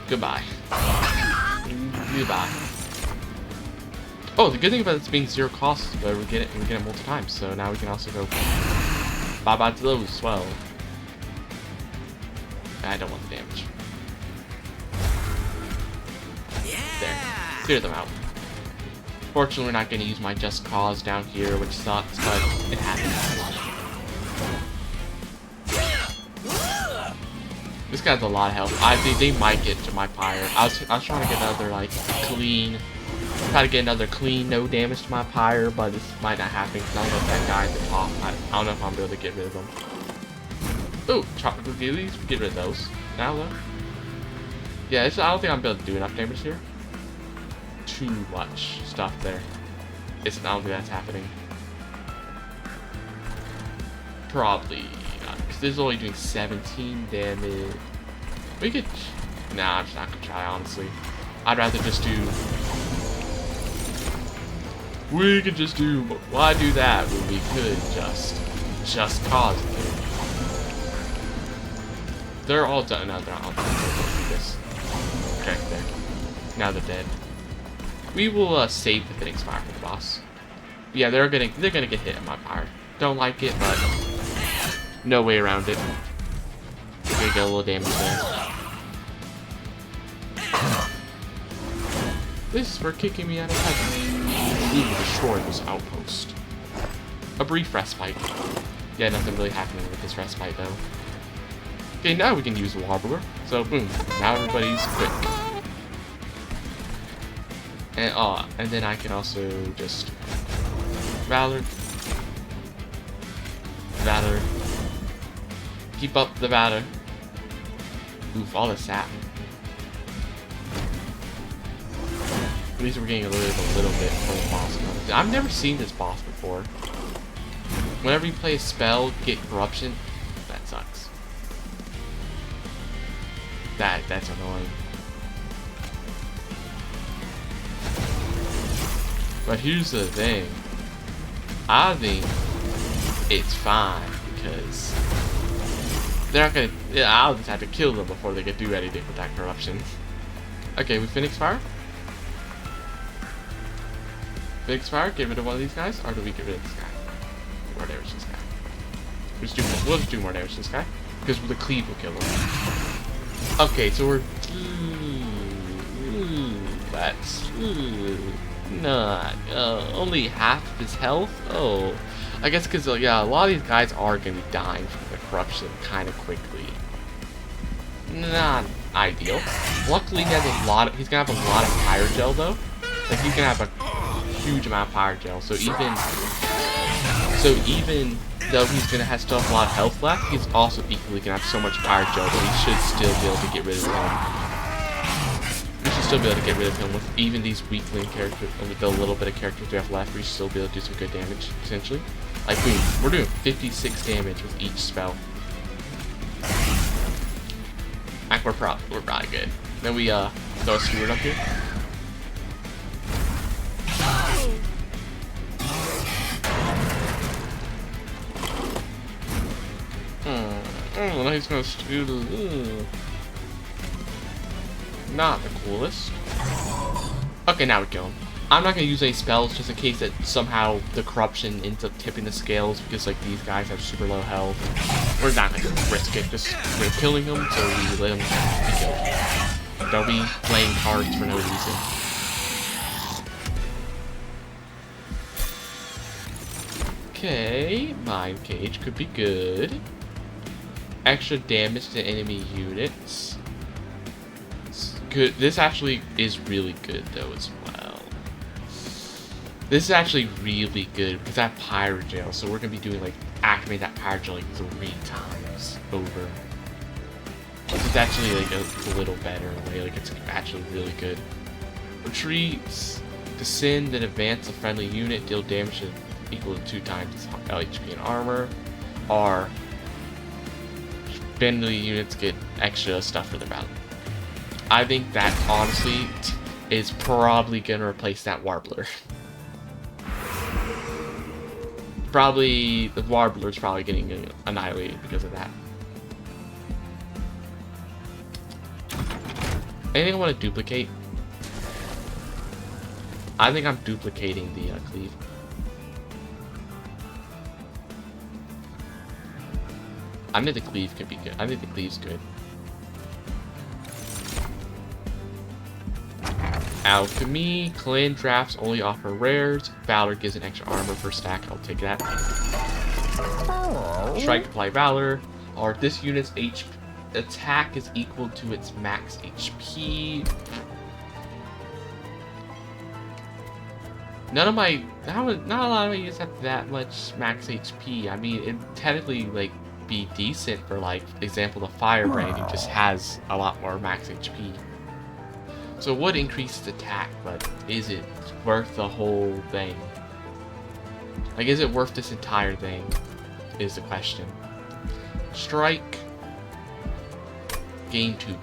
S1: Goodbye. Goodbye. Oh, the good thing about this being 0 cost is that we get it multiple times, so now we can also go bye-bye to those as well. I don't want the damage. There. Clear them out. Fortunately, we're not going to use my Just Cause down here, which sucks, but it happens. This guy's a lot of health. I think they might get to my pyre. I was trying to get another, like, clean... Try to get another clean, no damage to my pyre, but this might not happen because I don't know if that guy at the top... I don't know if I'm able to get rid of him. Ooh, chocolate gillies. Get rid of those. Now, though. Yeah, I don't think I'm able to do enough damage here. Too much stuff there. I don't think that's happening. Probably not, because this is only doing 17 damage. We could... Nah, I'm just not gonna try, honestly. I'd rather just do... We could just do... Why do that when we could just cause it? They're all done. No, they're not all done. Let's do this. Okay, there. Now they're dead. We will save the Phoenix Fire for the boss. Yeah, they're gonna get hit in my pyre. Don't like it, but no way around it. We're gonna get a little damage there. This is for kicking me out of heaven. We will destroy this outpost. A brief respite. Yeah, nothing really happening with this respite though. Okay, now we can use the Warbler. So boom, now everybody's quick. And then I can also just Valor. Keep up the Valor. Oof, all the sap. At least we're getting a little bit for the boss. I've never seen this boss before. Whenever you play a spell, get corruption. That sucks. That's annoying. But here's the thing. I think it's fine because they're not gonna. Yeah, I'll just have to kill them before they can do anything with that corruption. Okay, we Phoenix Fire. Phoenix Fire. Get rid of one of these guys, or do we get rid of this guy? More damage to this guy. We'll just do more damage to this guy because the cleave will kill him. Okay, so we're. That's not only half of his health. Oh, I guess because yeah, a lot of these guys are gonna be dying from the corruption kind of quickly. Not ideal. Luckily, he has a lot of. He's gonna have a lot of pyre gel though. Like he's gonna have a huge amount of pyre gel. So even though he's gonna have still have a lot of health left, he's also equally gonna have so much pyre gel that he should still be able to get rid of him. We should still be able to get rid of him with even these weakling characters, with the little bit of characters we have left. We should still be able to do some good damage, essentially. Like boom, we're doing 56 damage with each spell. Like we're probably good. Then we throw a steward up here. Oh, he's gonna steal. Not the coolest. Okay, now we kill him. I'm not gonna use any spells just in case that somehow the corruption ends up tipping the scales because like these guys have super low health. We're not gonna risk it. Just we're killing him, so we let him be killed. Don't be playing cards for no reason. Okay, Mind Cage could be good. Extra damage to enemy units. It's good. This actually is really good though as well. This is actually really good because I have Pyrogel, so we're gonna be doing like activate that Pyrogel like 3 times over. It's actually like a little better in a way, like it's actually really good. Retreats, descend, then advance a friendly unit, deal damage equal to 2 times HP and armor. Or friendly units get extra stuff for their battle. I think that honestly is probably gonna replace that Warbler. Probably the Warbler's probably getting annihilated because of that. Anything I want to duplicate? I think I'm duplicating the cleave. I think the cleave could be good. I think the cleave's good. Alchemy, clan drafts only offer rares. Valor gives an extra armor per stack. I'll take that. Strike, apply Valor. Or this unit's attack is equal to its max HP. Not a lot of my units have that much max HP. I mean, it technically like be decent for like example the Firebrand, who just has a lot more max HP. So it would increase its attack, but is it worth the whole thing? Like, is it worth this entire thing? Is the question. Strike. Gain 2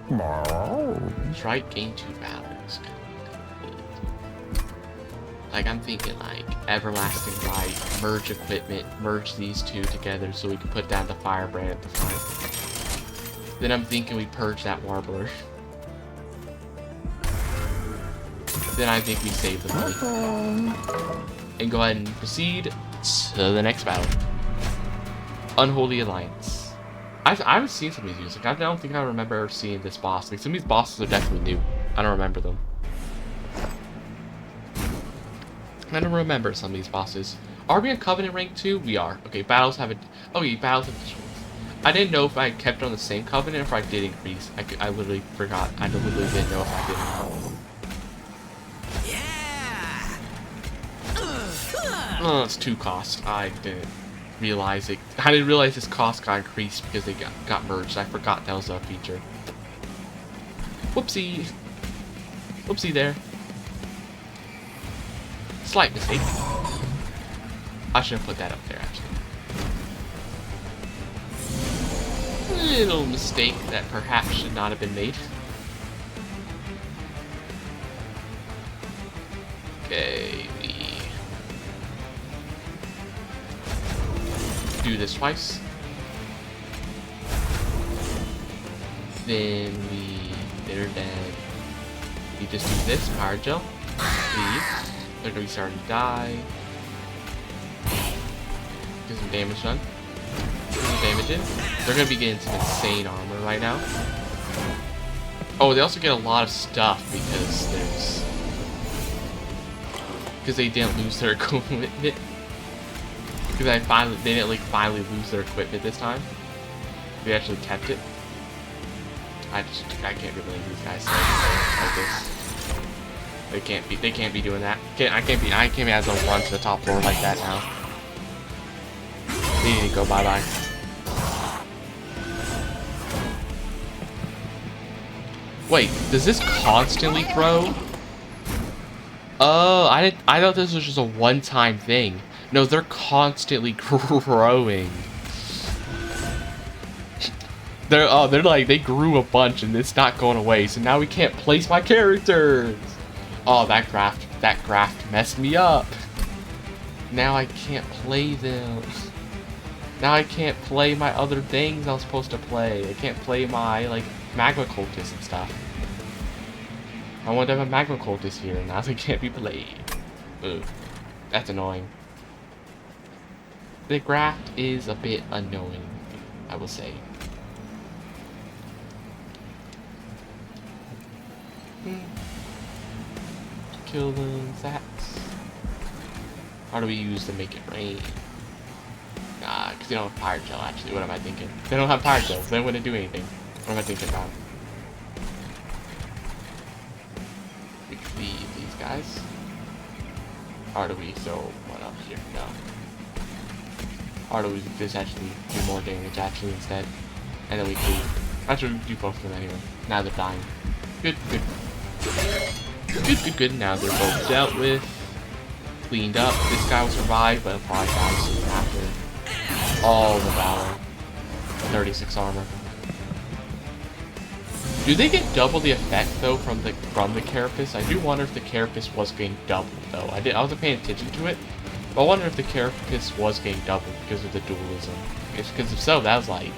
S1: Valor. Strike, gain 2 Valor. Like, I'm thinking like Everlasting Light, merge equipment, merge these two together so we can put down the Firebrand at the front. Then I'm thinking we purge that Warbler. Then I think we save the money. And go ahead and proceed to the next battle. Unholy Alliance. I haven't seen some of these units. Like, I don't think I remember seeing this boss. Like, some of these bosses are definitely new. I don't remember them. I don't remember some of these bosses. Are we in Covenant rank 2? We are. Okay, battles have a... Okay, battles have additional. I didn't know if I kept on the same Covenant or if I did increase. I literally forgot. I literally didn't know if I did. Oh, it's 2 cost. I didn't realize it. I didn't realize this cost got increased because they got merged. I forgot that was a feature. Whoopsie. Whoopsie there. Slight mistake. I should have put that up there, actually. Little mistake that perhaps should not have been made. Okay, we do this twice. Then they're dead. We just do this, Power Gel. Leave. They're gonna be starting to die. Get some damage done. Get some damage in. They're gonna be getting some insane armor right now. Oh, they also get a lot of stuff because they didn't lose their equipment. Because they didn't like finally lose their equipment this time. They actually kept it. I can't really these guys like this. They can't be doing that. I can't be as a run to the top floor like that now. They need to go bye-bye. Wait, does this constantly grow? Oh, I thought this was just a one-time thing. No, they're constantly growing. They're like, they grew a bunch and it's not going away, so now we can't place my characters. Oh, that graft messed me up. Now I can't play them. Now I can't play my other things I was supposed to play. I can't play my, like, Magma Cultist and stuff. I want to have a Magma Cultist here, and now they can't be played. Ugh. That's annoying. The graft is a bit annoying, I will say. Kill them, Zax. How do we use to make it rain? Because they don't have Fire Gel, actually. What am I thinking? They don't have Fire Gel, so they wouldn't do anything. What am I thinking about? We cleave these guys. Or do we throw one up here? No. Or do we just actually do more damage actually instead? And then we can actually do both of them anyway. Now they're dying. Good, good. Good, good, good. Now they're both dealt with. Cleaned up. This guy will survive, but he'll probably die soon after. All the valor. 36 armor. Do they get double the effect though from the carapace? I do wonder if the carapace was getting doubled though. I wasn't paying attention to it, but I wonder if the carapace was getting doubled because of the dualism. Because if so, that was like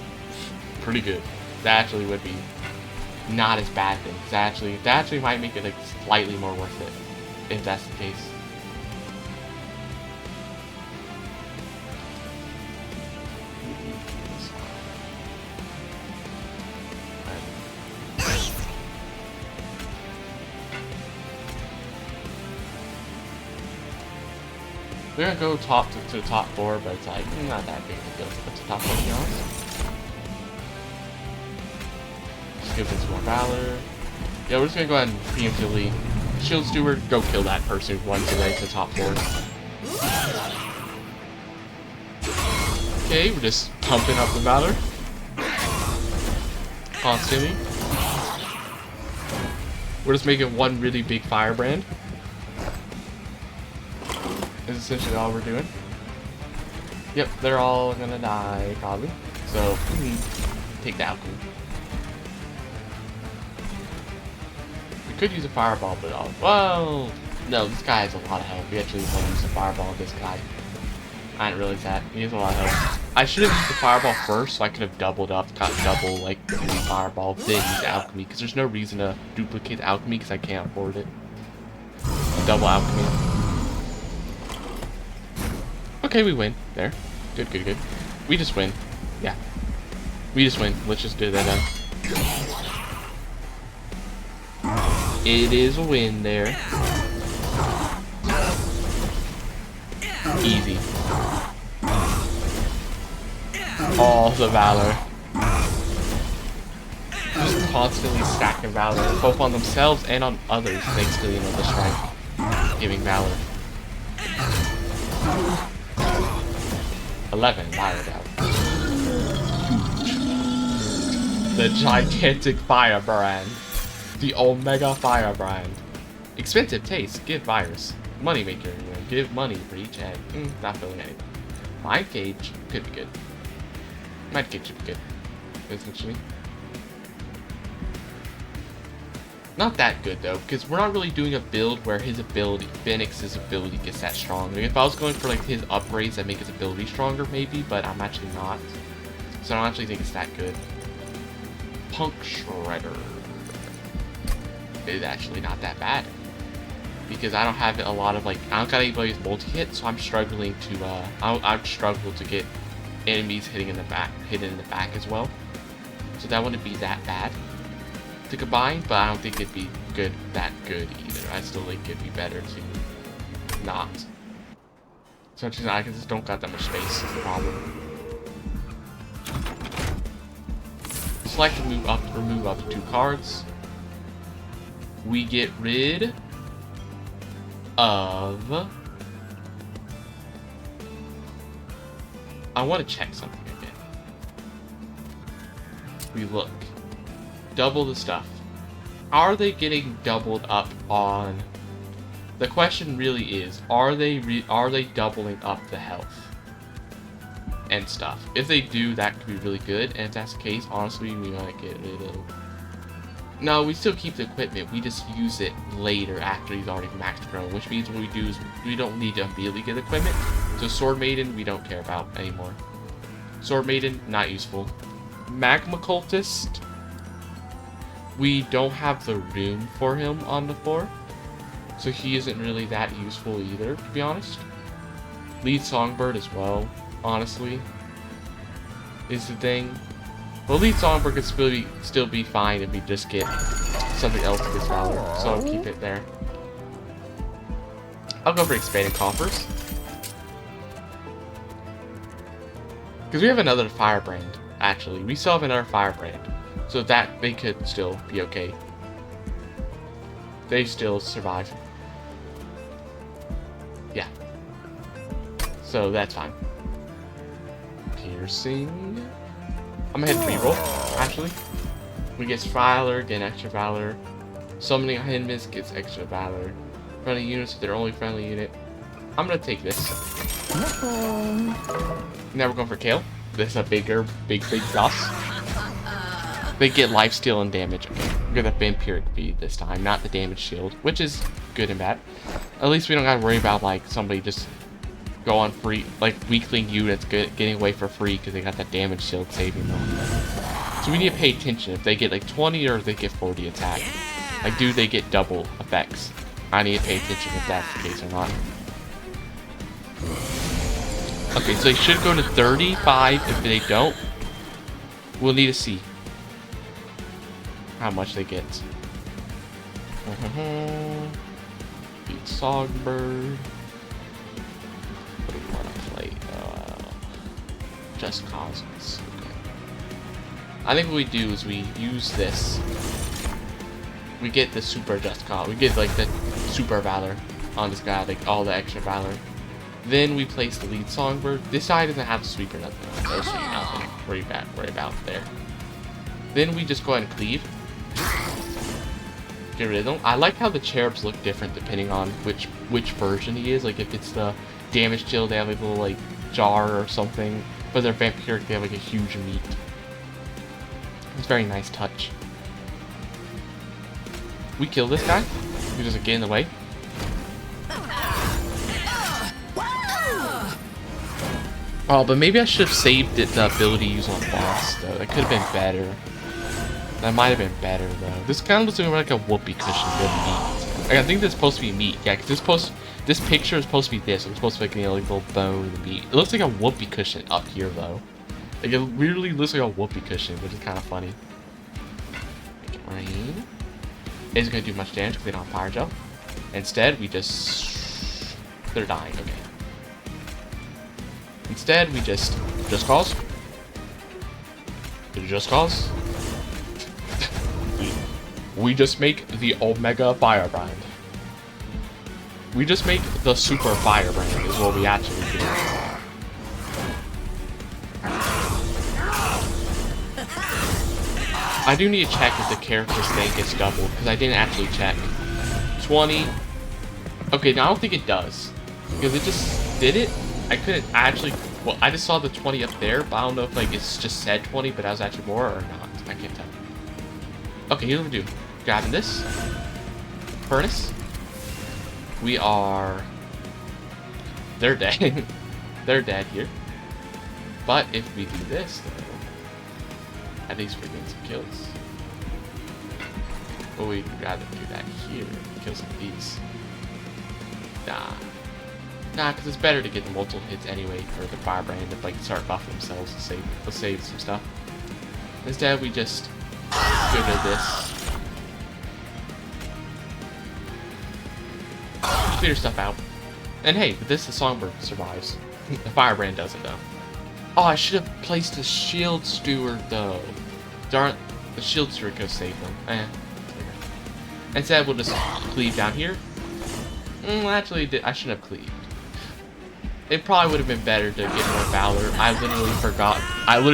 S1: pretty good. That actually would be not as bad then. That actually might make it like slightly more worth it if that's the case. We're gonna go to the top 4, but it's like not that big of a deal to go to the top 4, to be honest. Just give them some more valor. Yeah, we're just gonna go ahead and preemptively shield steward, go kill that person who runs away to the top 4. Okay, we're just pumping up the valor constantly. We're just making one really big firebrand. Is essentially all we're doing. Yep, they're all gonna die, probably. So, take the alchemy. We could use a fireball, but well, no, this guy has a lot of health. We actually want to use a fireball on this guy. I didn't realize that. He has a lot of health. I should have used the fireball first, so I could have doubled up, got double, like, the fireball, then use the alchemy, because there's no reason to duplicate the alchemy, because I can't afford it. Double alchemy. Okay, we win. There. Good, good, good. We just win. Yeah. We just win. Let's just do that now. It is a win there. Easy. All the valor. Just constantly stacking valor, both on themselves and on others, thanks to, the strike giving valor. 11 valor down. The gigantic firebrand. The Omega Firebrand. Expensive taste, give virus. Moneymaker, give money for each egg. Not feeling anything. Mind Cage could be good. Mind Cage should be good. Essentially. Not that good though, because we're not really doing a build where his ability, Phoenix's ability gets that strong. Like, if I was going for like his upgrades that make his ability stronger, maybe, but I'm actually not. So I don't actually think it's that good. Punk Shredder is actually not that bad, because I don't have a lot of I don't got anybody's multi-hit, so I'm struggling to I've struggled to get enemies hit in the back as well. So that wouldn't be that bad to combine, but I don't think it'd be that good either. I still think it'd be better to not. So I just don't got that much space is the problem. Select to remove up to 2 cards. We get rid of. I want to check something again. We look. Double the stuff. Are they getting doubled up on? The question really is: are they doubling up the health and stuff? If they do, that could be really good. And if that's the case, honestly, we might get rid of. No, we still keep the equipment. We just use it later after he's already maxed grown, which means what we do is we don't need to immediately get equipment. So Sword Maiden, we don't care about anymore. Sword Maiden, not useful. Magma Cultist. We don't have the room for him on the floor, so he isn't really that useful either, to be honest. Lead Songbird as well, honestly, is the thing. Well, Lead Songbird could still be fine if we just get something else to this valor, so I'll keep it there. I'll go for Expanded Coffers, because we have another Firebrand, actually. We still have another Firebrand. So that they could still be okay. They still survive. Yeah. So that's fine. Piercing. I'm gonna hit reroll, actually. We get Valor, get extra Valor. Summoning a hidden miss gets extra Valor. Friendly units, if they're only friendly unit. I'm gonna take this. Now we're going for Kale. This is a big boss. They get lifesteal and damage. Okay, we got the Vampiric Bead this time, not the damage shield, which is good and bad. At least we don't gotta worry about like somebody just go on free, like weakling units getting away for free because they got that damage shield saving them. So we need to pay attention if they get like 20 or if they get 40 attack. Like, do they get double effects? I need to pay attention if that's the case or not. Okay, so they should go to 35. If they don't, we'll need to see how much they get. Beat Songbird. What do we want to play? Just Causes. Okay. I think what we do is we use this. We get the super Just Cause. We get like the super Valor on this guy, like all the extra Valor. Then we place the lead Songbird. This side doesn't have a sweep or nothing. No sweep, nothing. Worry about there. Then we just go ahead and cleave. Get rid of them. I like how the cherubs look different depending on which version he is. Like if it's the damage shield, they have like a little like jar or something. But they're vampiric, they have like a huge meat. It's a very nice touch. We kill this guy. He doesn't get in the way. Oh, but maybe I should have saved it, the ability to use on boss, though. That could have been better. That might have been better, though. This kind of looks like a whoopee cushion with meat. Like, I think this is supposed to be meat. Yeah, because this picture is supposed to be this. It's supposed to be like, you know, like a little bone and meat. It looks like a whoopee cushion up here, though. Like, it really looks like a whoopee cushion, which is kind of funny. Make it rain. It isn't going to do much damage because they don't have fire gel. Instead, we just... They're dying, okay. Instead, we just cause. Just cause. We just make the Omega Firebrand. We just make the Super Firebrand is what we actually do. I do need to check if the character's thing gets doubled, because I didn't actually check. 20. Okay, now I don't think it does. Because it just did it. I couldn't actually, well, I just saw the 20 up there, but I don't know if like it's just said 20, but that was actually more or not. I can't tell. Okay, here's what we do. Grabbing this. Furnace. We are... They're dead. They're dead here. But if we do this, though, at least we're getting some kills. But we'd rather do that here. Kill some of these. Nah, because it's better to get the multiple hits anyway for the Firebrand to like start buffing themselves and save some stuff. Instead, we just go to this. Clear stuff out. And hey, with this, the Songbird survives. The Firebrand doesn't, though. Oh, I should have placed a Shield Steward, though. Darn, the Shield Steward could have saved them. Instead, we'll just cleave down here. Actually, I shouldn't have cleaved. It probably would have been better to get more Valor. I literally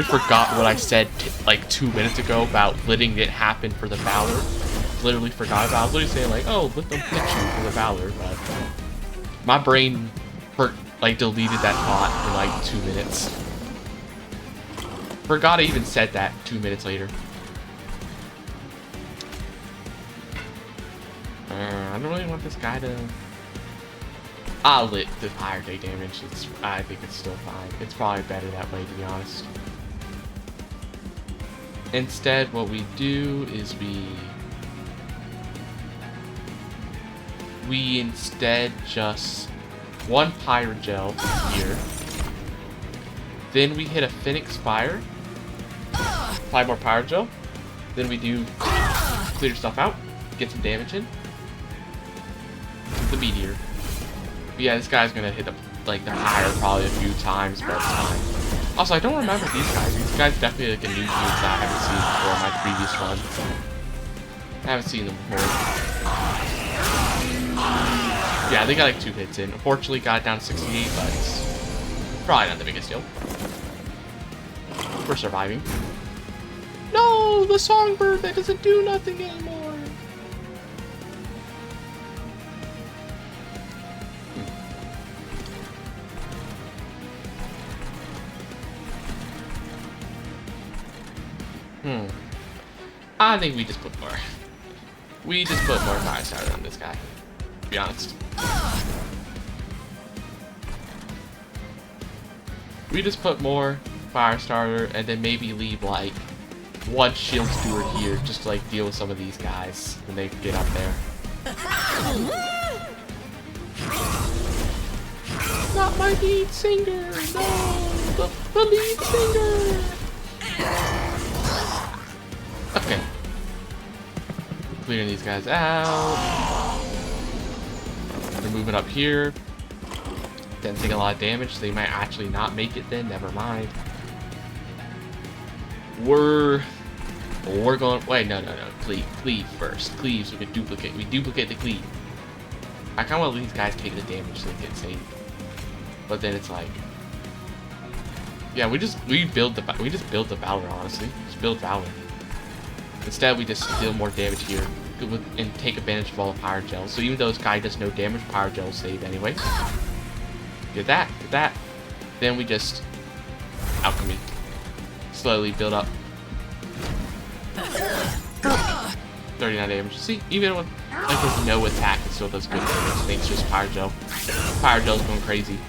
S1: forgot what I said like 2 minutes ago about letting it happen for the Valor. Literally forgot about it. I was literally saying like, oh, let them hit you for the Valor, but my brain like deleted that thought in like 2 minutes. Forgot I even said that 2 minutes later. I don't really want this guy to... I'll let the higher day damage. I think it's still fine. It's probably better that way, to be honest. Instead, what we do is we instead just one Pyro Gel here. Then we hit a Phoenix Fire. 5 more Pyro Gel. Then we do clear stuff out. Get some damage in. The Meteor. But yeah, this guy's gonna hit the higher probably a few times, but it's fine. Also, I don't remember these guys. These guys definitely like a new unit that I haven't seen before in my previous run. I haven't seen them before. Yeah, they got like 2 hits in. Unfortunately, got it down to 68, but it's probably not the biggest deal. We're surviving. No, the songbird that doesn't do nothing anymore. I think we just put more. We just put more fire starter on this guy. To be honest. We just put more fire starter and then maybe leave like 1 shield steward here just to like deal with some of these guys when they get up there. Not my lead singer! No! The lead singer! Okay. Clearing these guys out. They're moving up here. Didn't take a lot of damage, so they might actually not make it then. Never mind. We're going. Wait, no. Cleave first. Cleave so we can duplicate. We duplicate the cleave. I kind of want to let these guys take the damage so they get saved. But then it's like, yeah, we just build the Valor, honestly. Just build Valor. Instead, we just deal more damage here and take advantage of all the Pyro Gels. So even though this guy does no damage, Pyro Gels save anyway. Get that. Then we just alchemy. Slowly build up. 39 damage. See, even with like there's no attack, it still does good damage. Thanks just Pyro Gel. Pyro Gel's going crazy.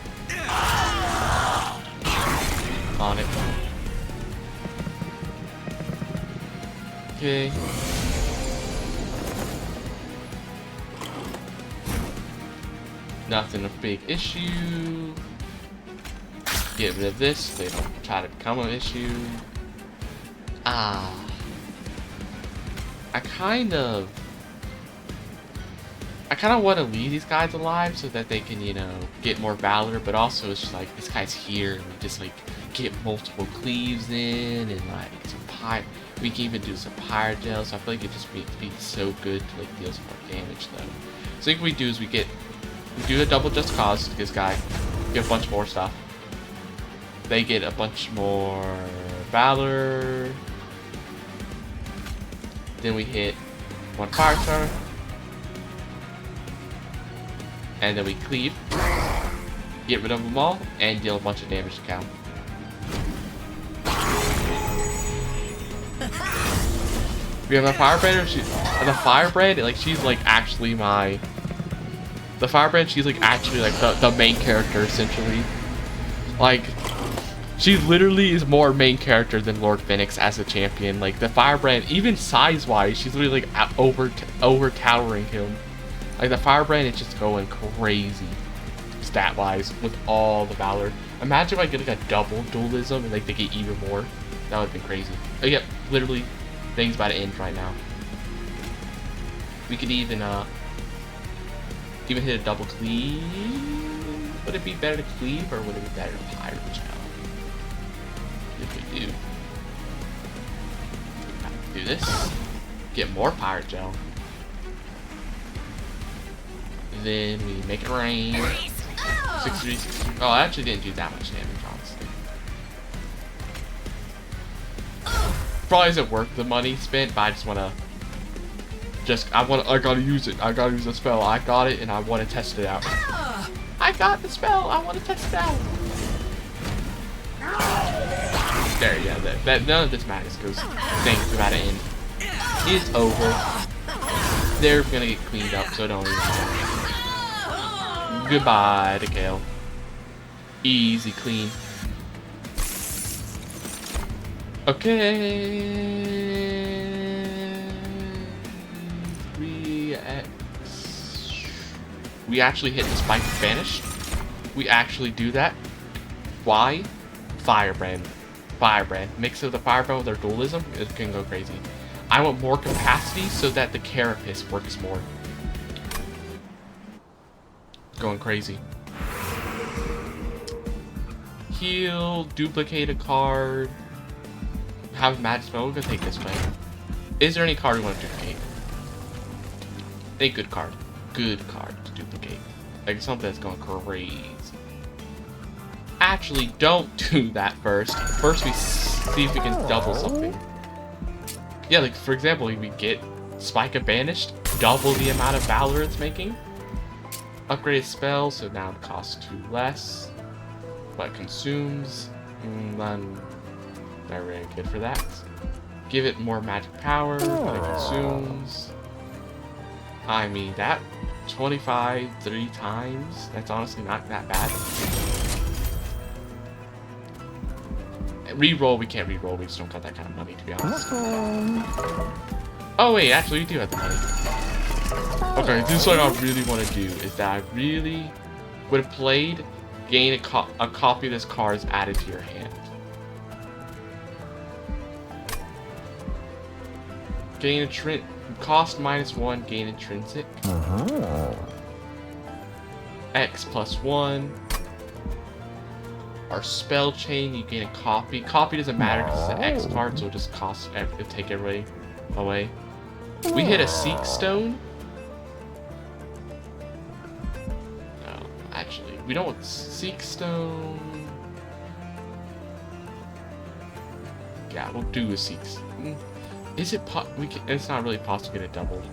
S1: On it. Okay. Nothing a big issue. Get rid of this so they don't try to become an issue. I kind of want to leave these guys alive so that they can, you know, get more Valor, but also it's just like this guy's here and we just like get multiple cleaves in and like some we can even do some Pyro Gels. So I feel like it just be so good to like deal some more damage though. So I think what we do is we do a double Just Cause to this guy, get a bunch more stuff. They get a bunch more Valor. Then we hit 1 Fire Starter. And then we cleave. Get rid of them all and deal a bunch of damage to Cal. We have a Firebrand. The Firebrand, like she's like actually my. The Firebrand, she's like actually like the main character essentially. Like, she literally is more main character than Lord Phoenix as a champion. Like the Firebrand, even size-wise, she's literally like over towering him. Like the Firebrand is just going crazy, stat-wise, with all the Valor. Imagine if I get like a double dualism and like they get even more. That would have been crazy. Oh yeah, literally, things about to end right now. We could even hit a double cleave. Would it be better to cleave or would it be better to Pyro Gel? If we do this, get more Pyro Gel. Then we make it rain. 63. Oh, I actually didn't do that much damage, honestly. Probably isn't worth the money spent, but I just wanna. I gotta use it. I gotta use the spell. I got it, and I want to test it out. I got the spell. I want to test it out. There, yeah. That none of this matters because things are about to end. It's over. They're gonna get cleaned up, so don't even matter. Goodbye to Kale. Easy clean. Okay. 3x. We actually hit the spike vanish. We actually do that. Why? Firebrand. Mix of the Firebrand with their dualism, it can go crazy. I want more capacity so that the Carapace works more. Going crazy. Heal, duplicate a card. Have magic spell. We're gonna take this way. Is there any card we want to duplicate? A good card. Good card to duplicate. Like something that's going crazy. Actually, don't do that first. First we see if we can double something. Yeah, like for example, we get Spike of Banished, double the amount of Valor it's making. Upgraded spell, so now it costs 2 less. But consumes. None. Not really good for that. Give it more magic power, but it consumes. I mean, that 25 3 times, that's honestly not that bad. Reroll, we can't reroll, we just don't got that kind of money, to be honest. Oh wait, actually we do have the money. Okay, this is what I really want to do, is that I really would have played, gain a copy of this card is added to your hand. Gain cost -1, gain intrinsic. X +1. Our spell chain, you gain a copy. Copy doesn't matter because it's an X card, so it just costs it'll take everybody away. We hit a Seek Stone. No, actually, we don't want Seek Stone. Yeah, we'll do a Seek Stone. Is it it's not really possible to get it doubled.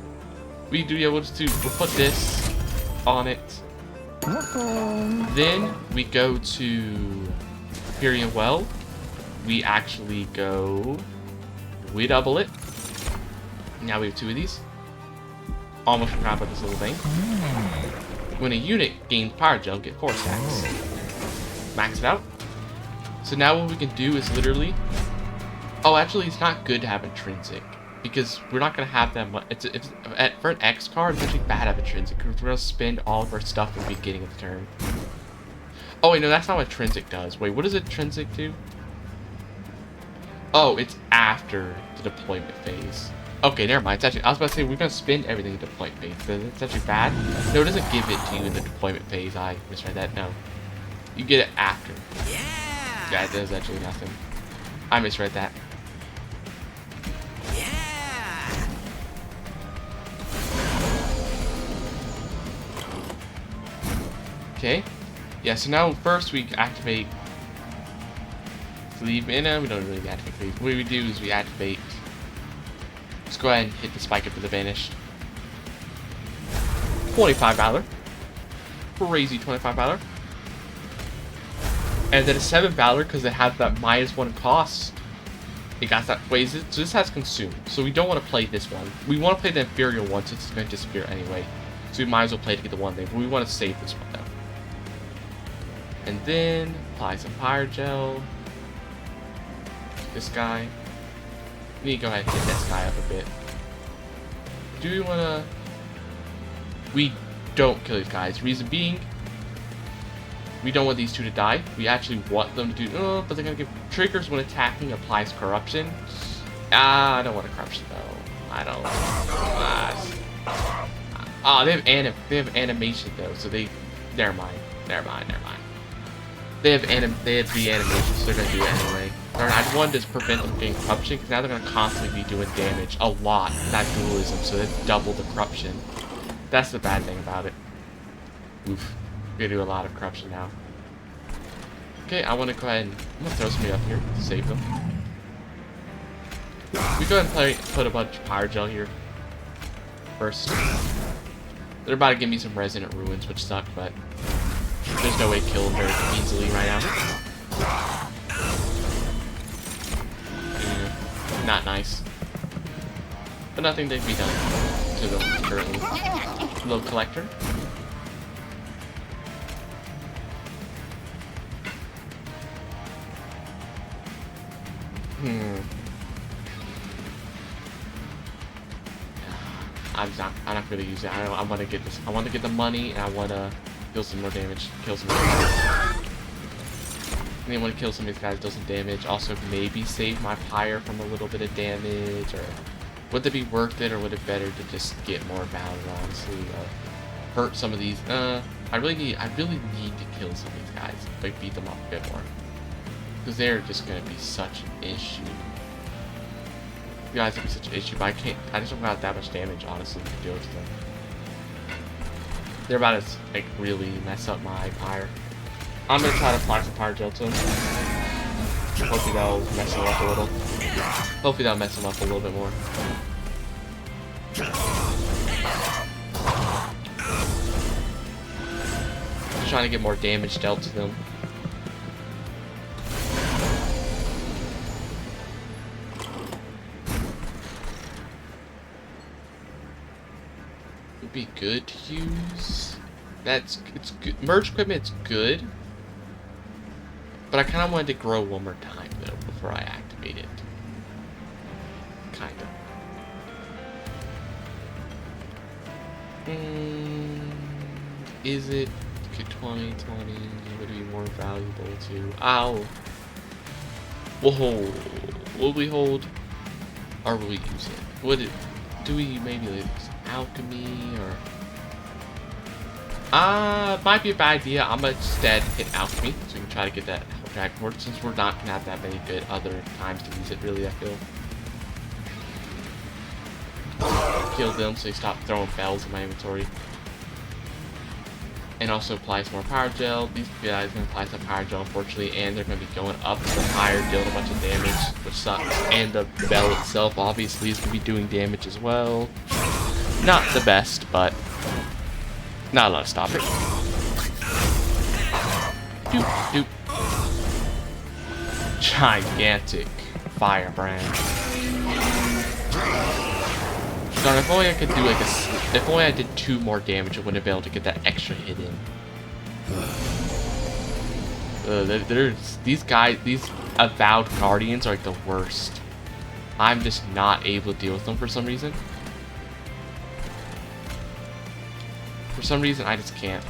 S1: We do, yeah, we'll put this on it. Then we go to Empyrean Well. We actually we double it. Now we have 2 of these. Almost forgot about this little thing. When a unit gains Power Gel, get 4 stacks. Max it out. So now what we can do is literally... Oh, actually, it's not good to have intrinsic. Because we're not going to have that much. For an X card, it's actually bad to have intrinsic. Because we're going to spend all of our stuff at the beginning of the turn. Oh, wait, no, that's not what intrinsic does. Wait, what does intrinsic do? Oh, it's after the deployment phase. Okay, never mind. It's actually, I was about to say, we're going to spend everything in the deployment phase. It's actually bad. No, it doesn't give it to you in the deployment phase. I misread that. No. You get it after. Yeah, it does actually nothing. I misread that. Okay. Yeah, so now first we activate Sleeve Mana. We don't really activate Sleeve. What we do is we activate. Let's go ahead and hit the Spike Up for the Banished. 25 Valor. Crazy 25 Valor. And then a 7 Valor because it has that -1 cost. It got that ways. So this has Consume. So we don't want to play this one. We want to play the Inferior one since it's going to disappear anyway. So we might as well play to get the one thing. But we want to save this one though. And then apply some Fire Gel. This guy. We need to go ahead and hit this guy up a bit. Do we want to... We don't kill these guys. Reason being, we don't want these 2 to die. We actually want them to do... Oh, but they're going to give triggers when attacking, applies Corruption. I don't want a Corruption though. I don't... they have animation though, so they... Never mind. They have the animation, so they're gonna do it anyway. I wanted to prevent them getting corruption, because now they're gonna constantly be doing damage a lot. That dualism, so they double the corruption. That's the bad thing about it. Oof. We're gonna do a lot of corruption now. Okay, I want to go ahead and I'm gonna throw somebody up here to save them. We go ahead and put a bunch of Power Gel here first. They're about to give me some Resonant Ruins, which suck, but there's no way to kill them very easily right now. Not nice. But nothing to be done to them currently. Little collector. I'm not gonna use it. I want to get this. I want to get the money, and I want to deal some more damage. Kill some more guys. And then want to kill some of these guys, deal some damage. Also, maybe save my Pyre from a little bit of damage. Or would it be worth it, or would it better to just get more valor? Honestly, hurt some of these. I really need to kill some of these guys. Like beat them up a bit more, because they're just gonna be such an issue. You guys would be such an issue, but I just don't got that much damage, honestly, to deal with them. They're about to like really mess up my fire. I'm gonna try to apply some fire gel to them. Hopefully that'll mess them up a little. Hopefully that'll mess them up a little bit more. Just trying to get more damage dealt to them. Would be good to use. It's good. Merge equipment's good. But I kind of wanted to grow one more time, though, before I activate it. Kind of. Is it... Could 2020 would be more valuable to... Ow! We'll hold... Will we hold? Or will we use it? Would it... Do we maybe use alchemy, or... Might be a bad idea. I'm gonna instead hit alchemy, so we can try to get that dragon horde, since we're not gonna have that many good other times to use it, really, I feel. Kill them so they stop throwing bells in my inventory. And also apply some more power gel. These guys are gonna apply some power gel, unfortunately, and they're gonna be going up to the fire, dealing a bunch of damage, which sucks. And the bell itself, obviously, is gonna be doing damage as well. Not the best, but not a lot to stop it. Doop, doop. Gigantic firebrand. Darn, if only I could do like if only I did 2 more damage, I wouldn't be able to get that extra hit in. These avowed guardians are like the worst. I'm just not able to deal with them for some reason. For some reason, I just can't.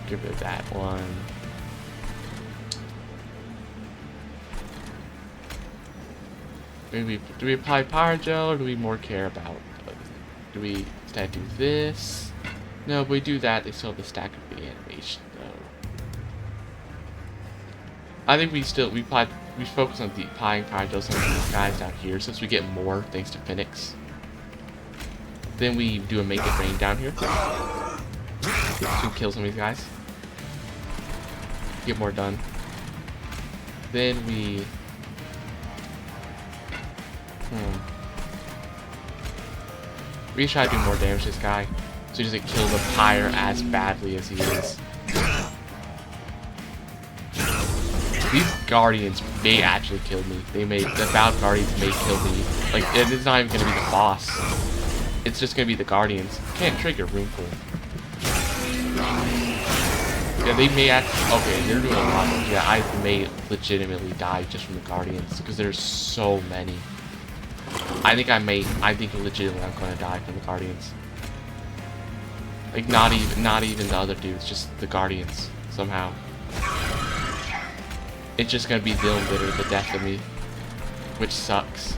S1: Get rid of that one. Maybe, do we apply power gel, or do we more care about... Do we instead do this? No, if we do that, they still have the stack of the animation, though. I think we focus on applying power gels on these guys down here, since we get more thanks to Phoenix. Then we do a make it rain down here. To kill some of these guys. Get more done. Then we... We try to do more damage to this guy, so he doesn't kill the pyre as badly as he is. These guardians may actually kill me. The Avowed Guardians may kill me. Like, it's not even gonna be the boss. It's just gonna be the guardians. Can't trigger room pool. Yeah, they may actually... Okay, they're doing a lot of... Yeah, I may legitimately die just from the guardians, because there's so many. I think legitimately I'm gonna die from the guardians. Like, not even the other dudes, just the guardians, somehow. It's just gonna be dealing with the death of me, which sucks.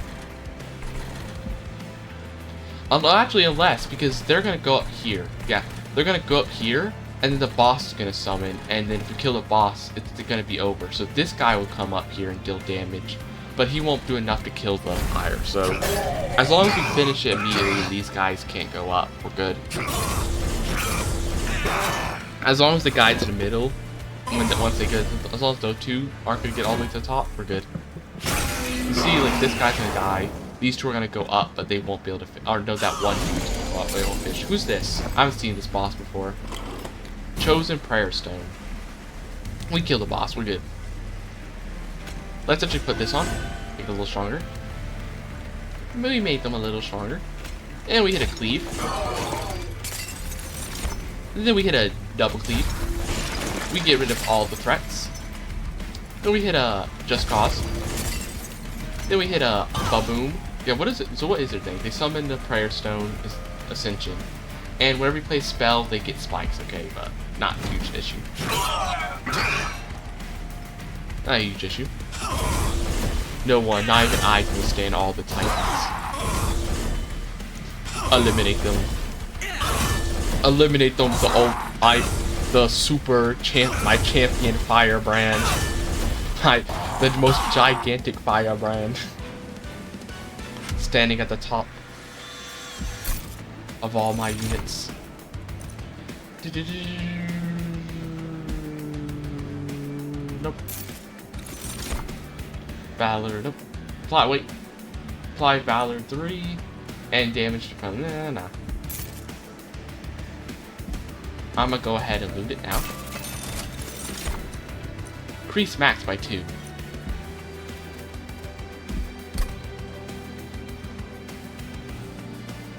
S1: Actually, unless, because they're gonna go up here. Yeah, they're gonna go up here, and then the boss is gonna summon, and then if we kill the boss, it's gonna be over. So this guy will come up here and deal damage, but he won't do enough to kill the fire. So as long as we finish it immediately, these guys can't go up. We're good. As long as the guys in the middle, once they get, as long as those 2 aren't gonna get all the way to the top, we're good. You see, like, this guy's gonna die. These 2 are gonna go up, but they won't be able to. Or no, that one dude's gonna go up, but they won't finish. Who's this? I haven't seen this boss before. Chosen Prayer Stone. We kill the boss. We're good. Let's actually put this on. Make it a little stronger. Maybe make them a little stronger. And we hit a cleave. And then we hit a double cleave. We get rid of all the threats. Then we hit a Just Cause. Then we hit a Baboom. Yeah, what is it? So what is their thing? They summon the Prayer Stone Ascension. And whenever you play spell, they get spikes, okay, but not a huge issue. Not a huge issue. No one, not even I, can withstand all the Titans. Eliminate them. Eliminate them. The super my champion firebrand. The most gigantic firebrand. Standing at the top of all my units. Nope. Valor, nope. Apply, wait. Apply Valor 3 and damage from nah. I'm gonna go ahead and loot it now. Increase max by 2.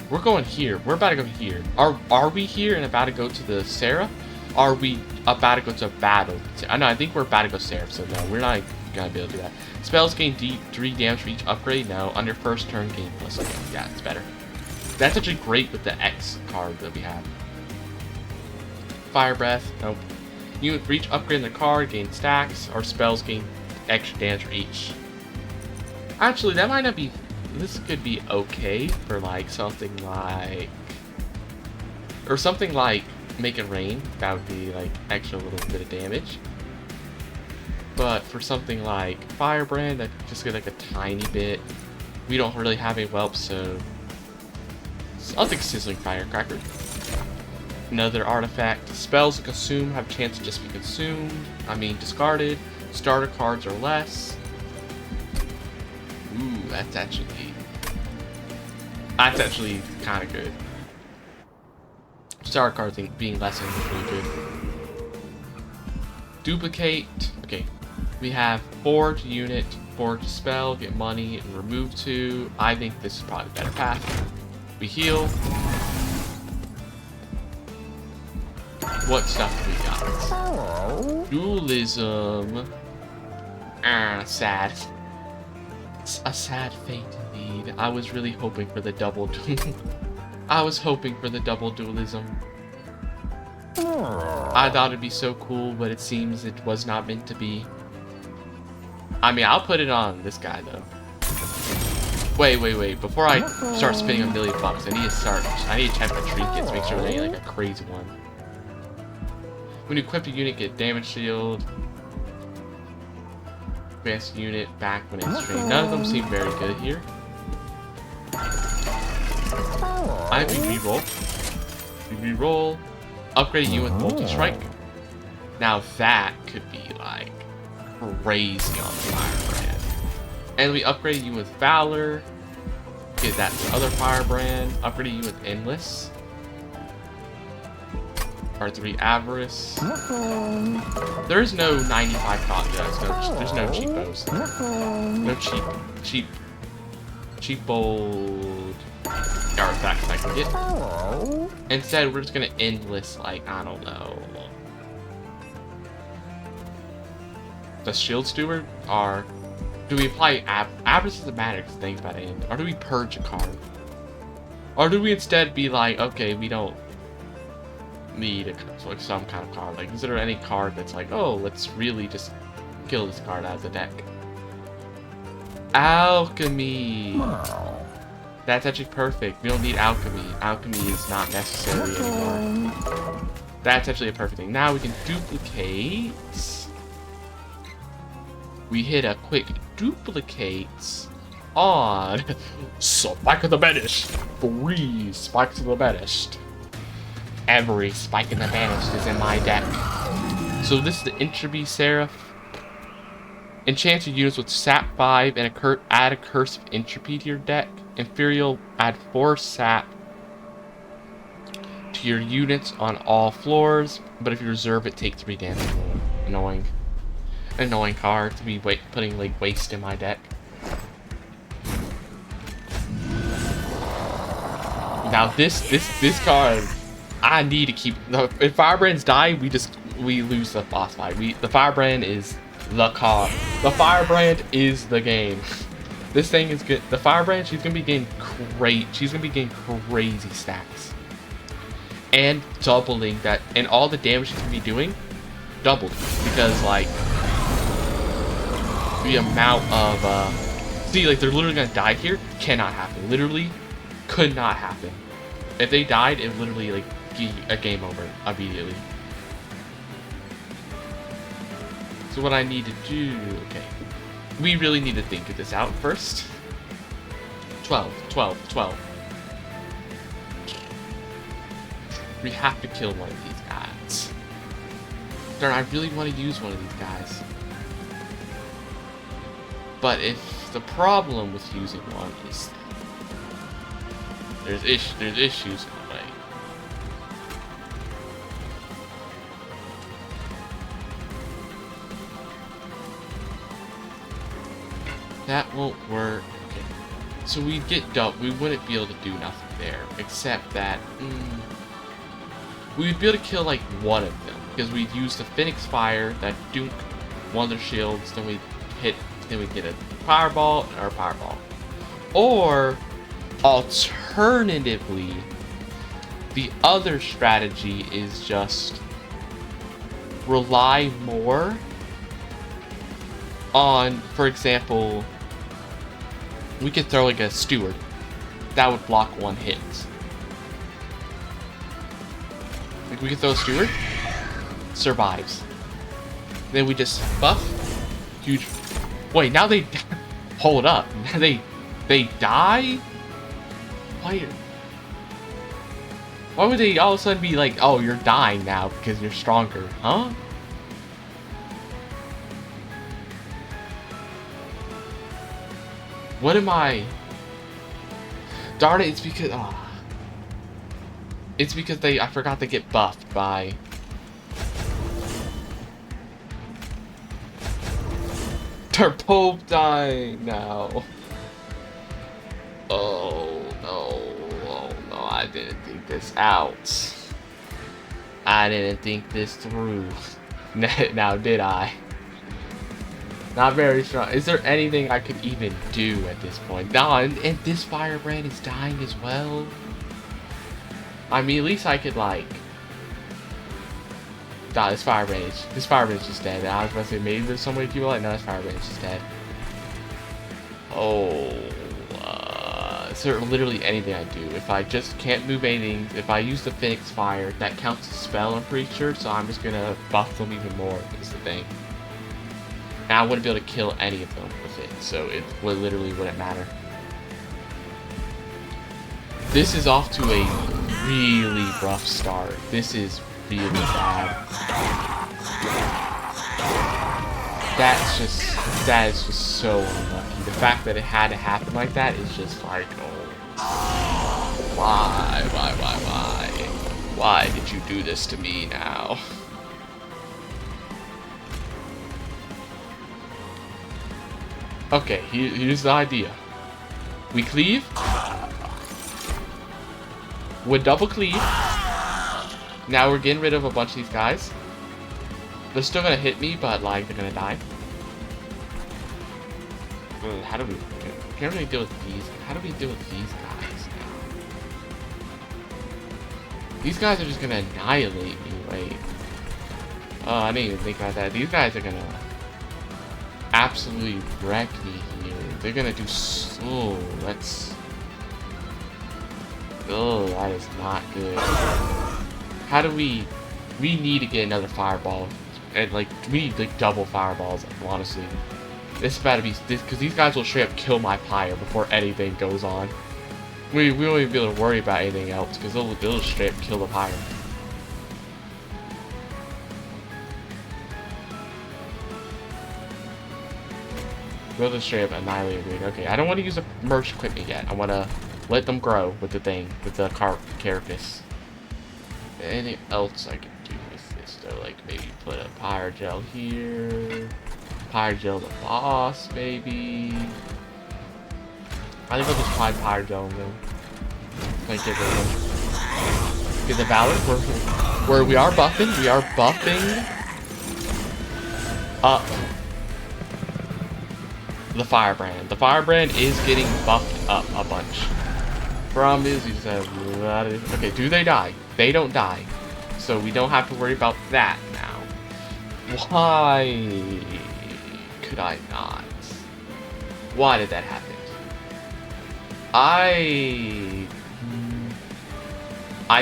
S1: We're going here. We're about to go here. Are we here and about to go to the Seraph? Are we about to go to a battle? I think we're about to go Seraph, so no, we're not gonna be able to do that. Spells gain 3 damage for each upgrade. No, on your first turn gain plus. Okay, yeah, it's better. That's actually great with the X card that we have. Fire Breath, nope. Unit for each upgrade in the card gain stacks, or spells gain extra damage for each. Actually, that might not be. This could be okay for like something like, or something like Make It Rain. That would be like extra little bit of damage. But for something like Firebrand, I just get like a tiny bit. We don't really have a whelp, so I'll take Sizzling Firecracker. Another artifact. Spells consume have a chance to just be consumed. Discarded. Starter cards or less. Ooh, that's actually kind of good. Starter cards being less than is really good. Duplicate. Okay, we have forge unit, forge spell, get money, and remove 2. I think this is probably a better path. We heal. What stuff do we got? Dualism. Sad. It's a sad fate indeed. I was really hoping for the double I was hoping for the double dualism. I thought it'd be so cool, but it seems it was not meant to be. I'll put it on this guy though. Wait. Before I start spending $1 million, I need to check the trinkets, make sure they ain't like a crazy one. When you equip a unit, get damage shield. Advanced unit back when it's trained. None of them seem very good here. I think we reroll. Upgrade you with multi-strike. Now that could be like crazy on Firebrand. And we upgrade you with Valor. Get that other Firebrand. Upgrade you with Endless. R3 Avarice. There is no 95 cost. There's no cheapos. No cheap bold artifacts I can get. Instead, we're just gonna endless, like, I don't know. The Shield Steward? Do we apply Avarice doesn't matter because things about to end. Or do we purge a card? Or do we instead be like, okay, we don't need some kind of card? Like, is there any card that's like, oh, let's really just kill this card out of the deck? Alchemy. That's actually perfect. We don't need alchemy. Alchemy is not necessary anymore. That's actually a perfect thing. Now we can duplicate. We hit a quick duplicate on Spike of the Banished. 3 Spikes of the Banished. Every Spike in the Banished is in my deck. So this is the Entropy Seraph. Enchant your units with Sap 5 and add a Curse of Entropy to your deck. Inferior, add 4 Sap to your units on all floors, but if you reserve it, take 3 damage. Annoying card to be putting like waste in my deck. Now this card, I need to keep. If Firebrands die, we lose the boss fight. The Firebrand is the card. The Firebrand is the game. This thing is good. The Firebrand, she's gonna be getting crazy stacks. And doubling that, and all the damage she's gonna be doing, doubled. Because like the amount of see, like, they're literally gonna die here. Cannot happen. Literally could not happen. If they died, it would literally like be a game over immediately. So what I need to do, okay. We really need to think of this out first. 12. We have to kill one of these guys. Darn, I really want to use one of these guys. But if the problem with using one is there's issues in the way. That won't work. Okay. So we'd get dumped. We wouldn't be able to do nothing there, except that we'd be able to kill like one of them because we'd use the Phoenix Fire that dunk one of their shields. Then we'd get a fireball or a fireball. Or alternatively, the other strategy is just rely more on, for example, we could throw like a steward that would block one hit. Like we could throw a steward, survives. Then we just buff, huge. Wait, now they hold up. They die. Why would they all of a sudden be like, oh, you're dying now because you're stronger, huh? What am I? Darn it! It's because it's because I forgot to get buffed by. They're both dying now. Oh no! I didn't think this out. I didn't think this through. Now did I? Not very strong. Is there anything I could even do at this point? Nah, and this firebrand is dying as well. I mean, at least I could like. Nah, this firebrand is just dead. I was about to say maybe there's some way to keep it alive. No, this firebrand is just dead. Oh, is there literally anything I do? If I just can't move anything, if I use the Phoenix Fire, that counts as a spell, I'm pretty sure. So I'm just gonna buff them even more. Is the thing. And I wouldn't be able to kill any of them with it, so it literally wouldn't matter. This is off to a really rough start. This is really bad. That is just so unlucky. The fact that it had to happen like that is just like, oh, why? Why did you do this to me now? Okay, here's the idea. We cleave. We double cleave. Now we're getting rid of a bunch of these guys. They're still gonna hit me, but like they're gonna die. How do we? Can't really deal with these. How do we deal with these guys now? These guys are just gonna annihilate me. Wait. Oh, I didn't even think about that. These guys are gonna absolutely wreck me here. They're gonna do so. Oh, that is not good. How do we need to get another fireball, and like we need like double fireballs. Honestly, this is about to be this because these guys will straight up kill my pyre before anything goes on. We won't even be able to worry about anything else because they'll straight up kill the pyre. They'll just straight up annihilate me. Okay, I don't want to use the merch equipment yet. I want to let them grow with the thing, with the carapace. Anything else I can do with this though? Like maybe put a pyre gel here. Pyre gel the boss, maybe. I think I'll just apply pyre gel on them. Like get rid of them. Get the Valor. Where we are buffing. We are buffing up the Firebrand. The Firebrand is getting buffed up a bunch. Problem is, you just have... Okay, do they die? They don't die. So we don't have to worry about that now. Why could I not? Why did that happen? I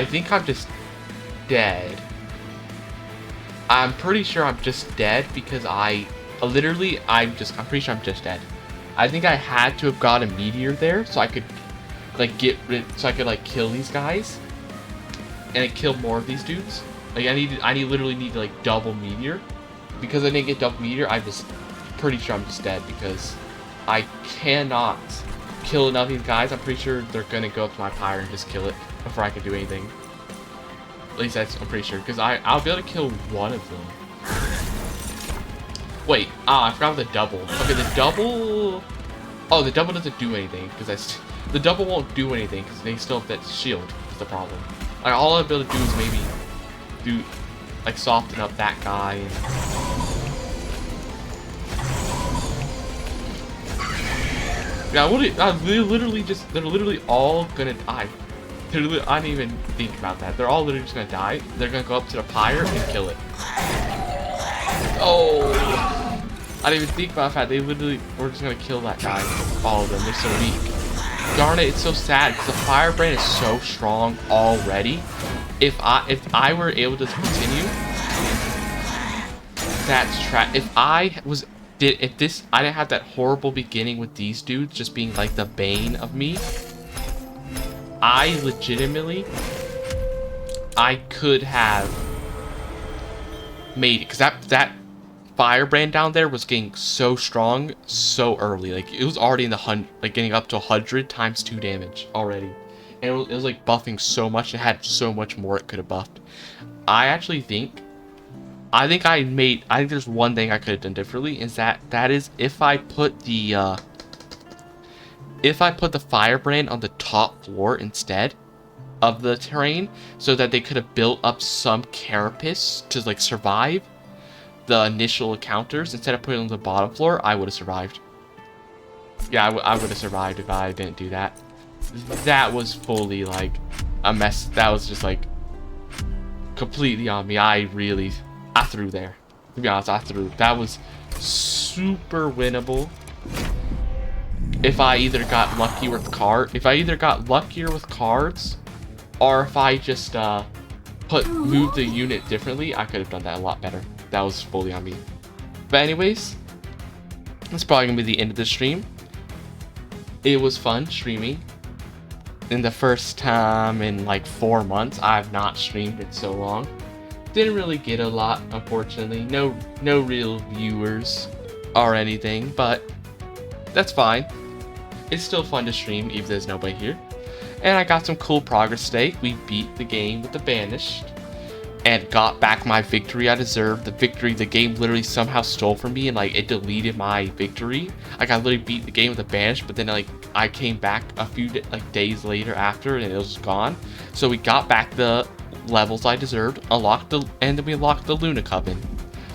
S1: think I'm just dead. I'm pretty sure I'm just dead because I'm pretty sure I'm just dead. I think I had to have got a meteor there so I could like kill these guys. and I kill more of these dudes. Like I literally need to like double meteor. Because I didn't get double meteor, I'm just pretty sure I'm just dead because I cannot kill enough of these guys. I'm pretty sure they're gonna go up to my pyre and just kill it before I can do anything. At least I'm pretty sure, because I'll be able to kill one of them. Wait, I forgot the double. Okay, the double. Oh, the double doesn't do anything because the double won't do anything because they still have that shield. Is the problem. Like all I'll be able to do is maybe do like soften up that guy. And... yeah, they're literally all gonna die. I didn't even think about that. They're all literally just gonna die. They're gonna go up to the pyre and kill it. Oh! I didn't even think about that. They literally were just gonna kill that guy. All of them. They're so weak. Darn it! It's so sad because the firebrand is so strong already. If I were able to continue, that's If I didn't have that horrible beginning with these dudes just being like the bane of me. I could have made it because that firebrand down there was getting so strong so early. Like it was already in the like getting up to 100 times 2 damage already, and it was like buffing so much. It had so much more it could have buffed. I think there's one thing I could have done differently is that is if I put the firebrand on the top floor instead of the terrain, so that they could have built up some carapace to like survive the initial encounters instead of putting it on the bottom floor, I would have survived. Yeah, I would have survived if I didn't do that. That was fully like a mess. That was just like completely on me. I threw there. To be honest, I threw. That was super winnable. If I either got lucky with luckier with cards, or if I just moved the unit differently, I could have done that a lot better. That was fully on me. But anyways, that's probably gonna be the end of the stream. It was fun streaming. In the first time in like 4 months, I've not streamed in so long. Didn't really get a lot, unfortunately. No real viewers or anything, but that's fine. It's still fun to stream even if there's nobody here. And I got some cool progress today. We beat the game with the Banished and got back my victory I deserved. The victory the game literally somehow stole from me, and like it deleted my victory. Like I literally beat the game with the Banished, but then like I came back a few days later after and it was gone. So we got back the levels I deserved, and then we unlocked the Luna Coven.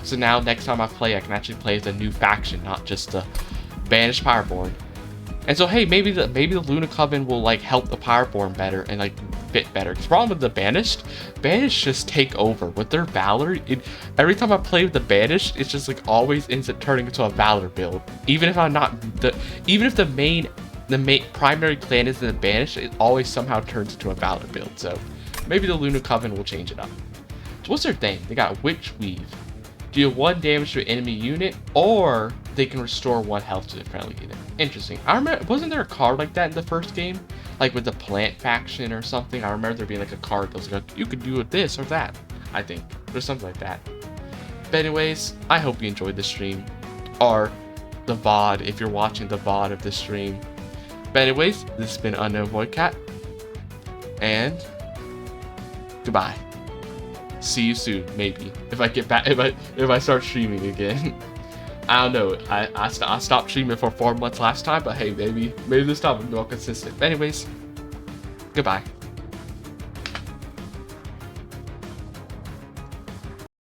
S1: So now next time I play, I can actually play as a new faction, not just the Banished Pyreborn. And so hey, maybe the Luna Coven will like help the Pyreborn better and like fit better. Because the problem with the Banished just take over with their Valor. Every time I play with the Banished, it's just like always ends up turning into a Valor build. Even if the main primary clan is in the Banished, it always somehow turns into a Valor build. So maybe the Luna Coven will change it up. So what's their thing? They got Witch Weave. Deal 1 damage to an enemy unit, or they can restore 1 health to the friendly unit. Interesting. I remember, wasn't there a card like that in the first game? Like with the plant faction or something? I remember there being like a card that was like, you could do this or that. I think. There's something like that. But anyways, I hope you enjoyed the stream. Or the VOD, if you're watching the VOD of the stream. But anyways, this has been Unknown Void Cat. And goodbye. See you soon, maybe. If I get back, if I start streaming again. I don't know. I stopped streaming for 4 months last time, but hey, maybe this time I'll be more consistent. But anyways, goodbye.